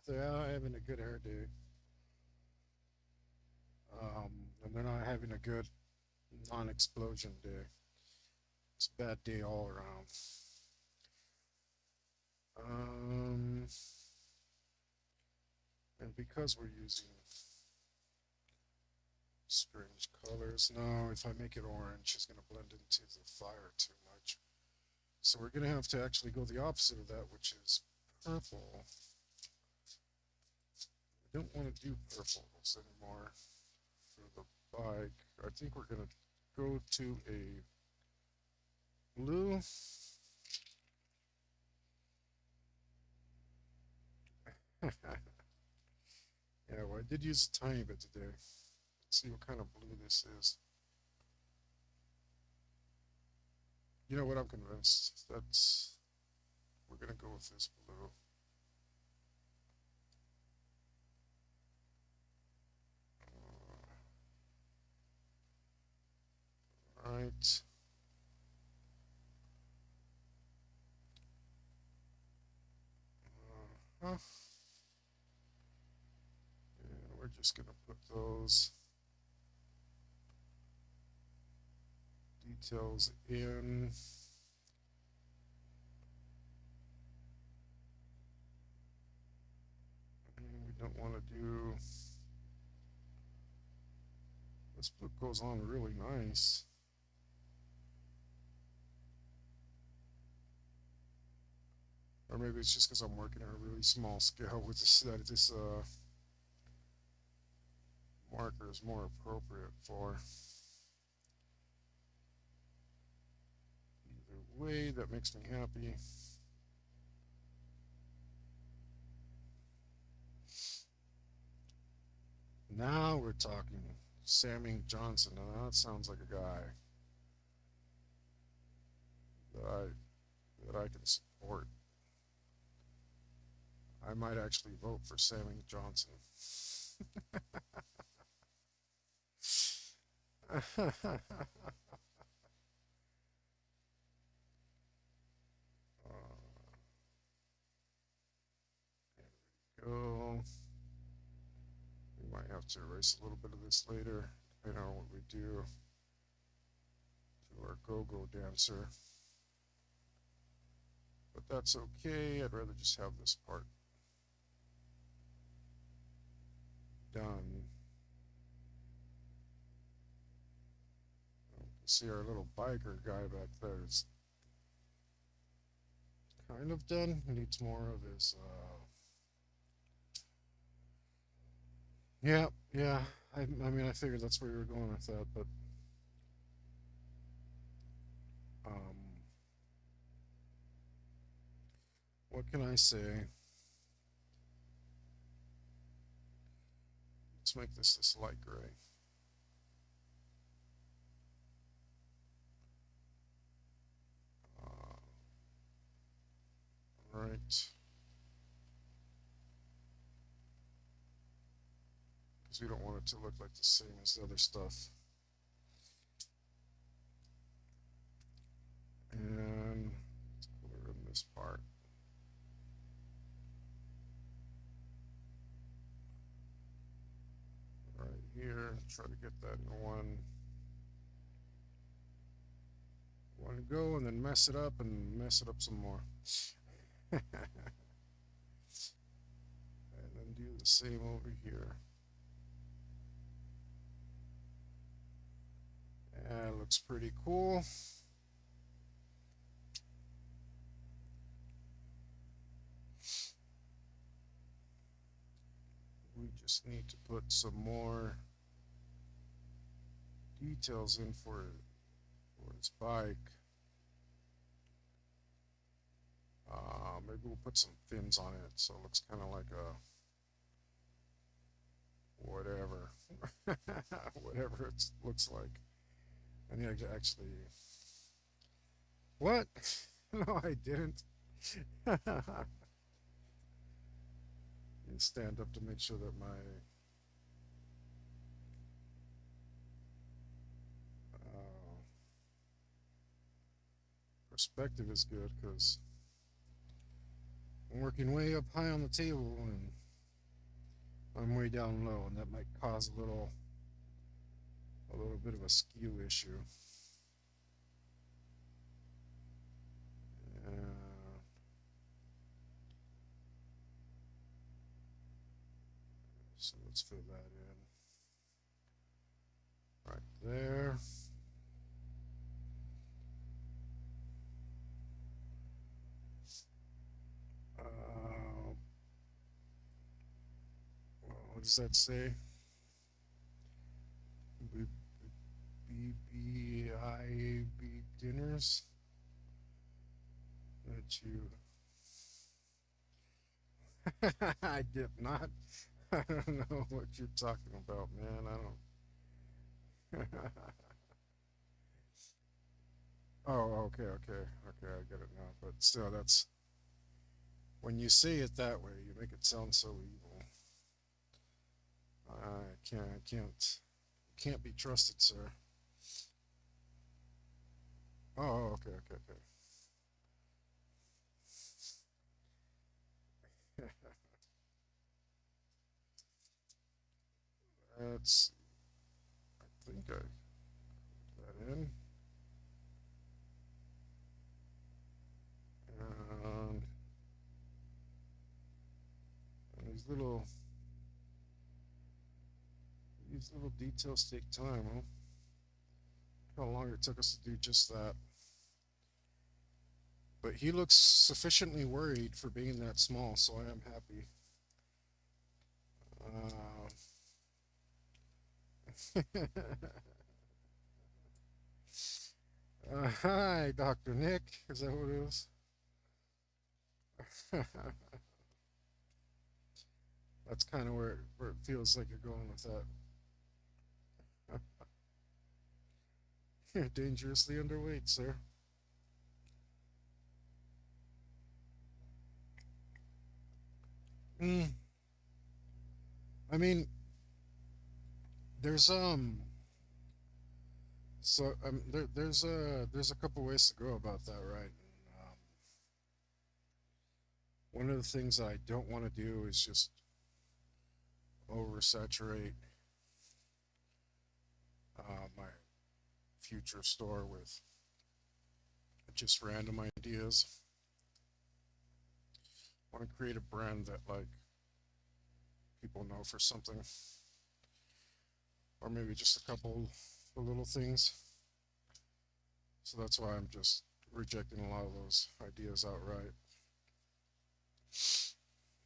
A: They're not having a good hair day. And they're not having a good non-explosion day. It's a bad day all around. Um, and because we're using strange colors, no, if I make it orange, it's going to blend into the fire too much. So we're going to have to actually go the opposite of that, which is purple. I don't want to do purples anymore for the bike. I think we're going to go to a blue. Yeah, well, I did use a tiny bit today. Let's see what kind of blue this is. You know what? I'm convinced that's we're gonna go with this blue. Right. Huh. And we're just gonna put those details in. And we don't want to do. This blue goes on really nice. Or maybe it's just because I'm working at a really small scale with this marker is more appropriate for. Either way, that makes me happy. Now we're talking. Sammy Johnson. Now that sounds like a guy that I can support. I might actually vote for Sammy Johnson. uh, there we go. We might have to erase a little bit of this later, depending on what we do to our go-go dancer. But that's okay. I'd rather just have this part done. You can see our little biker guy back there is kind of done. He needs more of his. Yeah, yeah. I mean, I figured that's where you were going with that, but um, what can I say? Let's make this light gray. Right. Because we don't want it to look like the same as the other stuff. And let's color in this part. Right here, try to get that in one go, and then mess it up and mess it up some more. And then do the same over here. And it looks pretty cool. We just need to put some more details in for his bike. Maybe we'll put some fins on it so it looks kind of like a whatever, whatever it looks like. I need to actually. What? No, I didn't. Stand up to make sure that my uh, perspective is good because I'm working way up high on the table and I'm way down low, and that might cause a little bit of a skew issue. Uh, so let's fill that in right there. Uh, what does that say? BBIB dinners that you. I did not. I don't know what you're talking about, man. I don't. Oh, okay, okay, okay. I get it now. But still, that's when you say it that way, you make it sound so evil. Can't be trusted, sir. Oh, okay, okay, okay. That's. I think I put that in. And these little details take time, huh? How long it took us to do just that. But he looks sufficiently worried for being that small, so I am happy. Hi, Dr. Nick. Is that what it is? That's kind of where it feels like you're going with that. You're dangerously underweight, sir. Mm, I mean, there's there's a couple ways to go about that, right? And, one of the things I don't want to do is just oversaturate my future store with just random ideas. I want to create a brand that like people know for something, or maybe just a couple of little things. So that's why I'm just rejecting a lot of those ideas outright.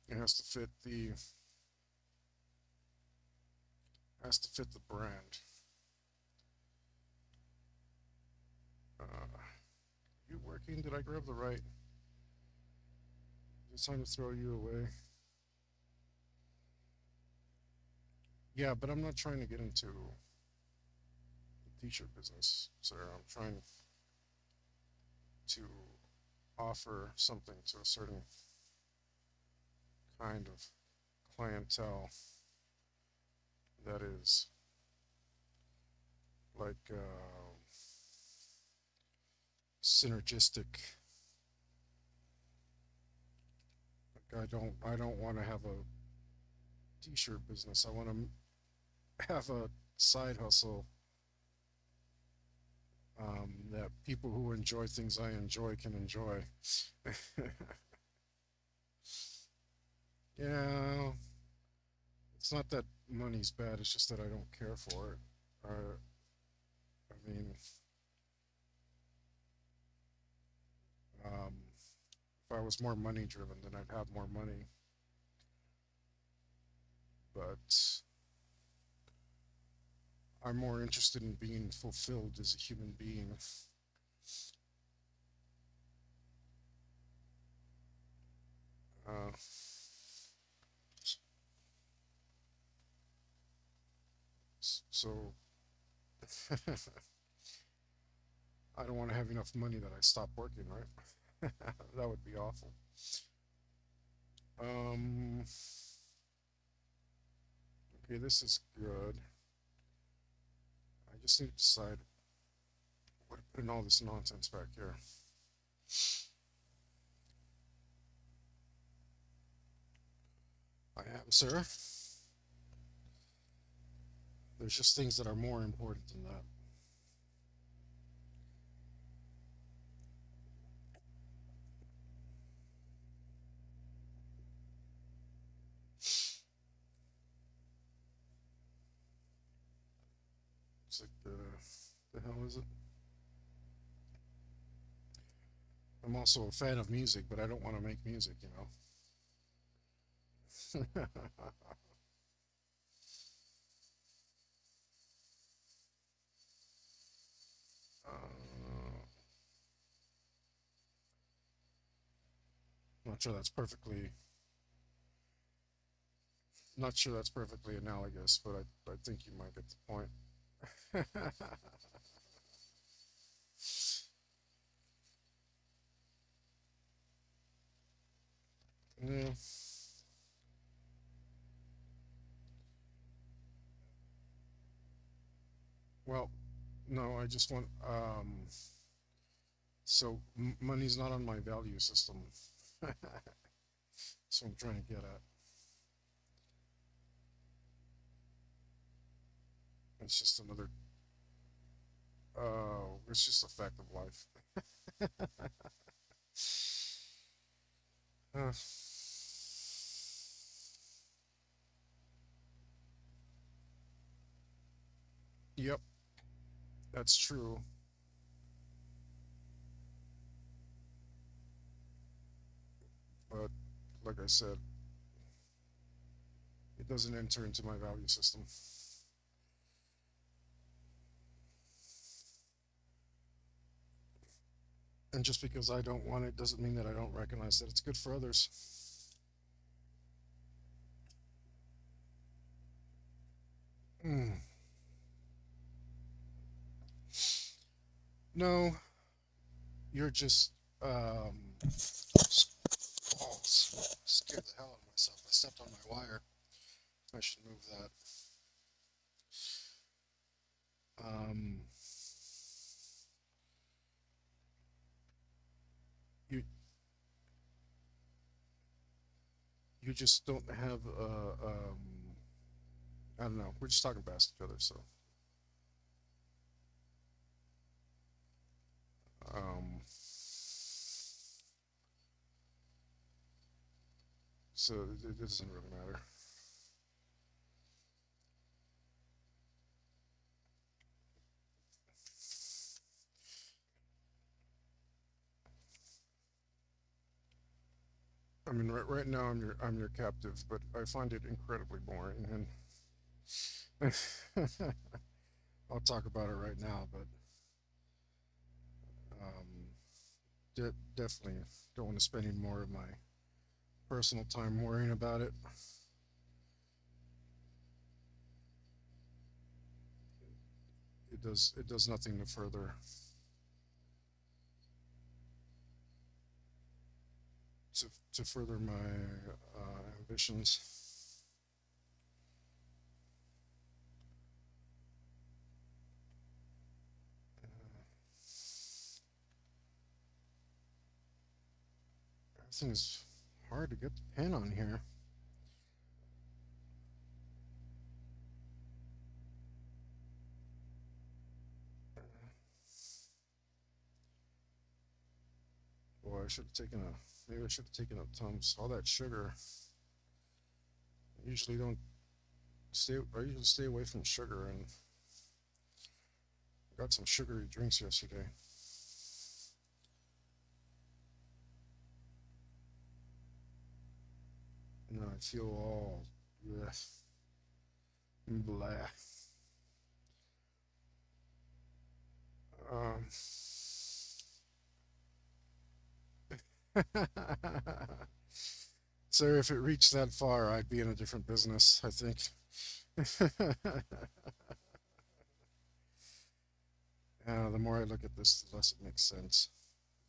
A: It has to fit the brand. You working? Did I grab the right? It's time to throw you away. Yeah, but I'm not trying to get into the t-shirt business, sir. I'm trying to offer something to a certain kind of clientele that is like synergistic. Like I don't want to have a t-shirt business. I want to have a side hustle that people who enjoy things I enjoy can enjoy. Yeah, it's not that money's bad. It's just that I don't care for it. I mean, um, if I was more money driven, then I'd have more money. But I'm more interested in being fulfilled as a human being. Uh, so I don't want to have enough money that I stop working, right? That would be awful. Um, okay, this is good. I just need to decide what to put in all this nonsense back here. I am, sir. There's just things that are more important than that. It's like, the hell is it? I'm also a fan of music, but I don't want to make music, you know? Not sure that's perfectly, not sure that's perfectly analogous, but I think you might get the point. Yeah. Well, no, I just want, so money's not on my value system. That's what I'm trying to get at. It's just another, it's just a fact of life. Uh, yep, that's true. But like I said, it doesn't enter into my value system. And just because I don't want it doesn't mean that I don't recognize that it's good for others. Mm. No, you're just oh, scared the hell out of myself. I stepped on my wire. I should move that. Um, you you just don't have I don't know. We're just talking past each other, um so it doesn't really matter. I mean, right now I'm your captive, but I find it incredibly boring, and I'll talk about it right now. But um, definitely don't want to spend any more of my personal time worrying about it. It does nothing to further my ambitions. Everything is hard to get the pen on here. Boy, I should have taken a maybe I should have taken a Tums. All that sugar. I usually don't stay. I usually stay away from sugar, and I got some sugary drinks yesterday. And I feel all bleh, blah. Sir, if it reached that far, I'd be in a different business, I think. The more I look at this, the less it makes sense.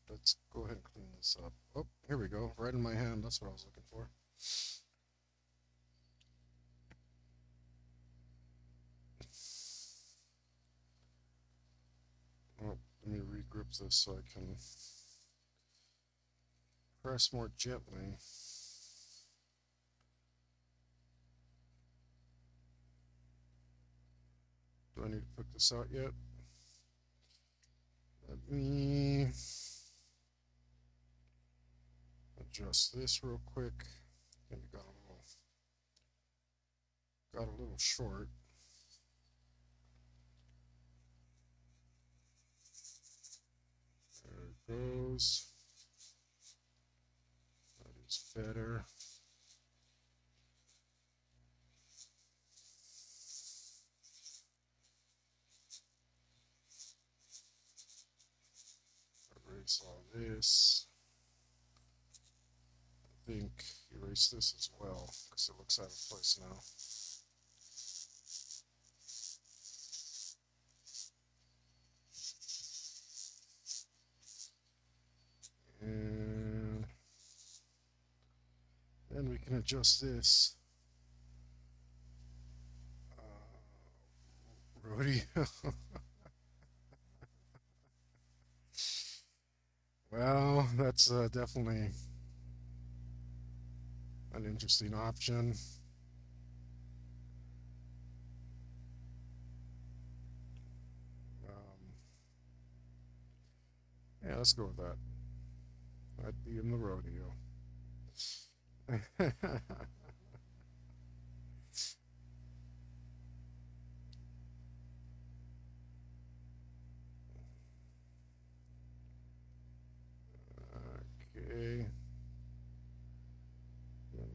A: Let's go ahead and clean this up. Oh, here we go. Right in my hand. That's what I was looking for. Oh, let me regrip this so I can press more gently. Do I need to put this out yet? Let me adjust this real quick. Maybe got a little short. There it goes. That is better. Erase all this. I think erase this as well because it looks out of place now. And then we can adjust this. Rodeo. Well, that's definitely an interesting option. Yeah, let's go with that. I'd be in the rodeo. Okay.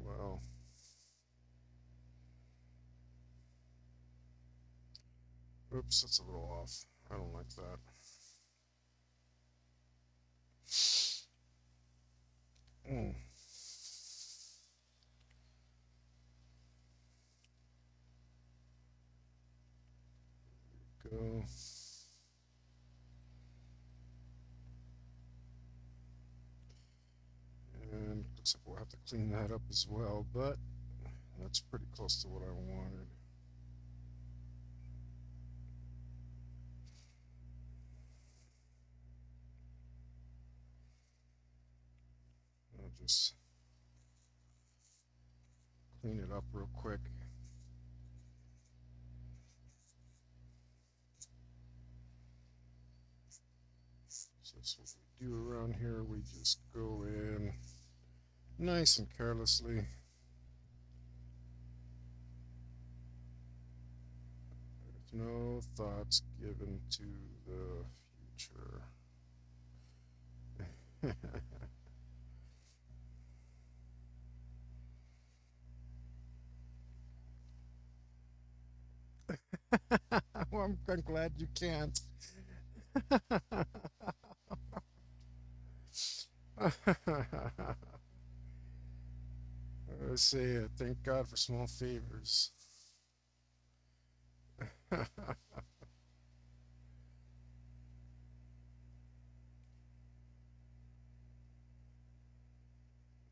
A: Well, oops, that's a little off. I don't like that. Mm. Go. And looks like we'll have to clean that up as well, but that's pretty close to what I wanted. I'll just clean it up real quick. So that's what we do around here. We just go in nice and carelessly. With no thoughts given to the future. Well, I'm glad you can't. I say, thank God for small favors.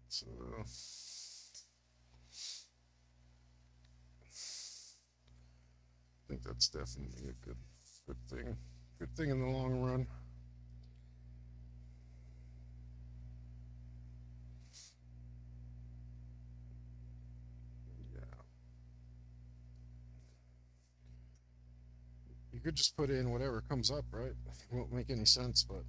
A: So, I think that's definitely a good thing. Good thing in the long run. Yeah. You could just put in whatever comes up, right? It won't make any sense, but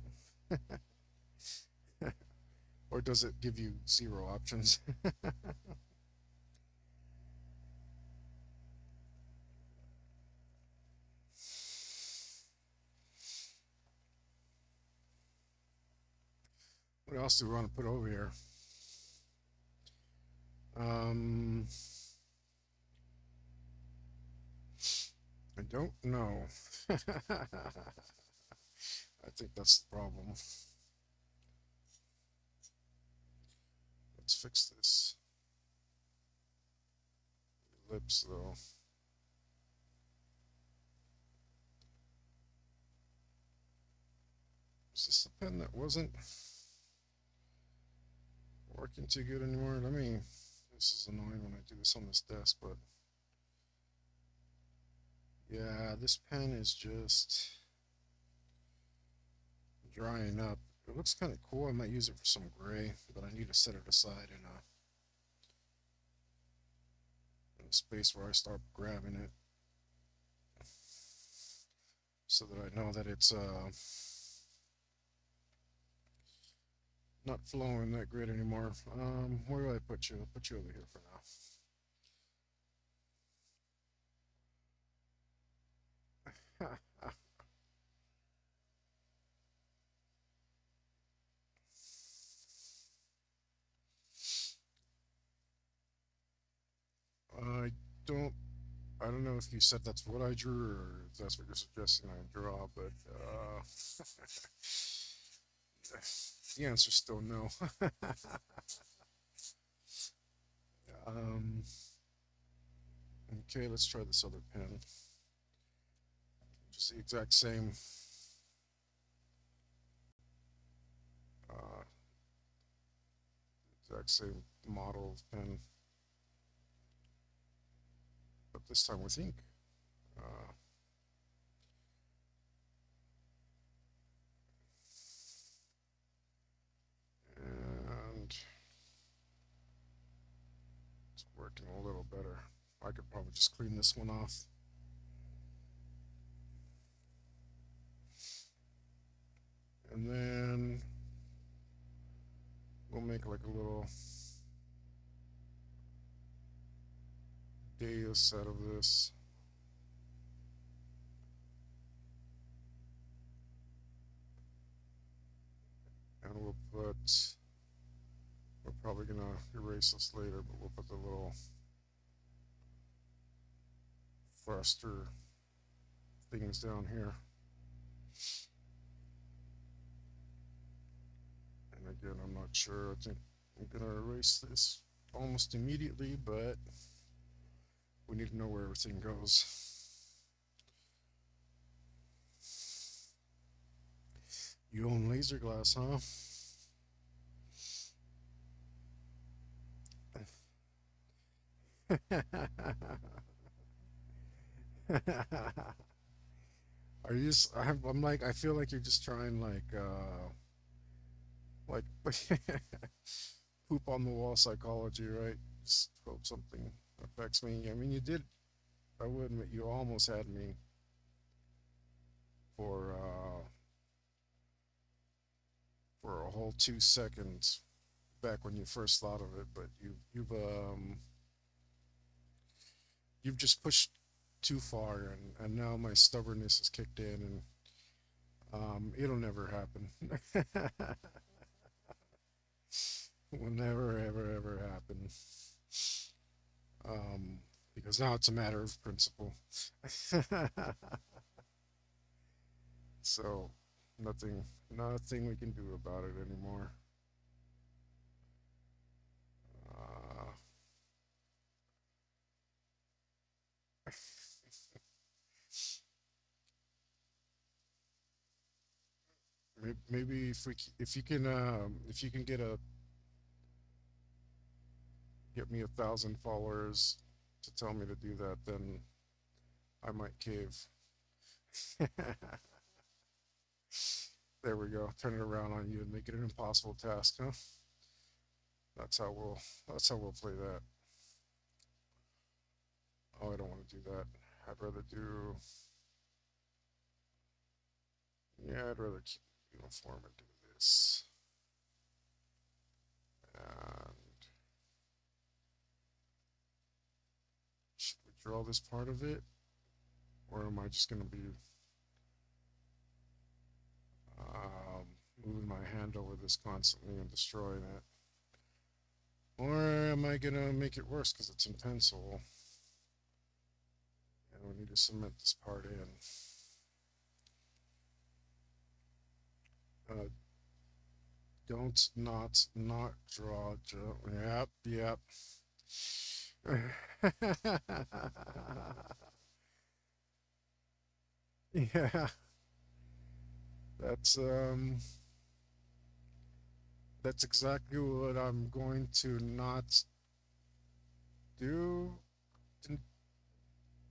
A: or does it give you zero options? What else do we want to put over here? Um, I don't know. I think that's the problem. Let's fix this. Lips, though. Is this the pen that wasn't working too good anymore? This is annoying when I do this on this desk, but yeah, this pen is just drying up. It looks kind of cool. I might use it for some gray, but I need to set it aside in a space where I start grabbing it so that I know that it's not flowing that great anymore. Where do I put you? I'll put you over here for now. I don't I don't know if you said that's what I drew or if that's what you're suggesting I draw, but the answer's still no. um, okay, let's try this other pen. Just the uh, exact same model of pen, but this time with ink. Uh, and it's working a little better. I could probably just clean this one off. And then we'll make like a little dais out of this. And we're probably gonna erase this later, but we'll put the little thruster things down here. And again, I'm not sure. I think I'm gonna erase this almost immediately, but we need to know where everything goes. You own laser glass, huh? Are you just, I'm like, I feel like you're just trying like poop on the wall psychology, right? Just hope something affects me. I mean, you did, I would admit, you almost had me for for a whole 2 seconds back when you first thought of it, but you've just pushed too far, and now my stubbornness has kicked in, and it'll never happen. Will never, ever, ever happen. Because now it's a matter of principle. So nothing we can do about it anymore. Uh, maybe if you can get me 1,000 followers to tell me to do that, then I might cave. There we go. Turn it around on you and make it an impossible task, huh? That's how we'll that's how we'll play that. Oh, I don't want to do that. I'd rather do yeah, I'd rather keep it uniform and do this. And should we draw this part of it? Or am I just gonna be um, moving my hand over this constantly and destroying it? Or am I gonna make it worse because it's in pencil and we need to cement this part in? Don't not draw. Yep, yep. Yeah, that's um that's exactly what I'm going to not do. N-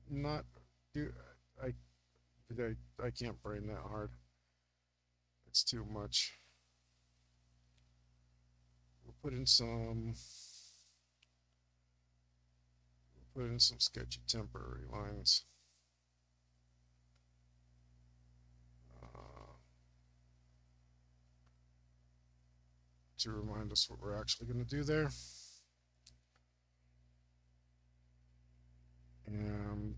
A: Not do. I I can't brain that hard. It's too much. We'll put in some sketchy temporary lines uh, to remind us what we're actually going to do there. And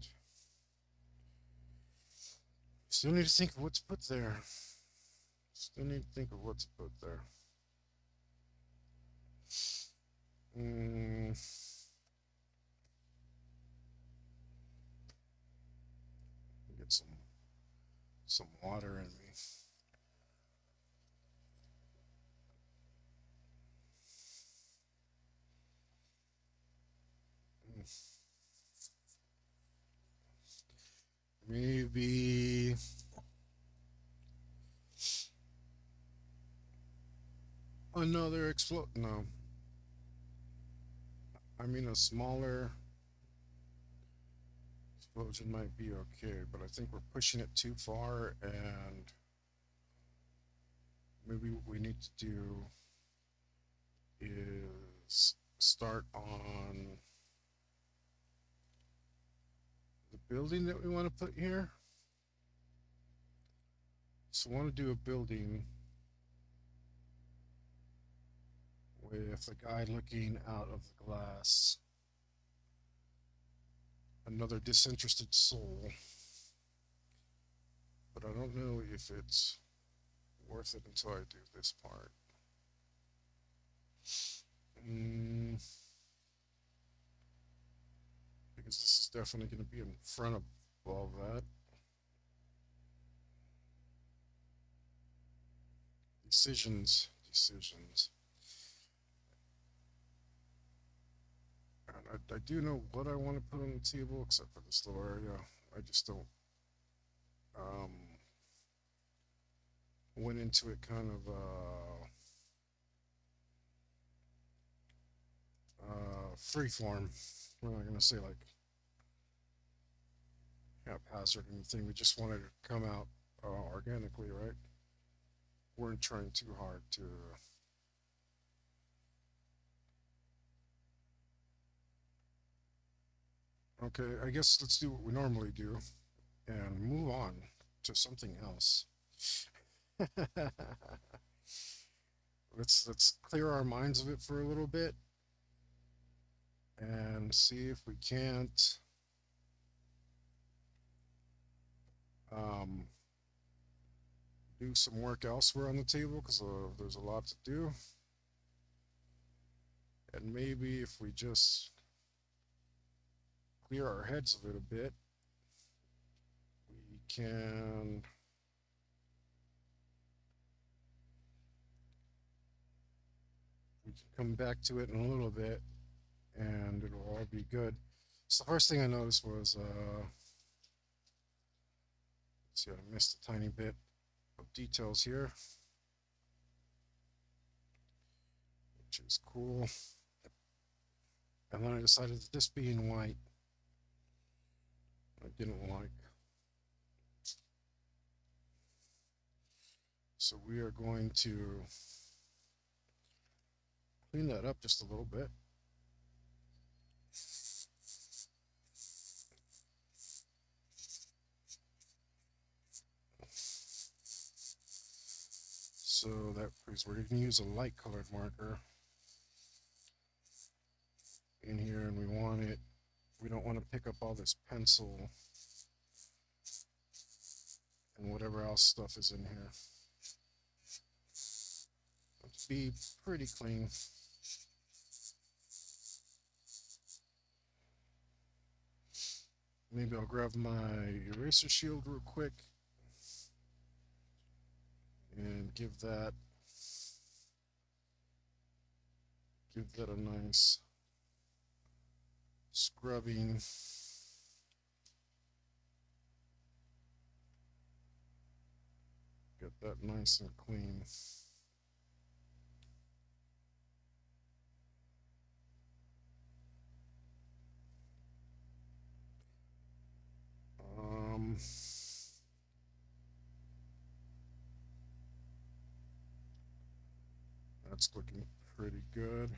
A: still need to think of what to put there. Still need to think of what to put there. Mm, get some water in me. Maybe another explode. No, I mean a smaller explosion might be okay, but I think we're pushing it too far, and maybe what we need to do is start on the building that we want to put here. So I want to do a building with a guy looking out of the glass, another disinterested soul. But I don't know if it's worth it until I do this part. Mm, because this is definitely going to be in front of all that. Decisions. And I do know what I want to put on the table, except for this little area. I just don't. Um, went into it kind of free form. We're not gonna say like haphazard or anything. We just wanted it to come out organically, right? Weren't trying too hard to. Okay, I guess let's do what we normally do and move on to something else. let's clear our minds of it for a little bit and see if we can't um, do some work elsewhere on the table because there's a lot to do. And maybe if we just clear our heads a little bit, we can come back to it in a little bit and it'll all be good. So the first thing I noticed was let's see, I missed a tiny bit of details here, which is cool. And then I decided that this being white, I didn't like. So we are going to clean that up just a little bit. So that because we're going to use a light colored marker in here, and we don't want to pick up all this pencil and whatever else stuff is in here. Let's be pretty clean. Maybe I'll grab my eraser shield real quick and give that Give that a nice scrubbing. Get that nice and clean. That's looking pretty good.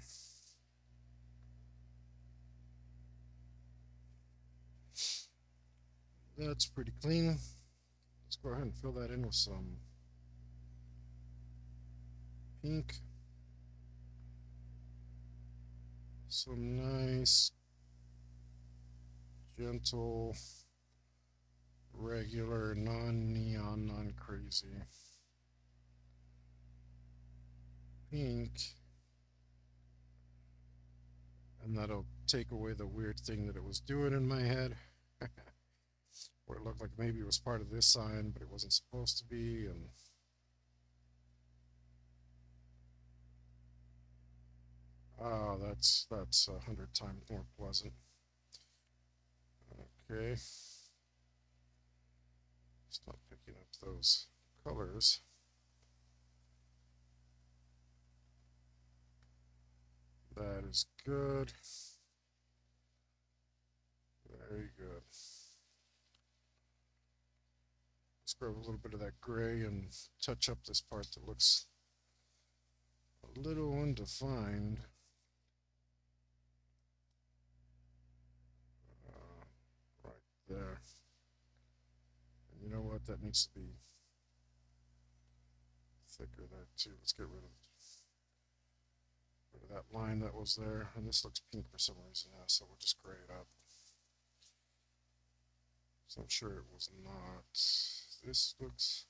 A: That's pretty clean. Let's go ahead and fill that in with some pink. Some nice, gentle, regular, non-neon, non-crazy pink. And that'll take away the weird thing that it was doing in my head. Where it looked like maybe it was part of this sign, but it wasn't supposed to be. And oh, that's 100 times more pleasant. Okay. Stop picking up those colors. That is good. Very good. Let's grab a little bit of that gray and touch up this part that looks a little undefined. Right there. And you know what? That needs to be thicker there too. Let's get rid of that line that was there. And this looks pink for some reason now, so we'll just gray it up. So I'm sure it was not. This looks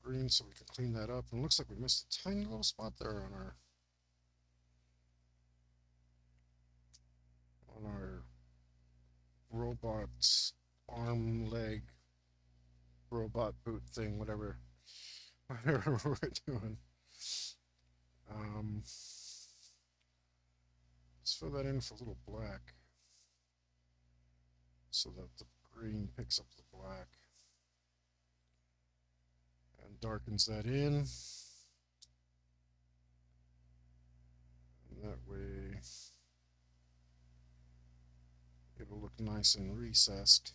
A: green, so we can clean that up. And it looks like we missed a tiny little spot there on our robot arm, leg, robot boot thing, whatever we're doing. Let's fill that in with a little black so that the green picks up the black and darkens that in. And that way it'll look nice and recessed.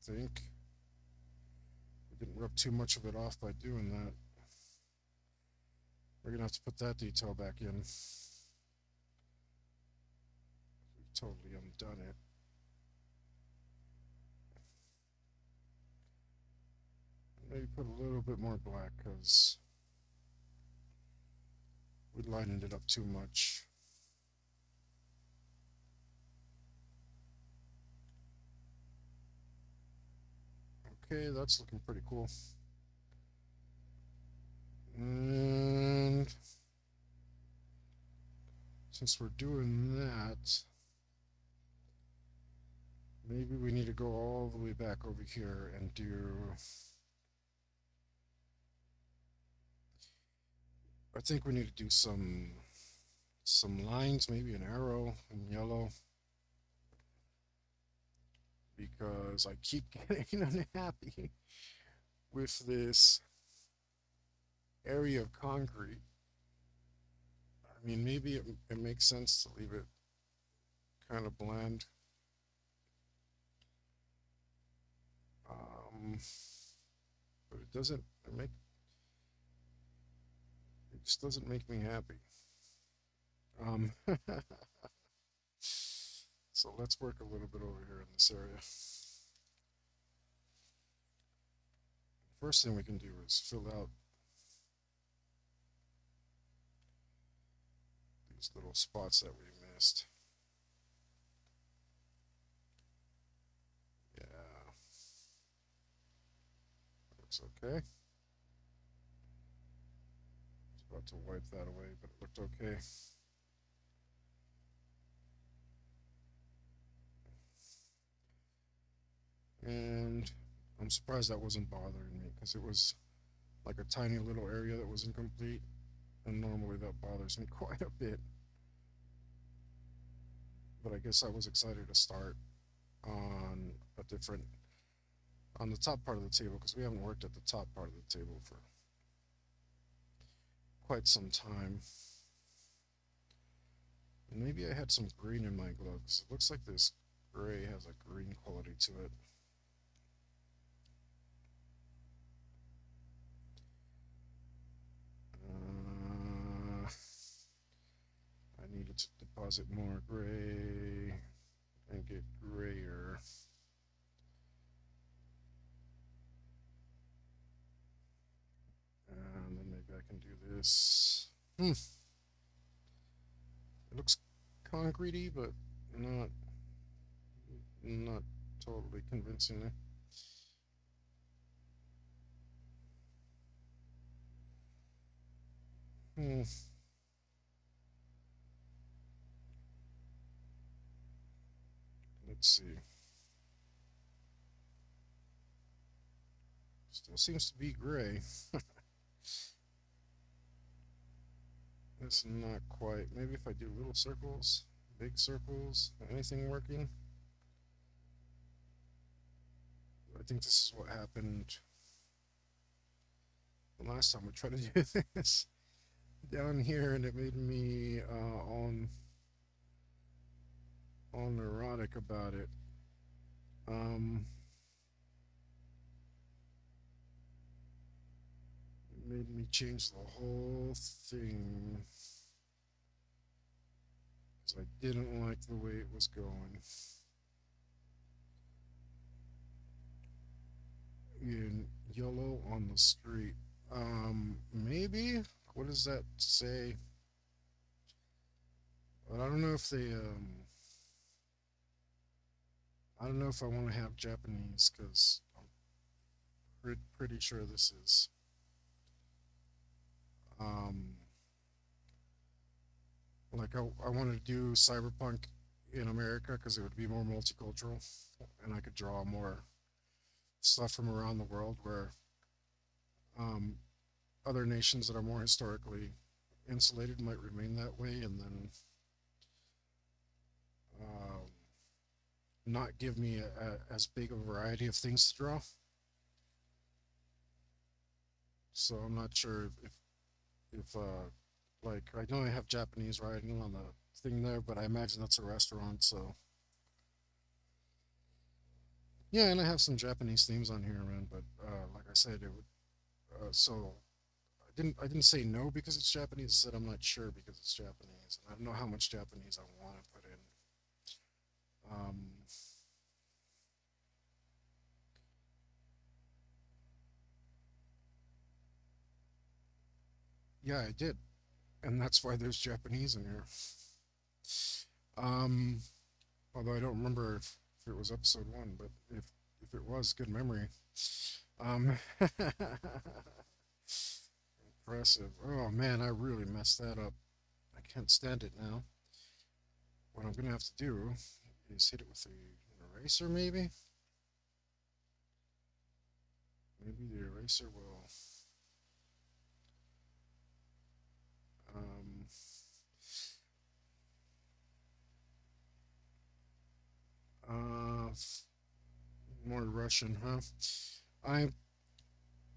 A: I think we didn't rub too much of it off by doing that. We're gonna have to put that detail back in. We totally undone it. Maybe put a little bit more black because we lightened it up too much. Okay, that's looking pretty cool. And since we're doing that, maybe we need to go all the way back over here and do, I think we need to do some lines, maybe an arrow in yellow, because I keep getting unhappy with this area of concrete. I mean, maybe it makes sense to leave it kind of bland. But it doesn't make, it just doesn't make me happy. So let's work a little bit over here in this area. First thing we can do is fill out these little spots that we missed. Yeah. Looks okay. I was about to wipe that away, but it looked okay. And I'm surprised that wasn't bothering me because it was like a tiny little area that was incomplete, and normally that bothers me quite a bit. But I guess I was excited to start on a different on the top part of the table because we haven't worked at the top part of the table for quite some time. And maybe I had some green in my gloves. It looks like this gray has a green quality to it. Uh, I needed to deposit more gray and get grayer. And then maybe I can do this. It looks concretey, but not totally convincing. Hmm. Let's see. Still seems to be gray. It's not quite. Maybe if I do little circles, big circles, anything working. I think this is what happened the last time I tried to do this down here, and it made me all neurotic about it. Um, it made me change the whole thing because I didn't like the way it was going. In yellow on the street. Maybe. What does that say? But I don't know if they. I don't know if I want to have Japanese because I'm pretty sure this is. Um, like I want to do cyberpunk in America because it would be more multicultural, and I could draw more stuff from around the world where um, other nations that are more historically insulated might remain that way, and then um, not give me as big a variety of things to draw. So I'm not sure if like I know I have Japanese writing on the thing there, but I imagine that's a restaurant. So yeah, and I have some Japanese themes on here, man. But like I said, it would. So I didn't say no because it's Japanese. I said I'm not sure because it's Japanese, and I don't know how much Japanese I want to put in. Um, yeah, I did, and that's why there's Japanese in here. Um, Although I don't remember if it was episode one, but if it was, good memory. Um, Impressive. Oh man, I really messed that up. I can't stand it now. What I'm gonna have to do is hit it with an eraser, maybe. Maybe the eraser will. Um, uh, More Russian, huh? I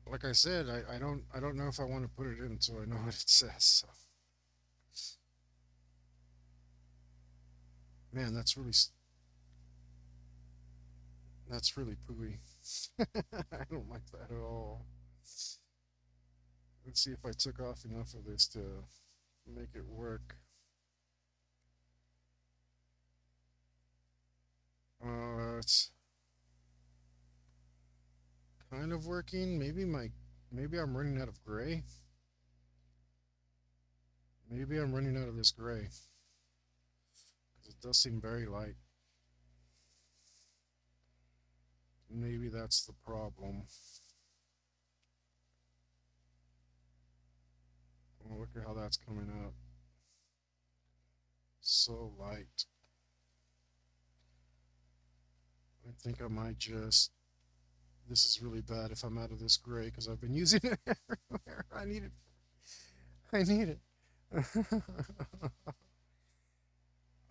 A: like I said, I don't know if I want to put it in until I know what it says. So. Man, that's really pooey. I don't like that at all. Let's see if I took off enough of this to make it work. It's kind of working. Maybe I'm running out of gray. Maybe I'm running out of this gray because it does seem very light. Maybe that's the problem. Oh, look at how that's coming out. So light. I think I might just This is really bad if I'm out of this gray because I've been using it everywhere. I need it. I need it.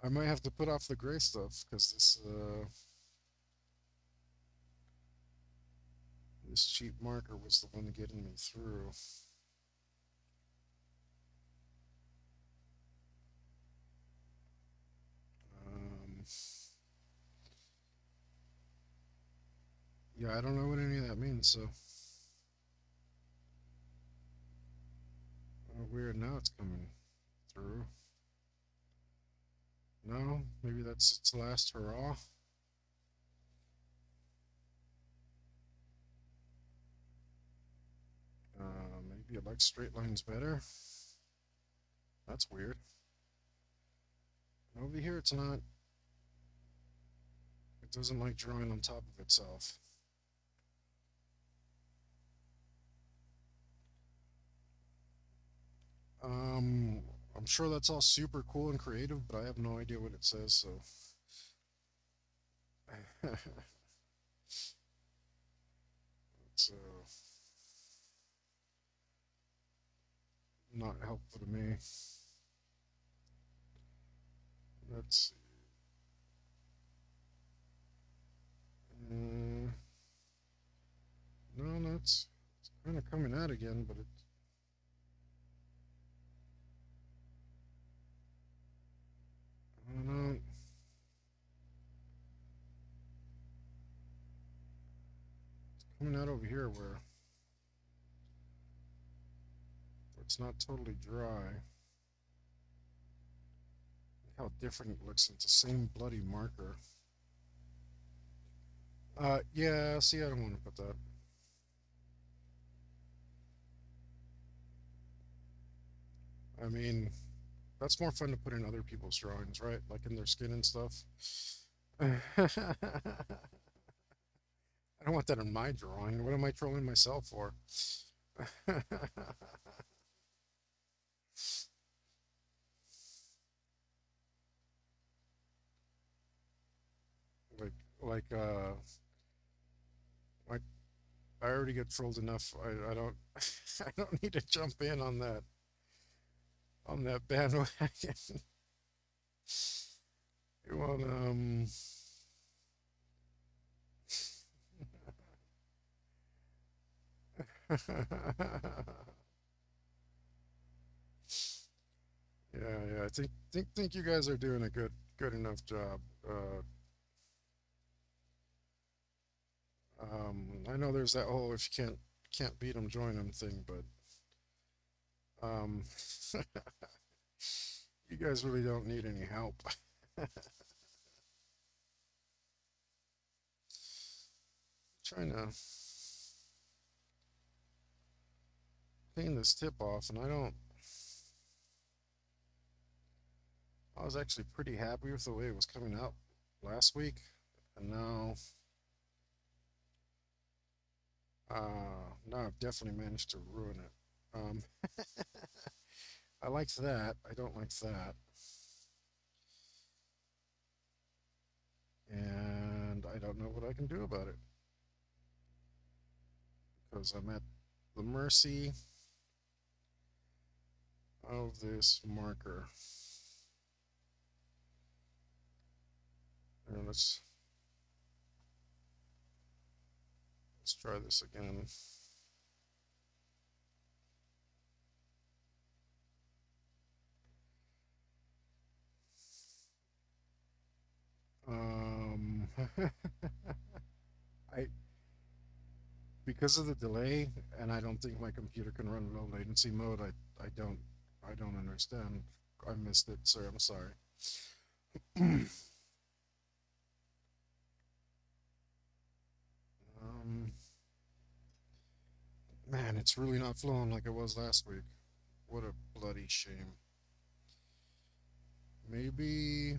A: I might have to put off the gray stuff because this cheap marker was the one getting me through. Um, yeah, I don't know what any of that means. So weird. Now it's coming through. No, maybe that's its last hurrah. Maybe it likes straight lines better. That's weird. Over here, it's not. It doesn't like drawing on top of itself. Um, I'm sure that's all super cool and creative, but I have no idea what it says, so. It's not helpful to me. Let's see. No, it's kind of coming out again, but I don't know. Coming out over here where it's not totally dry. Look how different it looks. It's the same bloody marker. Yeah, see, I don't want to put that. I mean, that's more fun to put in other people's drawings, right? Like in their skin and stuff. I don't want that in my drawing. What am I trolling myself for? like like like I already get trolled enough. I don't I don't need to jump in on that bandwagon. well, yeah. I think you guys are doing a good enough job. I know there's that whole if you can't beat them, join them thing, but um, you guys really don't need any help. Trying to clean this tip off, and I was actually pretty happy with the way it was coming out last week, and now I've definitely managed to ruin it. Um, I liked that. I don't like that. And I don't know what I can do about it because I'm at the mercy of this marker. And let's try this again. Um, I because of the delay, and I don't think my computer can run low latency mode. I don't understand. I missed it, sir. I'm sorry. um, man, it's really not flowing like it was last week. What a bloody shame. Maybe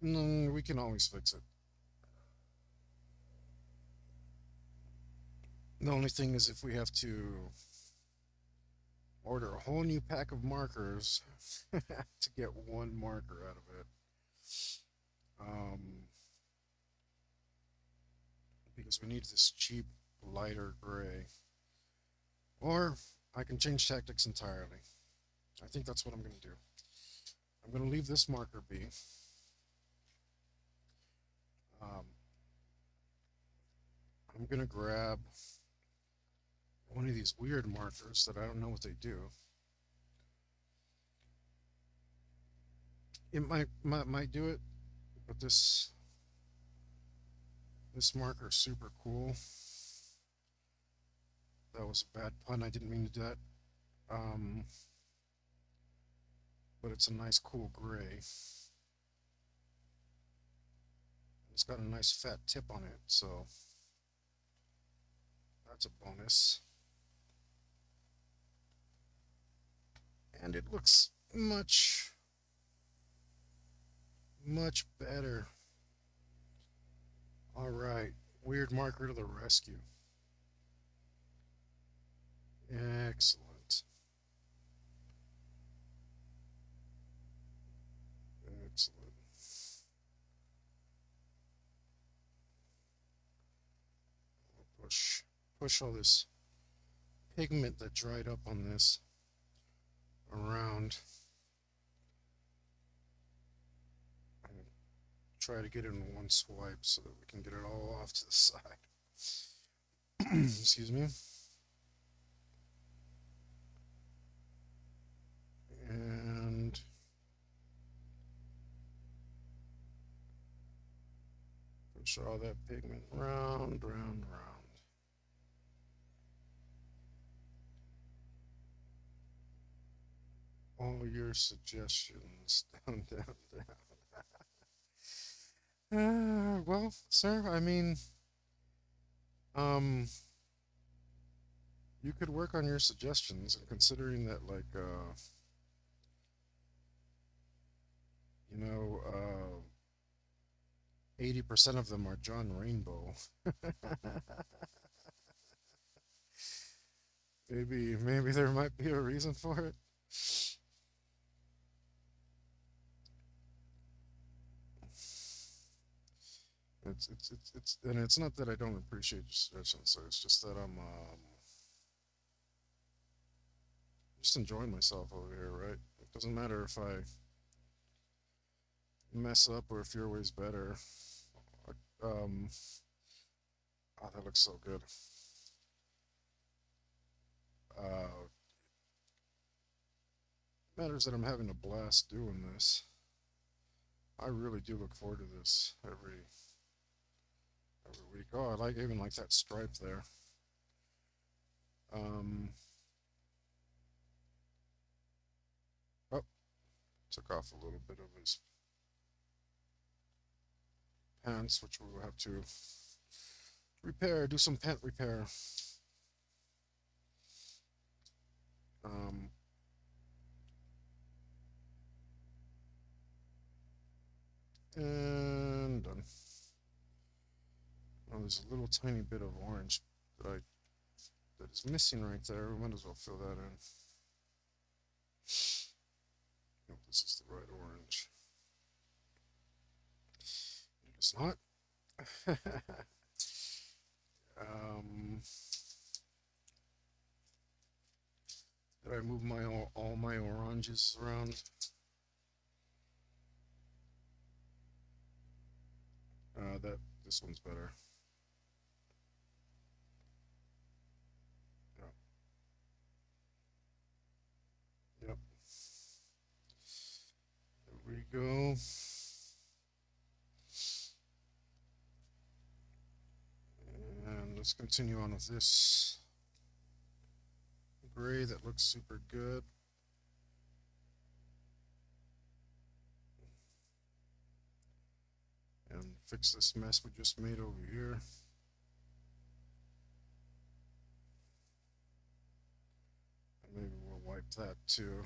A: no, we can always fix it. The only thing is if we have to order a whole new pack of markers to get one marker out of it. Um, because we need this cheap, lighter gray. Or I can change tactics entirely. I think that's what I'm going to do. I'm going to leave this marker be. Um, I'm going to grab one of these weird markers that I don't know what they do. It might do it, but this marker is super cool. That was a bad pun. I didn't mean to do that. But it's a nice, cool gray. It's got a nice fat tip on it, so that's a bonus. And it looks much better. All right, weird marker to the rescue. Excellent. Excellent. Push all this pigment that dried up on this around. And try to get it in one swipe so that we can get it all off to the side. Excuse me. And push all that pigment round. All your suggestions. Down. Well, sir, I mean, you could work on your suggestions, and considering that, like, you know, 80% of them are John Rainbow. Maybe there might be a reason for it. And it's not that I don't appreciate your suggestions, so it's just that I'm just enjoying myself over here, right? It doesn't matter if I mess up or if your way's better. Um, oh, that looks so good. Matters that I'm having a blast doing this. I really do look forward to this every week. Oh, I even like that stripe there. Oh, took off a little bit of his pants, which we will have to repair, do some pant repair. And done. Oh, there's a little tiny bit of orange that is missing right there. We might as well fill that in. Nope, this is the right orange. It is not. Did I move all my oranges around? This one's better. Yep. Yep. There we go. And let's continue on with this gray that looks super good. And fix this mess we just made over here. And maybe we'll wipe that too,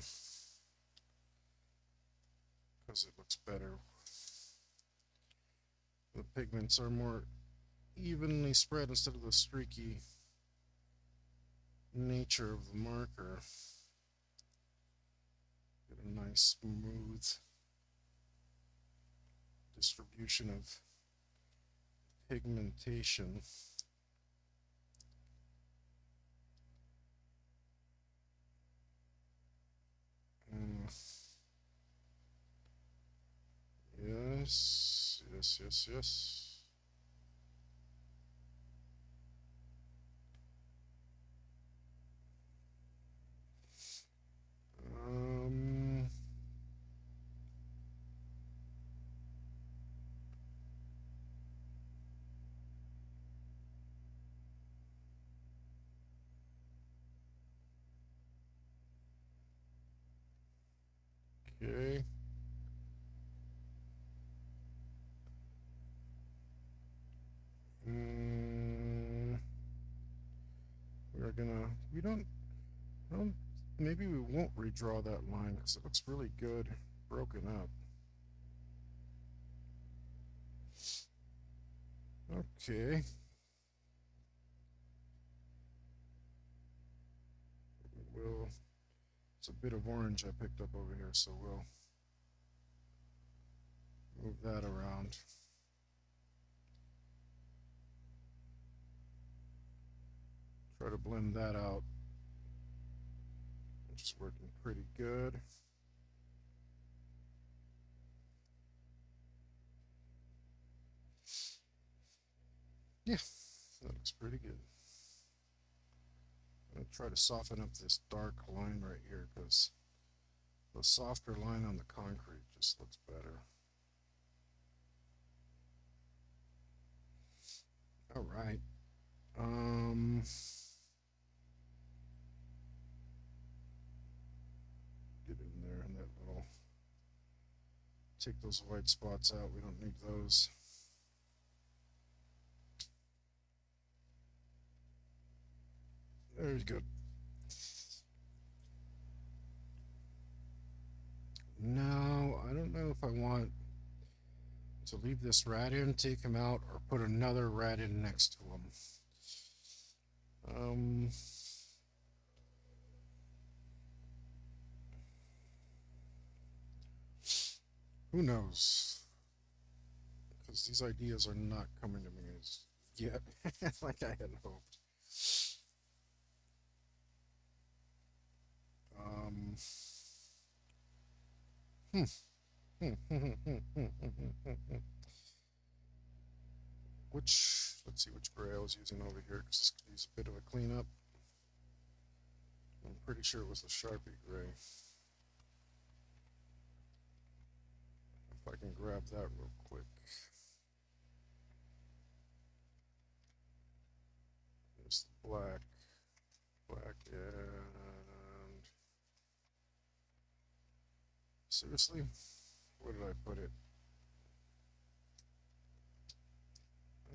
A: because it looks better. The pigments are more evenly spread instead of the streaky nature of the marker. Get a nice smooth distribution of pigmentation. Mm, yes, yes, yes, yes. Um, okay. Mm, we're gonna, I don't, maybe we won't redraw that line because it looks really good broken up. Okay. We'll, it's a bit of orange I picked up over here, so we'll move that around. Try to blend that out, which is working pretty good. Yeah, that looks pretty good. I'm gonna try to soften up this dark line right here because the softer line on the concrete just looks better. All right. Um, get in there and that little. Take those white spots out. We don't need those. Very good. Now, I don't know if I want to leave this rat in, take him out, or put another rat in next to him. Um, who knows? Because these ideas are not coming to me as yet, like I had hoped. Um, hmm, let's see which gray I was using over here because this could use a bit of a cleanup. I'm pretty sure it was the Sharpie gray. If I can grab that real quick. There's the black, and seriously, where did I put it?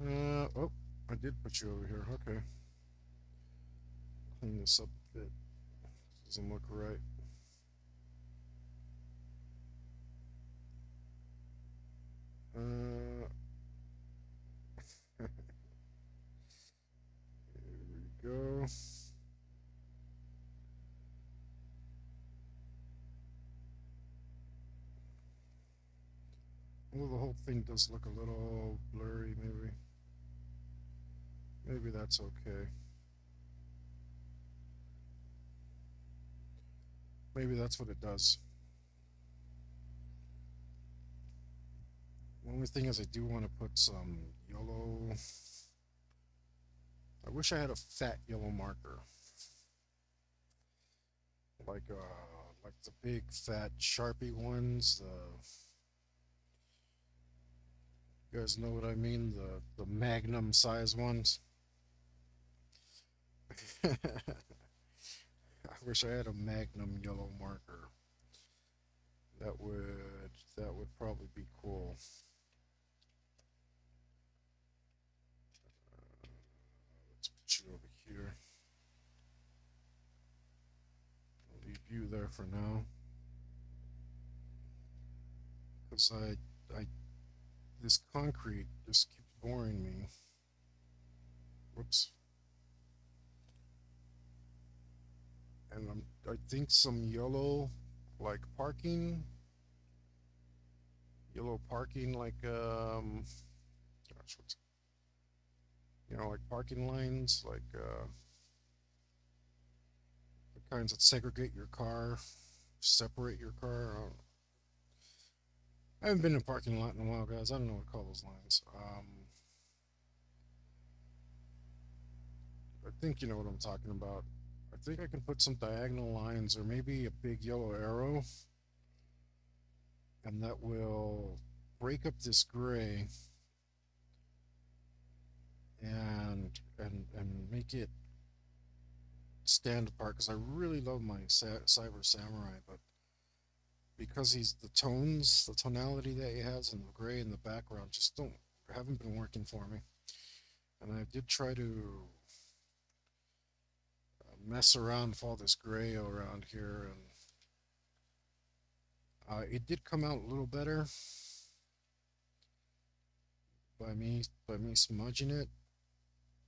A: Oh, I did put you over here. Okay, clean this up a bit. Doesn't look right. Uh, here we go. Well, the whole thing does look a little blurry, maybe. Maybe that's okay. Maybe that's what it does. The only thing is, I do want to put some yellow. I wish I had a fat yellow marker, like the big fat Sharpie ones. You guys know what I mean? The Magnum size ones. I wish I had a Magnum yellow marker. That would probably be cool. Let's put you over here. I'll leave you there for now, because I this concrete just keeps boring me. Whoops. And I think some like parking, yellow parking, like gosh, like parking lines, like the kinds that segregate your car. separate your car. I haven't been in a parking lot in a while, guys. I don't know what to call those lines. I think you know what I'm talking about. I think I can put some diagonal lines or maybe a big yellow arrow, and that will break up this gray and make it stand apart. Because I really love my Cyber Samurai, but because he's the tonality that he has, and the gray in the background just don't haven't been working for me. And I did try to mess around with all this gray around here, and it did come out a little better by me smudging it.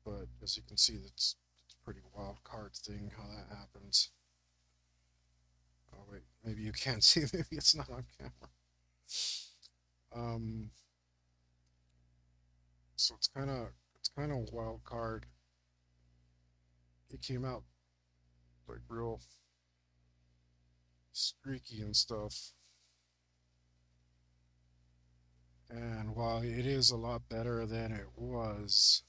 A: But as you can see, it's a pretty wild card thing how that happens. Oh wait, maybe you can't see. Maybe it's not on camera. Um, so it's kind of wild card. It came out like real streaky and stuff. And while it is a lot better than it was,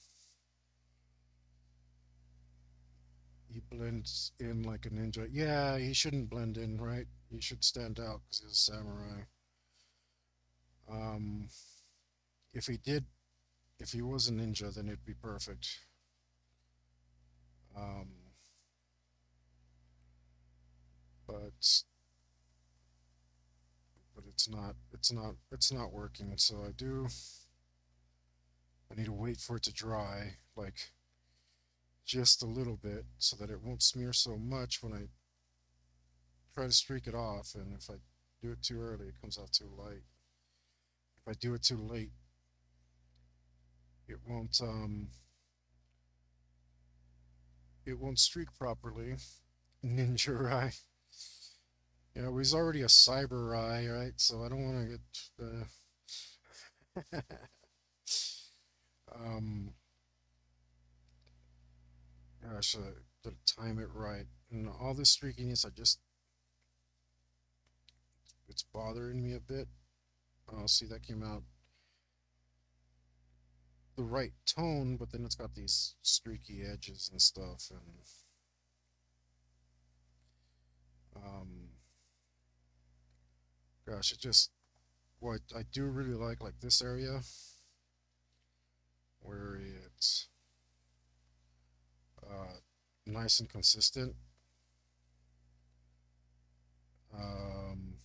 A: he blends in like a ninja. Yeah, he shouldn't blend in, right? He should stand out because he's a samurai. Um, if he did, if he was a ninja, then it'd be perfect. Um, but it's not working. So I need to wait for it to dry, like just a little bit, so that it won't smear so much when I try to streak it off. And if I do it too early, it comes out too light. If I do it too late, it won't streak properly. Ninja eye. You know, he's already a cyber eye, right? So I don't want to get um gosh, to time it right. And all this streakiness, it's bothering me a bit. Oh, see, that came out the right tone, but then it's got these streaky edges and stuff. And um, gosh, what I do really like this area where it's nice and consistent. Um,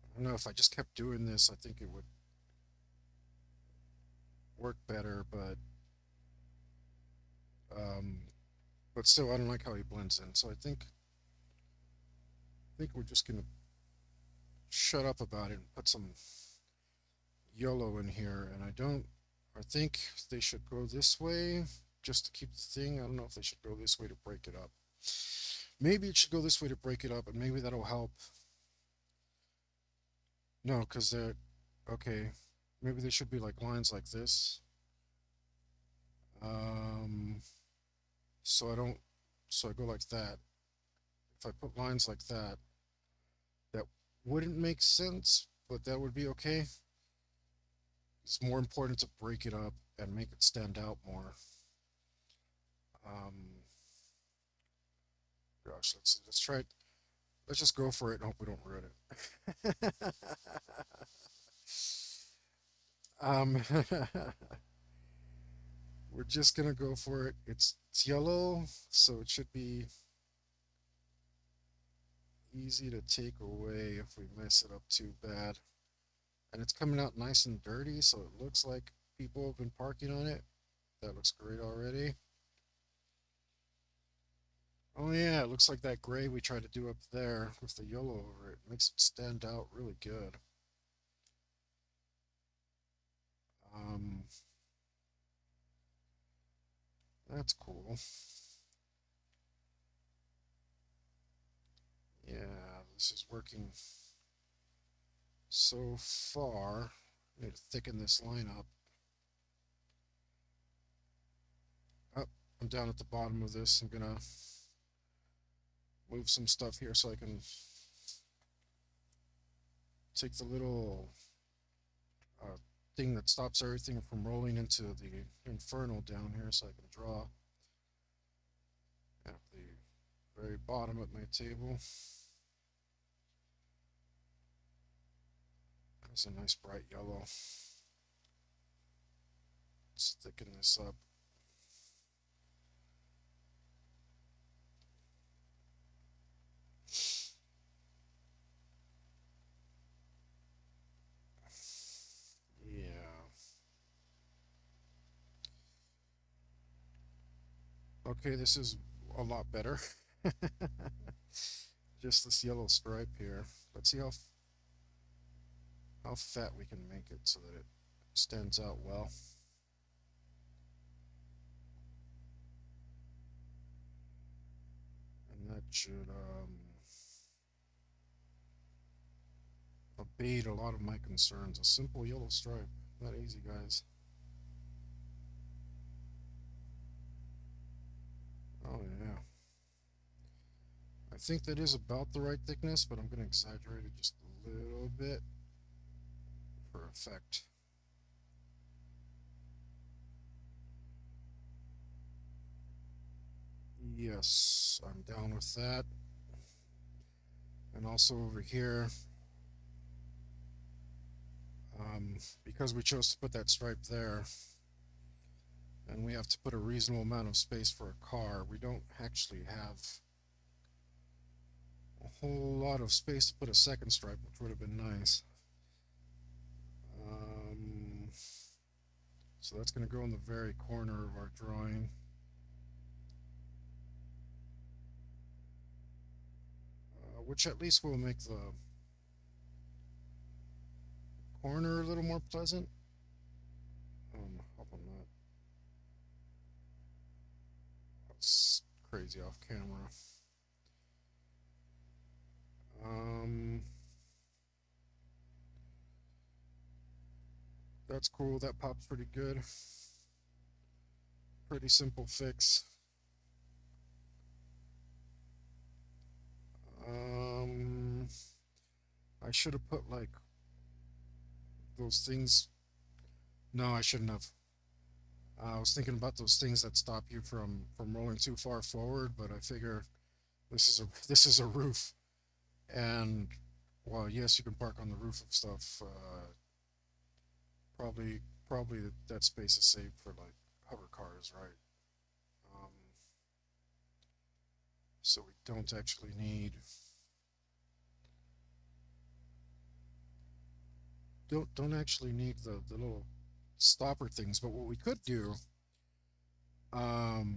A: I don't know if I just kept doing this, I think it would work better, um, but still, I don't like how he blends in. So I think we're just gonna shut up about it and put some yellow in here. And I think they should go this way just to keep the thing. I don't know if they should go this way to break it up. Maybe it should go this way to break it up, and maybe that'll help. No, because they're okay. Maybe they should be like lines like this. Um, so I don't, so I go like that. If I put lines like that, that wouldn't make sense, but that would be okay. It's more important to break it up and make it stand out more. Um, gosh, let's try it. Let's just go for it and hope we don't ruin it. um, we're just gonna go for it. It's yellow, so it should be easy to take away if we mess it up too bad. And it's coming out nice and dirty, so it looks like people have been parking on it. That looks great already. Oh yeah, it looks like that gray we tried to do up there with the yellow over it makes it stand out really good. Um, that's cool. Yeah, this is working so far. I need to thicken this line up. Oh, I'm down at the bottom of this. I'm gonna move some stuff here so I can take the little uh, thing that stops everything from rolling into the inferno down here so I can draw at the very bottom of my table. That's a nice bright yellow. Let's thicken this up. Yeah. Okay, this is a lot better. Just this yellow stripe here. Let's see how fat we can make it so that it stands out well. And that should abate a lot of my concerns. A simple yellow stripe. Not easy, guys. Oh, yeah. I think that is about the right thickness, but I'm going to exaggerate it just a little bit for effect. Yes, I'm down with that. And also over here, because we chose to put that stripe there, and we have to put a reasonable amount of space for a car, we don't actually have a whole lot of space to put a second stripe, which would have been nice. Um, so that's going to go in the very corner of our drawing. Which at least will make the corner a little more pleasant. How about that? That's crazy off camera. Um, that's cool. That pops pretty good. Pretty simple fix. Um, I should have put like those things. No, I shouldn't have. I was thinking about those things that stop you from rolling too far forward, but I figure this is a roof, and well, yes, you can park on the roof of stuff. Probably that space is saved for like hover cars, right? Um, so we don't actually need the little stopper things. But what we could do,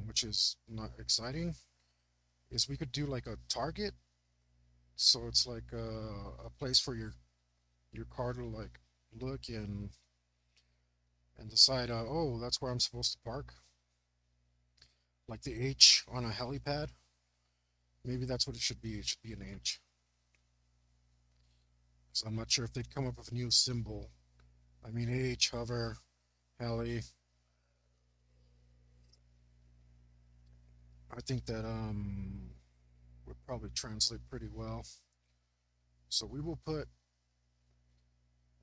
A: which is not exciting, is we could do like a target. So it's like a place for your car to like look and decide, oh, that's where I'm supposed to park, like the H on a helipad. Maybe that's what it should be. It should be an H. So I'm not sure if they'd come up with a new symbol. I mean, H, hover, heli. I think that would probably translate pretty well. So we will put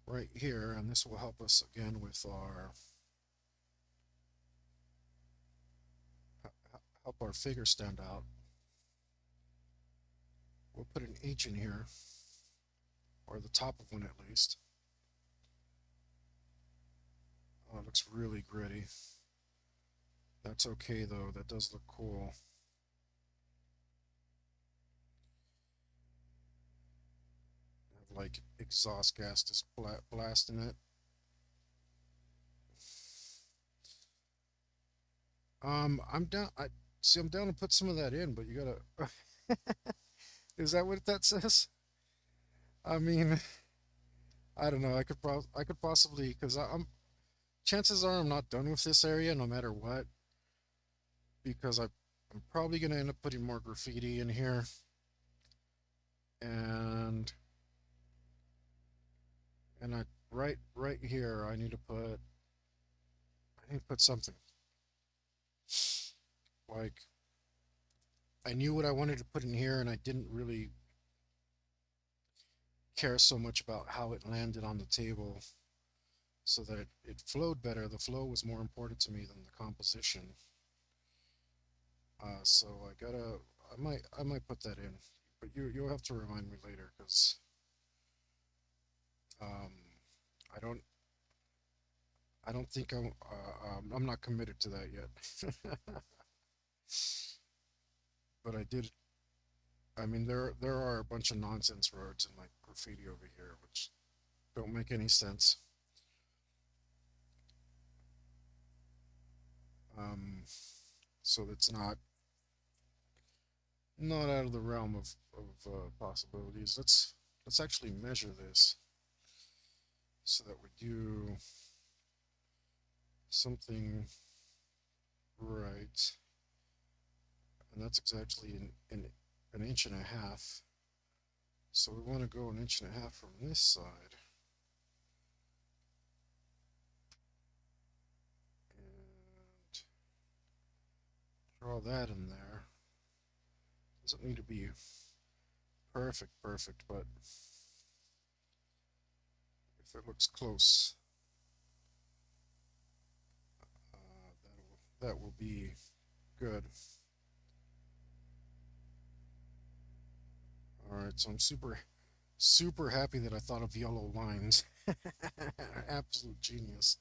A: right here, and this will help us again with our help our figure stand out. We'll put an H in here, or the top of one at least. Oh, it looks really gritty. That's okay though. That does look cool. Have like exhaust gas just blasting it. I'm down. I see. I'm down to put some of that in, but you gotta. Is that what that says? I mean, I don't know. I could possibly because I'm. Chances are I'm not done with this area no matter what because I'm probably gonna end up putting more graffiti in here and I right here I need to put something like I knew what I wanted to put in here and I didn't really care so much about how it landed on the table so that it flowed better. The flow was more important to me than the composition. So I might put that in, but you'll have to remind me later because um, I don't I don't think I'm not committed to that yet. But I did. I mean, there are a bunch of nonsense roads and like graffiti over here, which don't make any sense. Um, so it's not out of the realm of possibilities. Let's actually measure this so that we do something right, and that's exactly an inch and a half. So we want to go an inch and a half from this side and draw that in there. Doesn't need to be perfect, but if it looks close, that will be good. All right, so I'm super happy that I thought of yellow lines. Absolute genius.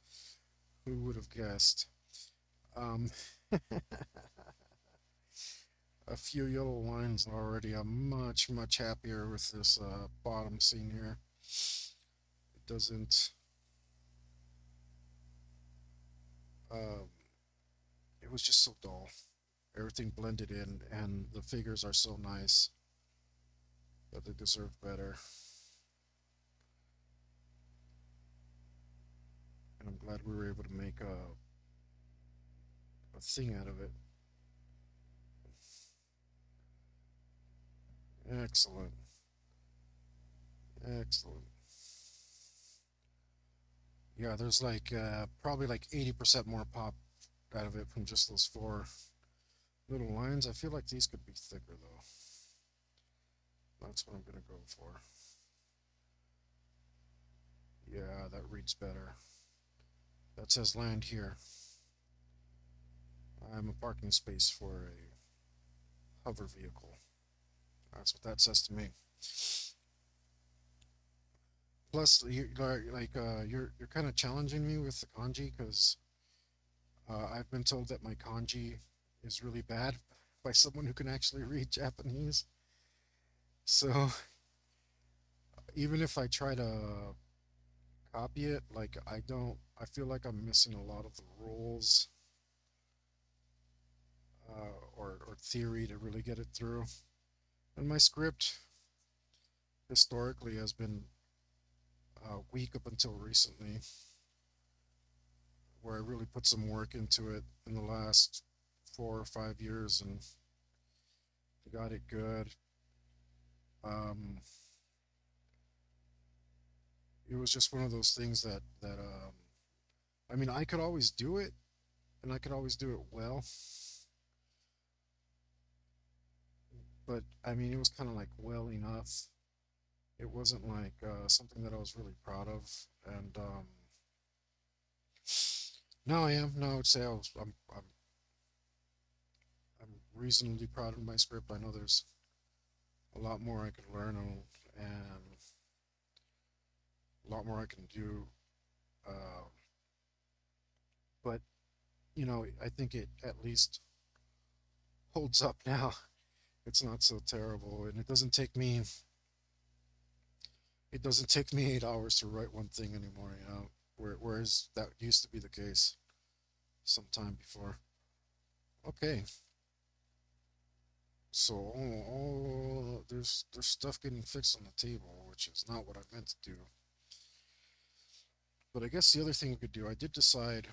A: Who would have guessed? Um, a few yellow lines already. I'm much happier with this bottom scene here. It doesn't. Um, it was just so dull. Everything blended in, and the figures are so nice that they deserve better. And I'm glad we were able to make a thing out of it. Excellent, excellent. Yeah, there's like probably like 80% more pop out of it from just those four little lines. I feel like these could be thicker though. That's what I'm gonna go for. Yeah, that reads better. That says land here. I'm a parking space for a hover vehicle. That's what that says to me. Plus, you're kind of challenging me with the kanji because I've been told that my kanji is really bad by someone who can actually read Japanese. So even if I try to copy it, like I don't, I feel like I'm missing a lot of the rules or theory to really get it through. And my script historically has been weak up until recently, where I really put some work into it in the last 4 or 5 years and got it good. Um, it was just one of those things that I mean, I could always do it, and I could always do it well, but I mean, it was kind of like well enough. It wasn't like something that I was really proud of, and now I am. Now I would say I'm reasonably proud of my script. I know there's a lot more I could learn on, and a lot more I can do. Uh, but I think it at least holds up now. It's not so terrible, and it doesn't take me 8 hours to write one thing anymore. Whereas that used to be the case some time before. Okay, so there's stuff getting fixed on the table, which is not what I meant to do. But I guess the other thing we could do, I did decide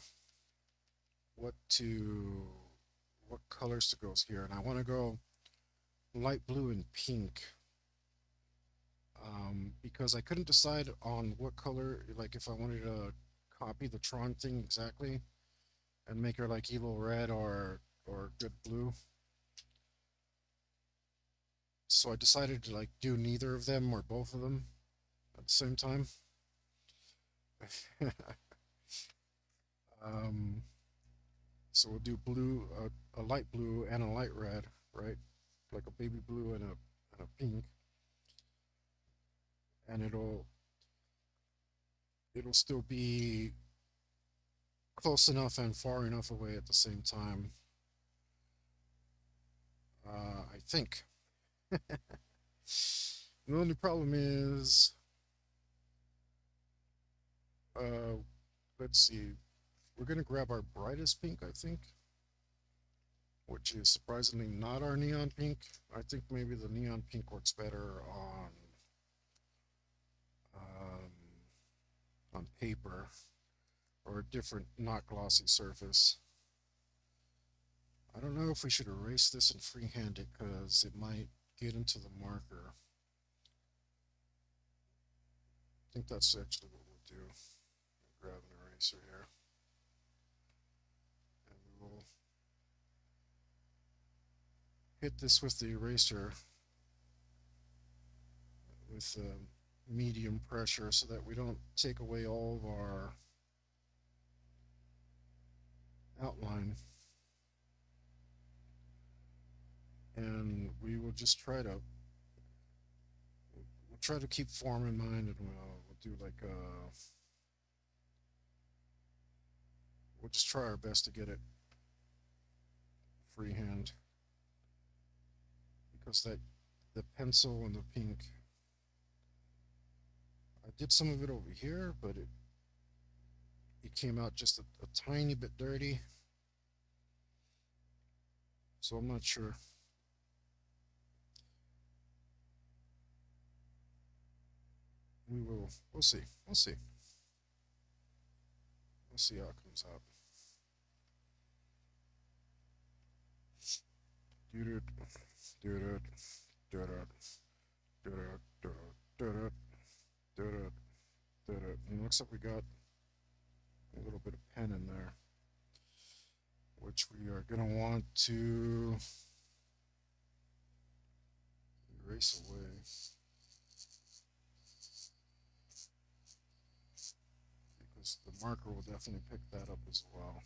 A: what to what colors to go here, and I want to go light blue and pink. Because I couldn't decide on what color, like if I wanted to copy the Tron thing exactly and make her like evil red or good blue. So I decided to like do neither of them or both of them. the same time. um, so we'll do blue, a light blue and a light red, right? Like a baby blue and a pink, and it'll still be close enough and far enough away at the same time. I think. The only problem is, uh, let's see, we're gonna grab our brightest pink, I think, which is surprisingly not our neon pink. I think maybe the neon pink works better um, on paper or a different, not glossy surface. I don't know if we should erase this and freehand it because it might get into the marker. I think that's actually what we'll do. Grab an eraser here, and we will hit this with the eraser with medium pressure so that we don't take away all of our outline. And we will just we'll try to keep form in mind, and we'll do like we'll just try our best to get it freehand because that the pencil and the pink, I did some of it over here, but it came out just a tiny bit dirty, so I'm not sure. We'll see. We'll see how it comes out. Do do do do do do do do do do. And looks like we got a little bit of pen in there, which we are gonna want to erase away. Because the marker will definitely pick that up as well.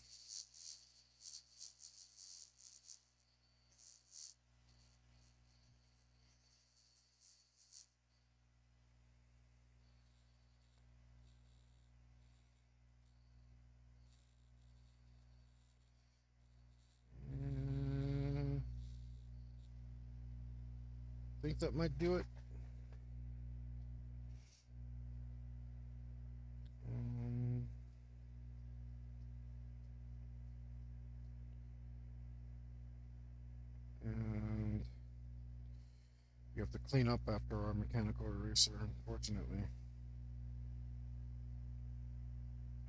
A: Think that might do it. Um, and we have to clean up after our mechanical eraser, unfortunately.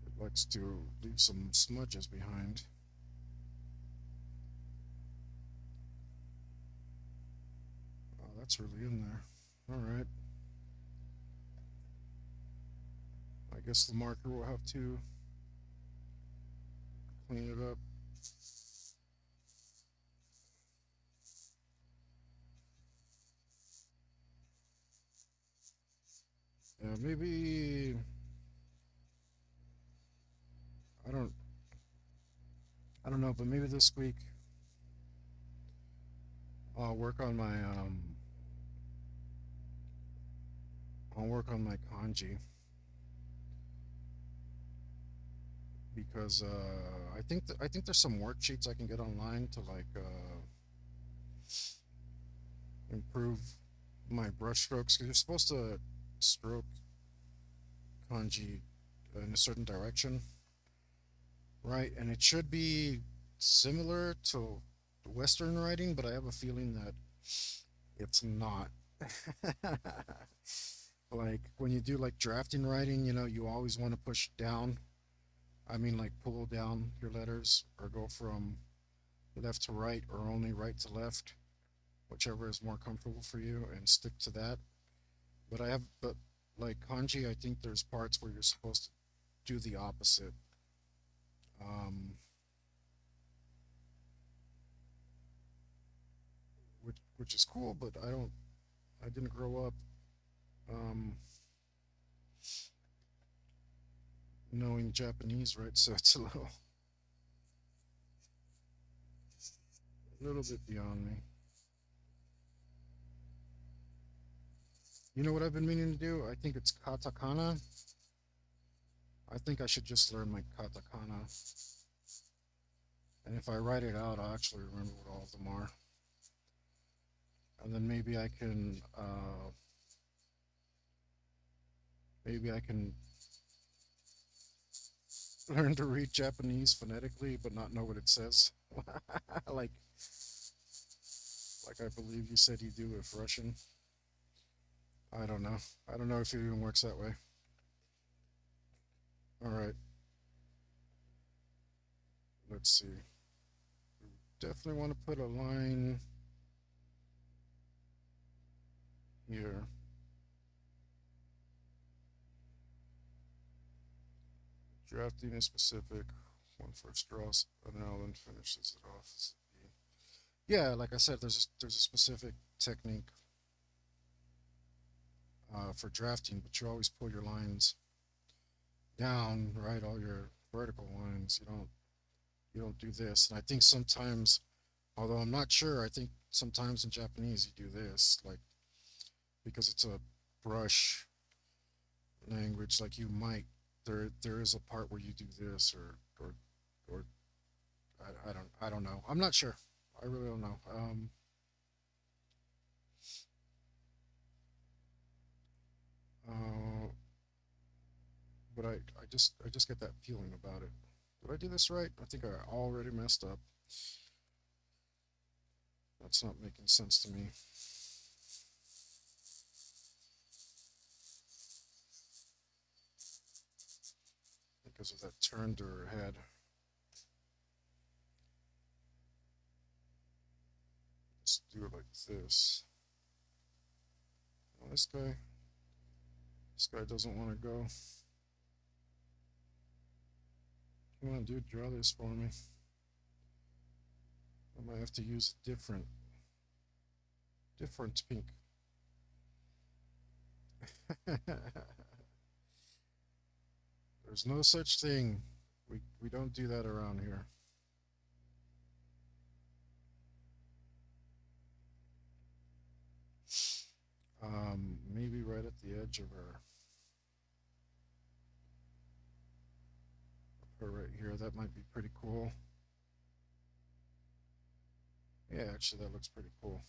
A: It likes to leave some smudges behind. Oh, that's really in there. All right. I guess the marker will have to clean it up. Yeah, maybe I don't I don't know, but maybe this week I'll work on my kanji because I think there's some worksheets I can get online to like improve my brush strokes because you're supposed to stroke kanji in a certain direction, right? And it should be similar to Western writing, but I have a feeling that it's not. Like when you do like drafting writing, you always want to push down. I mean, like pull down your letters or go from left to right or only right to left, whichever is more comfortable for you, and stick to that. But like kanji, I think there's parts where you're supposed to do the opposite. Um, which is cool, but I didn't grow up. Um, knowing Japanese, right? So it's a little bit beyond me. You know what I've been meaning to do? I think it's katakana. I think I should just learn my katakana. And if I write it out, I'll actually remember what all of them are. And then maybe I can learn to read Japanese phonetically, but not know what it says. like, like I believe you said you do with Russian. I don't know. I don't know if it even works that way. All right, let's see. Definitely want to put a line here. Drafting is specific. One first draws an L and finishes it off. Yeah, like I said, there's a specific technique for drafting, but you always pull your lines down, right? All your vertical lines. You don't do this. And I think sometimes, although I'm not sure, I think sometimes in Japanese you do this, like because it's a brush language, like you might there is a part where you do this or I don't know. I'm not sure. I really don't know. Uh, but I just get that feeling about it. Did I do this right? I think I already messed up. That's not making sense to me because of that turn to her head. Let's do it like this. Well, this guy doesn't want to go. Come on, dude, draw this for me. I might have to use a different pink. There's no such thing. We don't do that around here. Maybe right at the edge of her right here. That might be pretty cool. Yeah, actually, that looks pretty cool.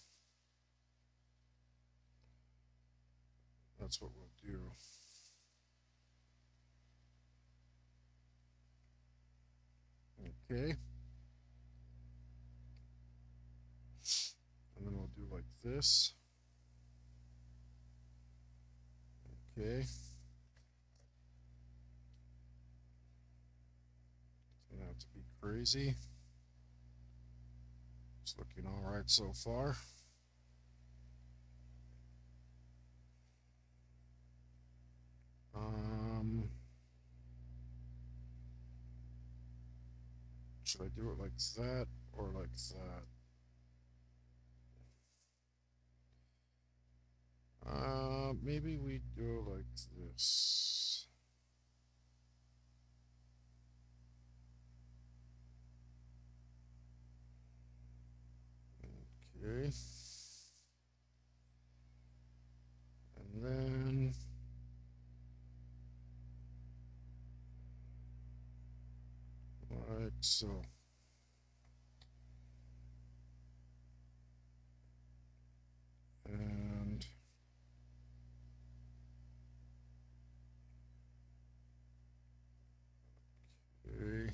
A: That's what we'll do. Okay. And then we'll do like this. Okay. It's gonna have to be crazy. It's looking all right so far. Um, should I do it like that or like that? Maybe we do it like this. Okay. And then like so. And okay.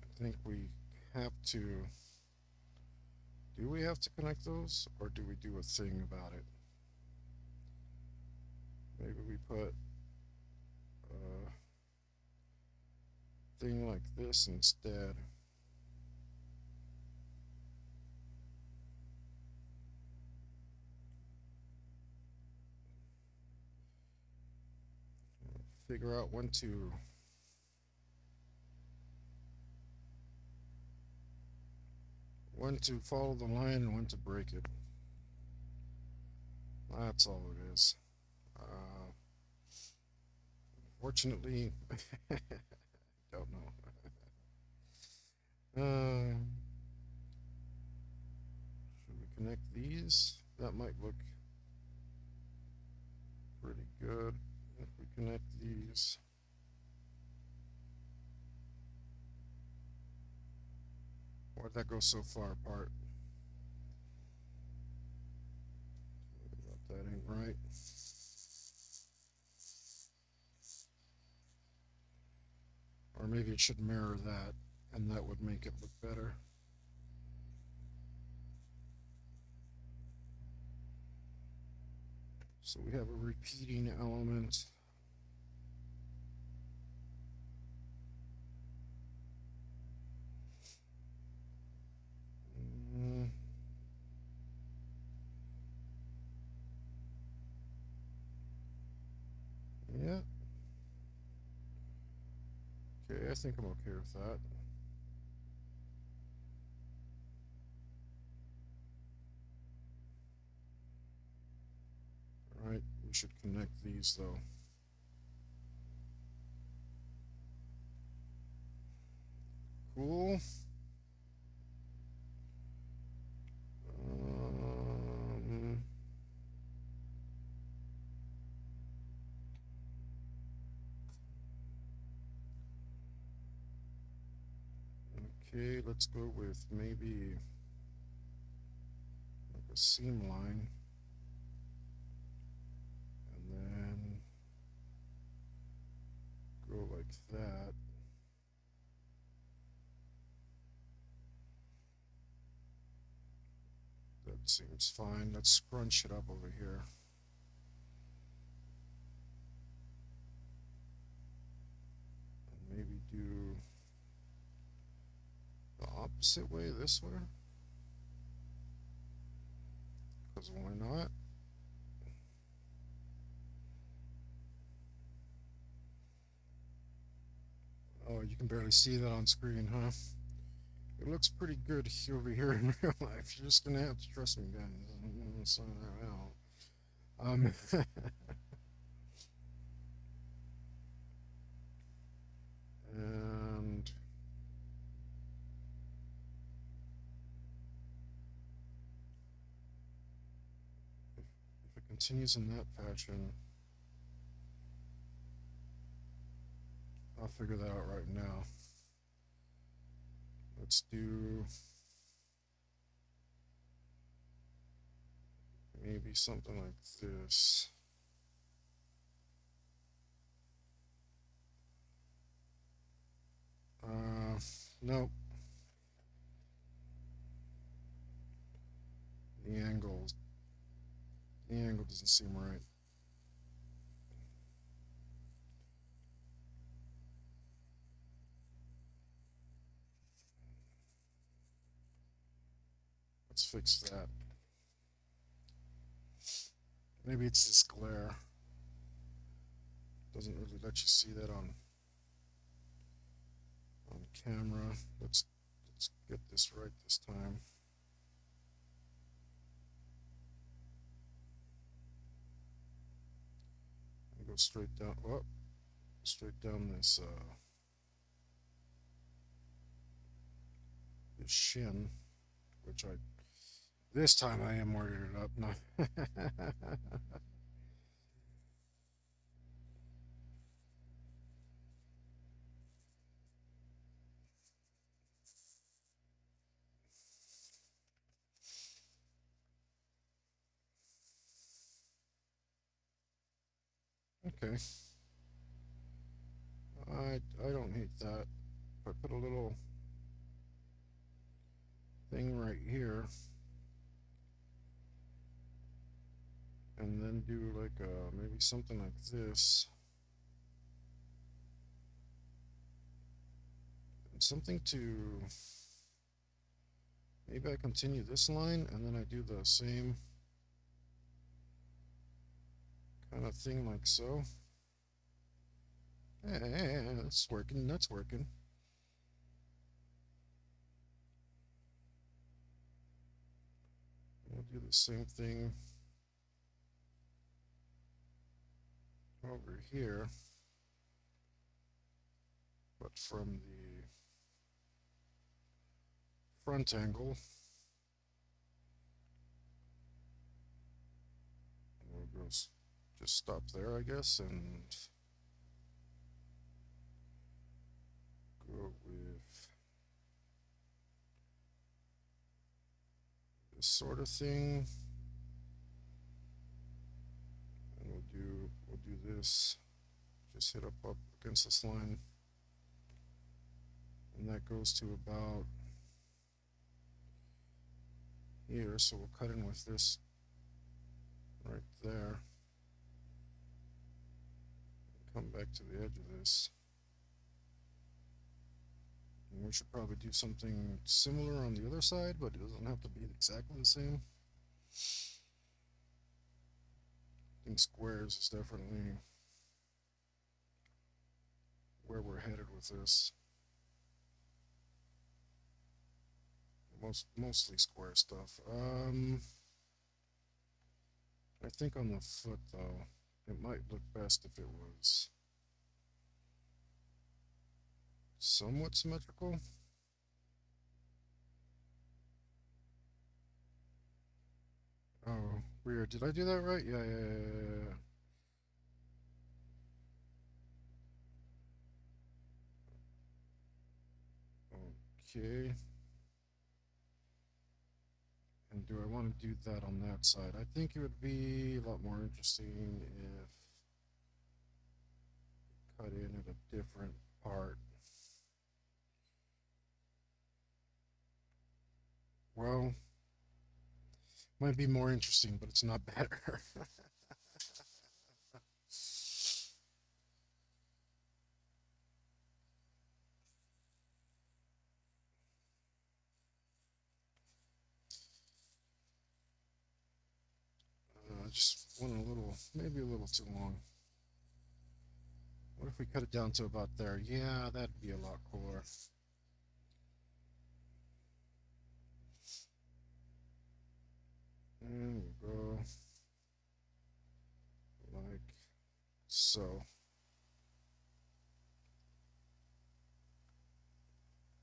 A: I think we have to. Do we have to connect those, or do we do a thing about it? Maybe we put a thing like this instead. Figure out when to follow the line and when to break it. That's all it is. Uh, Fortunately, I don't know. Should we connect these? That might look pretty good if we connect these. Why'd that go so far apart? That ain't right. Or maybe it should mirror that, and that would make it look better. So we have a repeating element. Yeah. Okay, I think I'm okay with that. Alright, we should connect these though. Cool. Okay, let's go with maybe like a seam line. And then go like that. That seems fine. Let's scrunch it up over here. And maybe do the opposite way this way. Because why not? Oh, you can barely see that on screen, huh? It looks pretty good over here in real life. You're just gonna have to trust me, guys. I'm gonna sign that out. And if it continues in that fashion, I'll figure that out right now. Let's do maybe something like this. Nope. The angle, the angle doesn't seem right. Let's fix that. Maybe it's this glare. Doesn't really let you see that on camera. Let's get this right this time. And go straight down. Oh, straight down this this shin, which I this time I am wired it up. No. Okay. I don't hate that. If I put a little thing right here, and then do like maybe something like this, and something to maybe I continue this line, and then I do the same kind of thing like so. Yeah, that's working. That's working. We'll do the same thing over here. but from the front angle, we'll just stop there, I guess, and go with this sort of thing. And we'll do this. Just hit up against this line. And that goes to about here, so we'll cut in with this right there. Come back to the edge of this. And we should probably do something similar on the other side, but it doesn't have to be exactly the same. I think squares is definitely where we're headed with this. Mostly square stuff. I think on the foot though, it might look best if it was somewhat symmetrical. Oh, weird. Did I do that right? Yeah. Okay. And do I want to do that on that side? I think it would be a lot more interesting if cut in at a different part. Well, might be more interesting, but it's not better. I just went maybe a little too long. What if we cut it down to about there? Yeah, that'd be a lot cooler. And we'll go like so.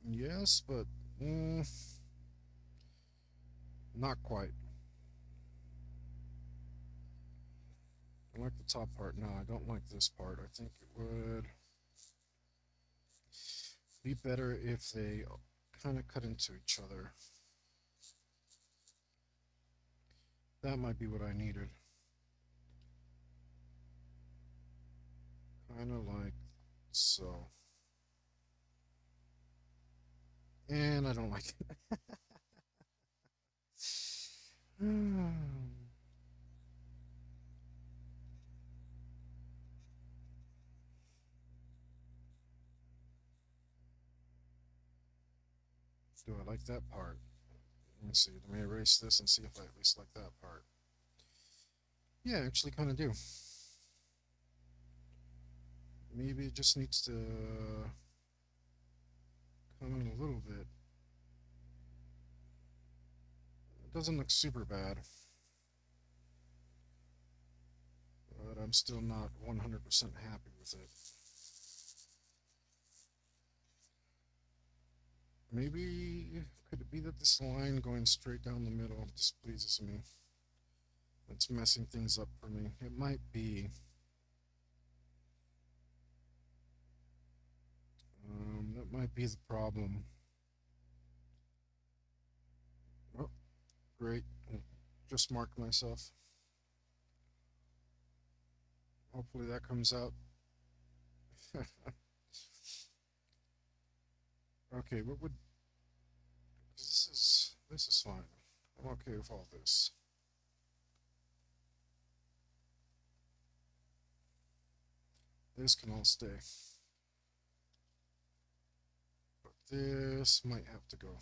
A: Yes, but not quite. I like the top part. No, I don't like this part. I think it would be better if they kind of cut into each other. That might be what I needed. Kind of like so. And I don't like it. Do I like that part? Let me see. Let me erase this and see if I at least like that part. Yeah, I actually kind of do. Maybe it just needs to come in a little bit. It doesn't look super bad, but I'm still not 100% happy with it. Maybe, could it be that this line going straight down the middle displeases me? It's messing things up for me. It might be. That might be the problem. Oh, great. I just marked myself. Hopefully that comes out. Okay, what would... This is fine. I'm okay with all this. This can all stay. But this might have to go.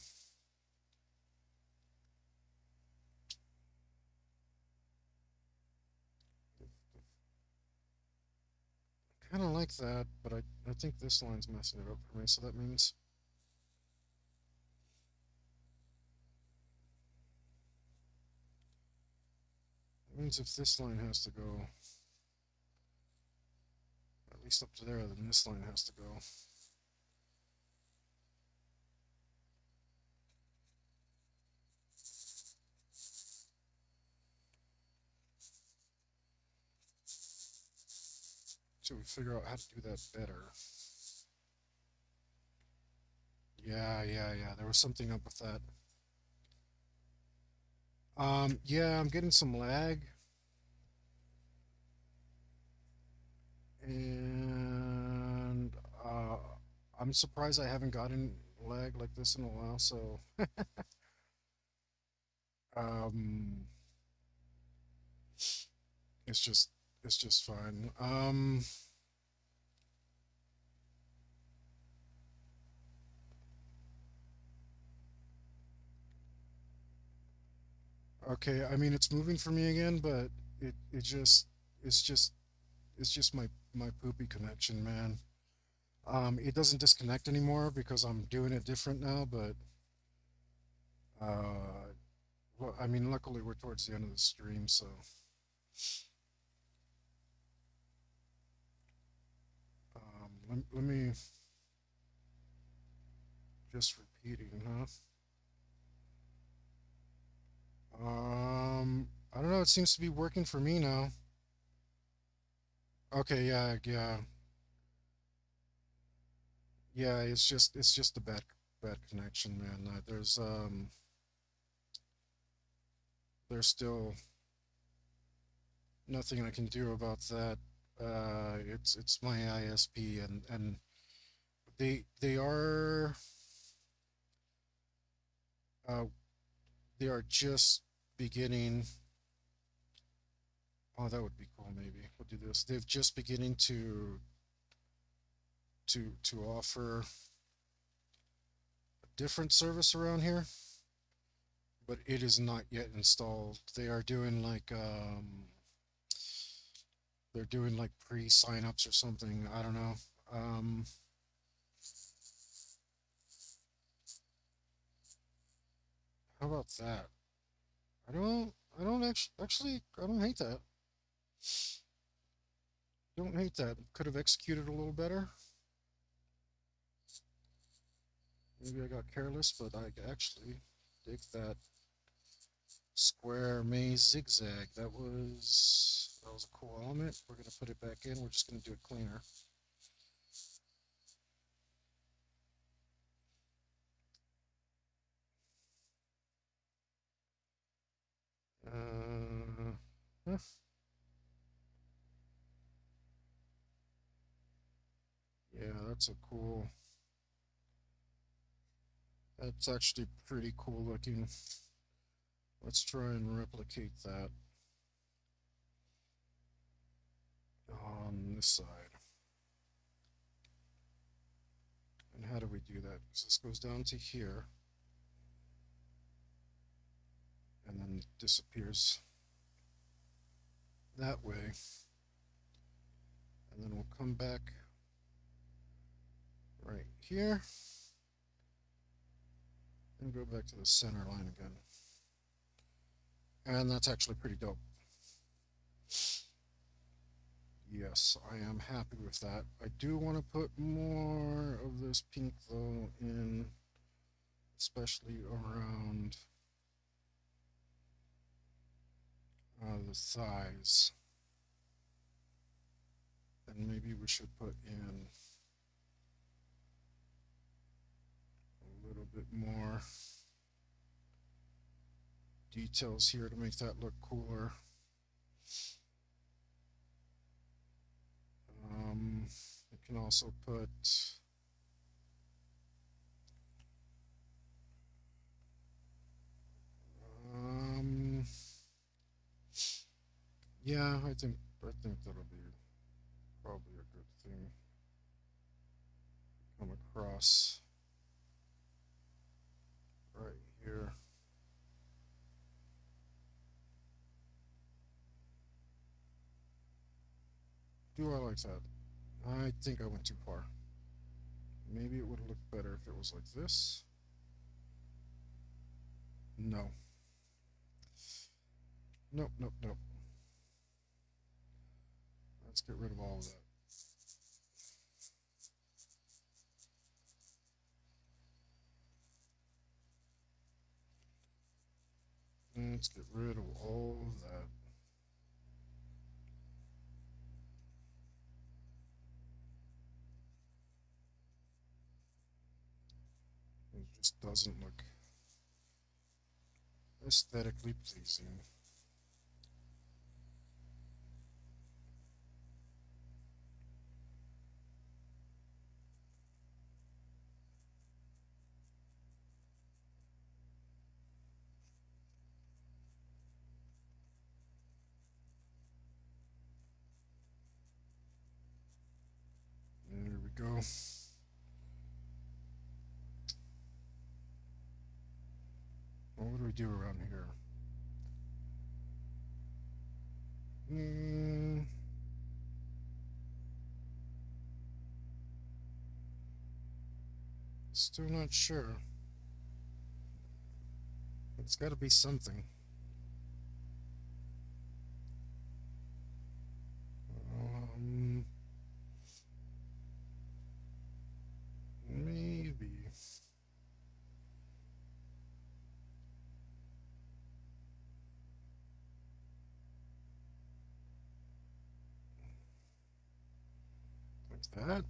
A: Kind of like that, but I think this line's messing it up for me, so that means if this line has to go at least up to there, then this line has to go. till we figure out how to do that better. Yeah. There was something up with that. Yeah, I'm getting some lag, and uh, I'm surprised I haven't gotten lag like this in a while. So, um, it's just it's just fine. Okay. I mean, it's moving for me again, but it just it's just it's just my poopy connection, man. It doesn't disconnect anymore because I'm doing it different now, but uh, well, I mean, luckily we're towards the end of the stream, so let me just repeating, huh? I don't know. It seems to be working for me now. Okay, yeah. It's just a bad connection, man. There's still nothing I can do about that. It's my ISP, and they uh they are just beginning. Oh, that would be cool. Maybe we'll do this. They've just beginning to offer a different service around here, but it is not yet installed. They're doing like pre-signups or something. I don't know. Um, how about that? I don't I don't hate that. Don't hate that. Could have executed a little better. Maybe I got careless, but I actually dig that square maze zigzag. That was a cool element. We're gonna put it back in. We're just gonna do it cleaner. Huh. Yeah, that's a cool. That's actually pretty cool looking. Let's try and replicate that on this side. And how do we do that? Because this goes down to here and then disappears that way. And then we'll come back right here and go back to the center line again. And that's actually pretty dope. Yes, I am happy with that. I do want to put more of this pink though in, especially around the thighs. And maybe we should put in a little bit more details here to make that look cooler. I can also put um, yeah, I think that'll be probably a good thing. Come across right here. Do I like that? I think I went too far. Maybe it would have looked better if it was like this. No. Nope, nope, nope. Let's get rid of all of that. Let's get rid of all of that. just doesn't look aesthetically pleasing. There we go. Well, what do we do around here? Hmm. Still not sure. It's got to be something. Um, maybe. Like that?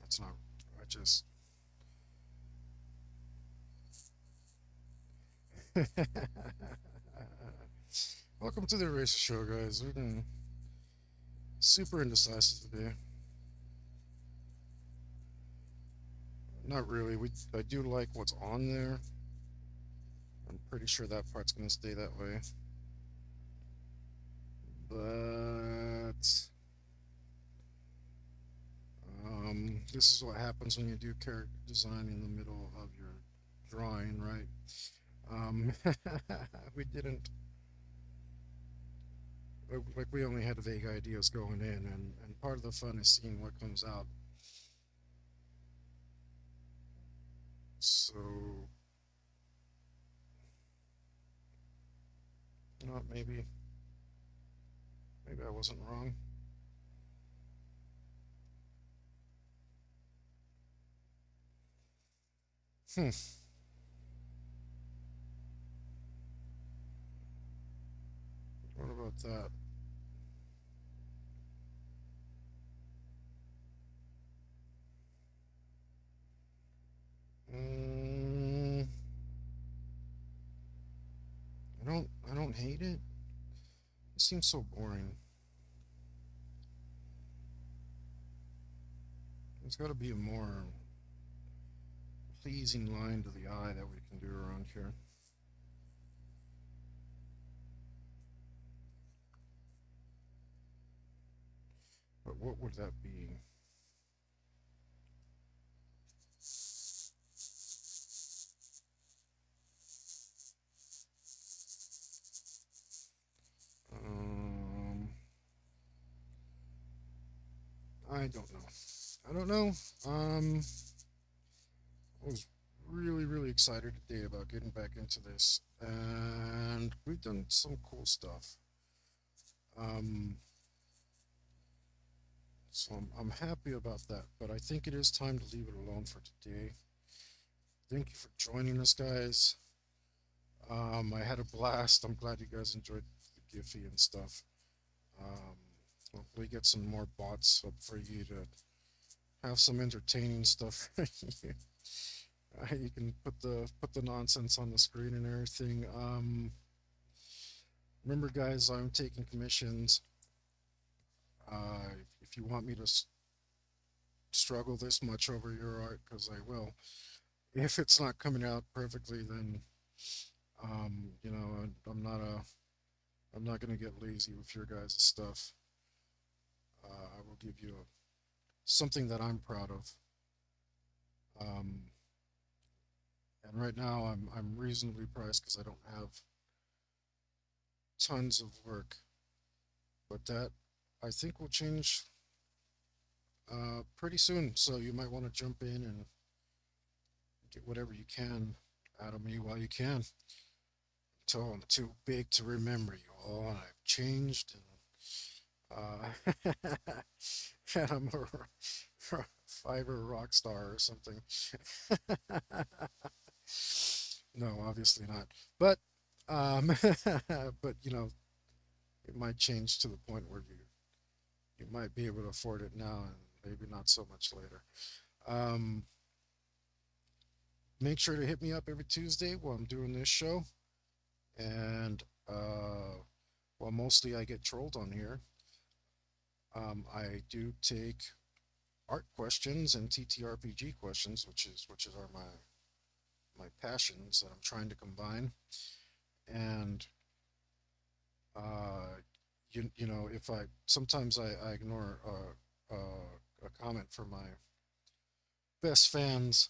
A: That's not. I just. Welcome to the Eraser Show, guys. We're gonna super indecisive today. Not really. I do like what's on there. I'm pretty sure that part's gonna stay that way. But this is what happens when you do character design in the middle of your drawing, right? Um, we didn't like we only had vague ideas going in, and part of the fun is seeing what comes out. So, you know what, maybe I wasn't wrong. Hmm. What about that? Mm, I don't hate it. It seems so boring. There's got to be a more pleasing line to the eye that we can do around here. But what would that be? Um, I don't know. I don't know. Um, I was really excited today about getting back into this, and we've done some cool stuff. Um, so I'm happy about that. But I think it is time to leave it alone for today. Thank you for joining us, guys. I had a blast. I'm glad you guys enjoyed the Giphy and stuff. Um, hopefully, get some more bots up for you to have some entertaining stuff. You can put the nonsense on the screen and everything. Remember, guys, I'm taking commissions. If you want me to struggle this much over your art, because I will. If it's not coming out perfectly, then I'm not a I'm not gonna get lazy with your guys' stuff. I will give you something that I'm proud of. Um, and right now I'm reasonably priced because I don't have tons of work, but that I think will change pretty soon. So you might want to jump in and get whatever you can out of me while you can. Until I'm too big to remember you all, and I've changed, and and I'm a fiber rock star or something. No, obviously not. But but it might change to the point where you might be able to afford it now, maybe not so much later. Um, Make sure to hit me up every Tuesday while I'm doing this show. And well, mostly I get trolled on here. I do take art questions and TTRPG questions, which is are my passions that I'm trying to combine. And uh, you know, if I sometimes I ignore a comment from my best fans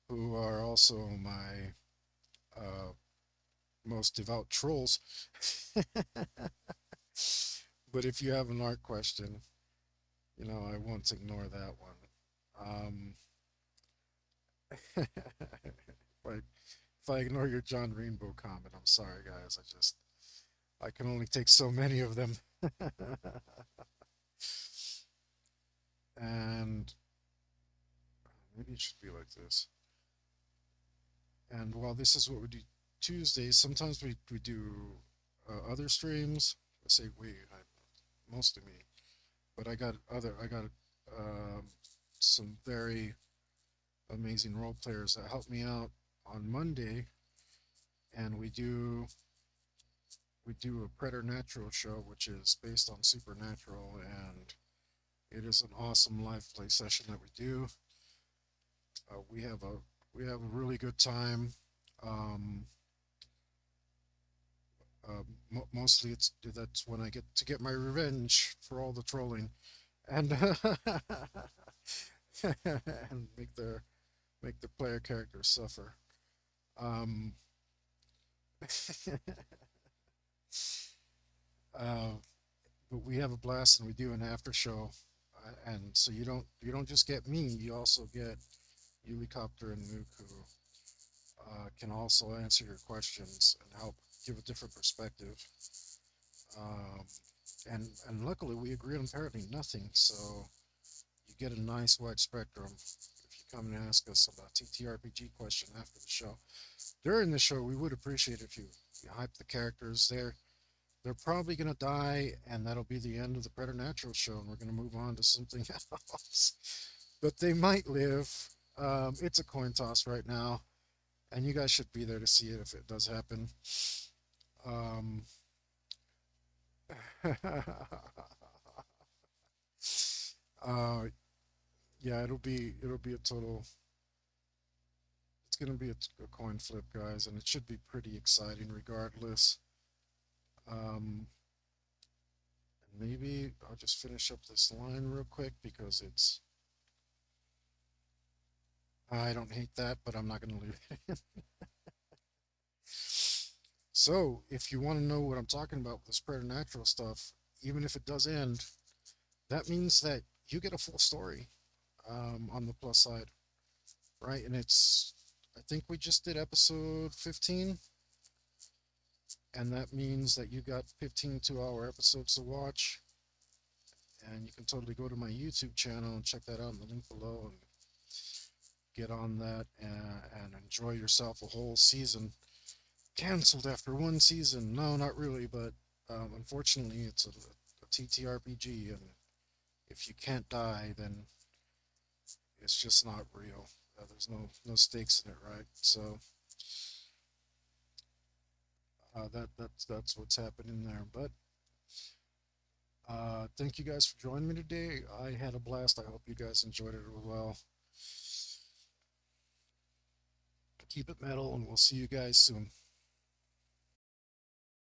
A: who are also my uh, most devout trolls. But if you have an art question, you know, I won't ignore that one. If I ignore your John Rainbow comment, I'm sorry, guys. I can only take so many of them. And maybe it should be like this. And while this is what we do Tuesdays, sometimes we do other streams. I say we, mostly me, but I got um, some very amazing role players that help me out on Monday, and we do a preternatural show, which is based on supernatural, and it is an awesome live play session that we do. We have a really good time. Um, Mostly, that's when I get to get my revenge for all the trolling, and and make the player characters suffer. Um, uh, but we have a blast, and we do an after show, and so you don't just get me, you also get Ulicopter and Mook, who can also answer your questions and help give a different perspective. Um, and luckily we agree on apparently nothing, so you get a nice wide spectrum if you come and ask us about TTRPG question after the show. During the show, we would appreciate if you hype the characters. They're probably gonna die, and that'll be the end of the Preternatural show, and we're gonna move on to something else. But they might live. It's a coin toss right now, and you guys should be there to see it if it does happen. Um, uh, yeah, it'll be a total. It's gonna be a coin flip, guys, and it should be pretty exciting regardless. Um, and maybe I'll just finish up this line real quick because it's. I don't hate that, but I'm not gonna leave it. So, if you want to know what I'm talking about with this preternatural stuff, even if it does end, that means that you get a full story on the plus side, right? And I think we just did episode 15, and that means that you got 15 2-hour episodes to watch. And you can totally go to my YouTube channel and check that out in the link below and get on that and enjoy yourself a whole season. Canceled after one season. No, not really, but unfortunately, it's a TTRPG, and if you can't die, then it's just not real. There's no stakes in it, right? So that's what's happening there. But thank you guys for joining me today. I had a blast. I hope you guys enjoyed it as well. Keep it metal, and we'll see you guys soon.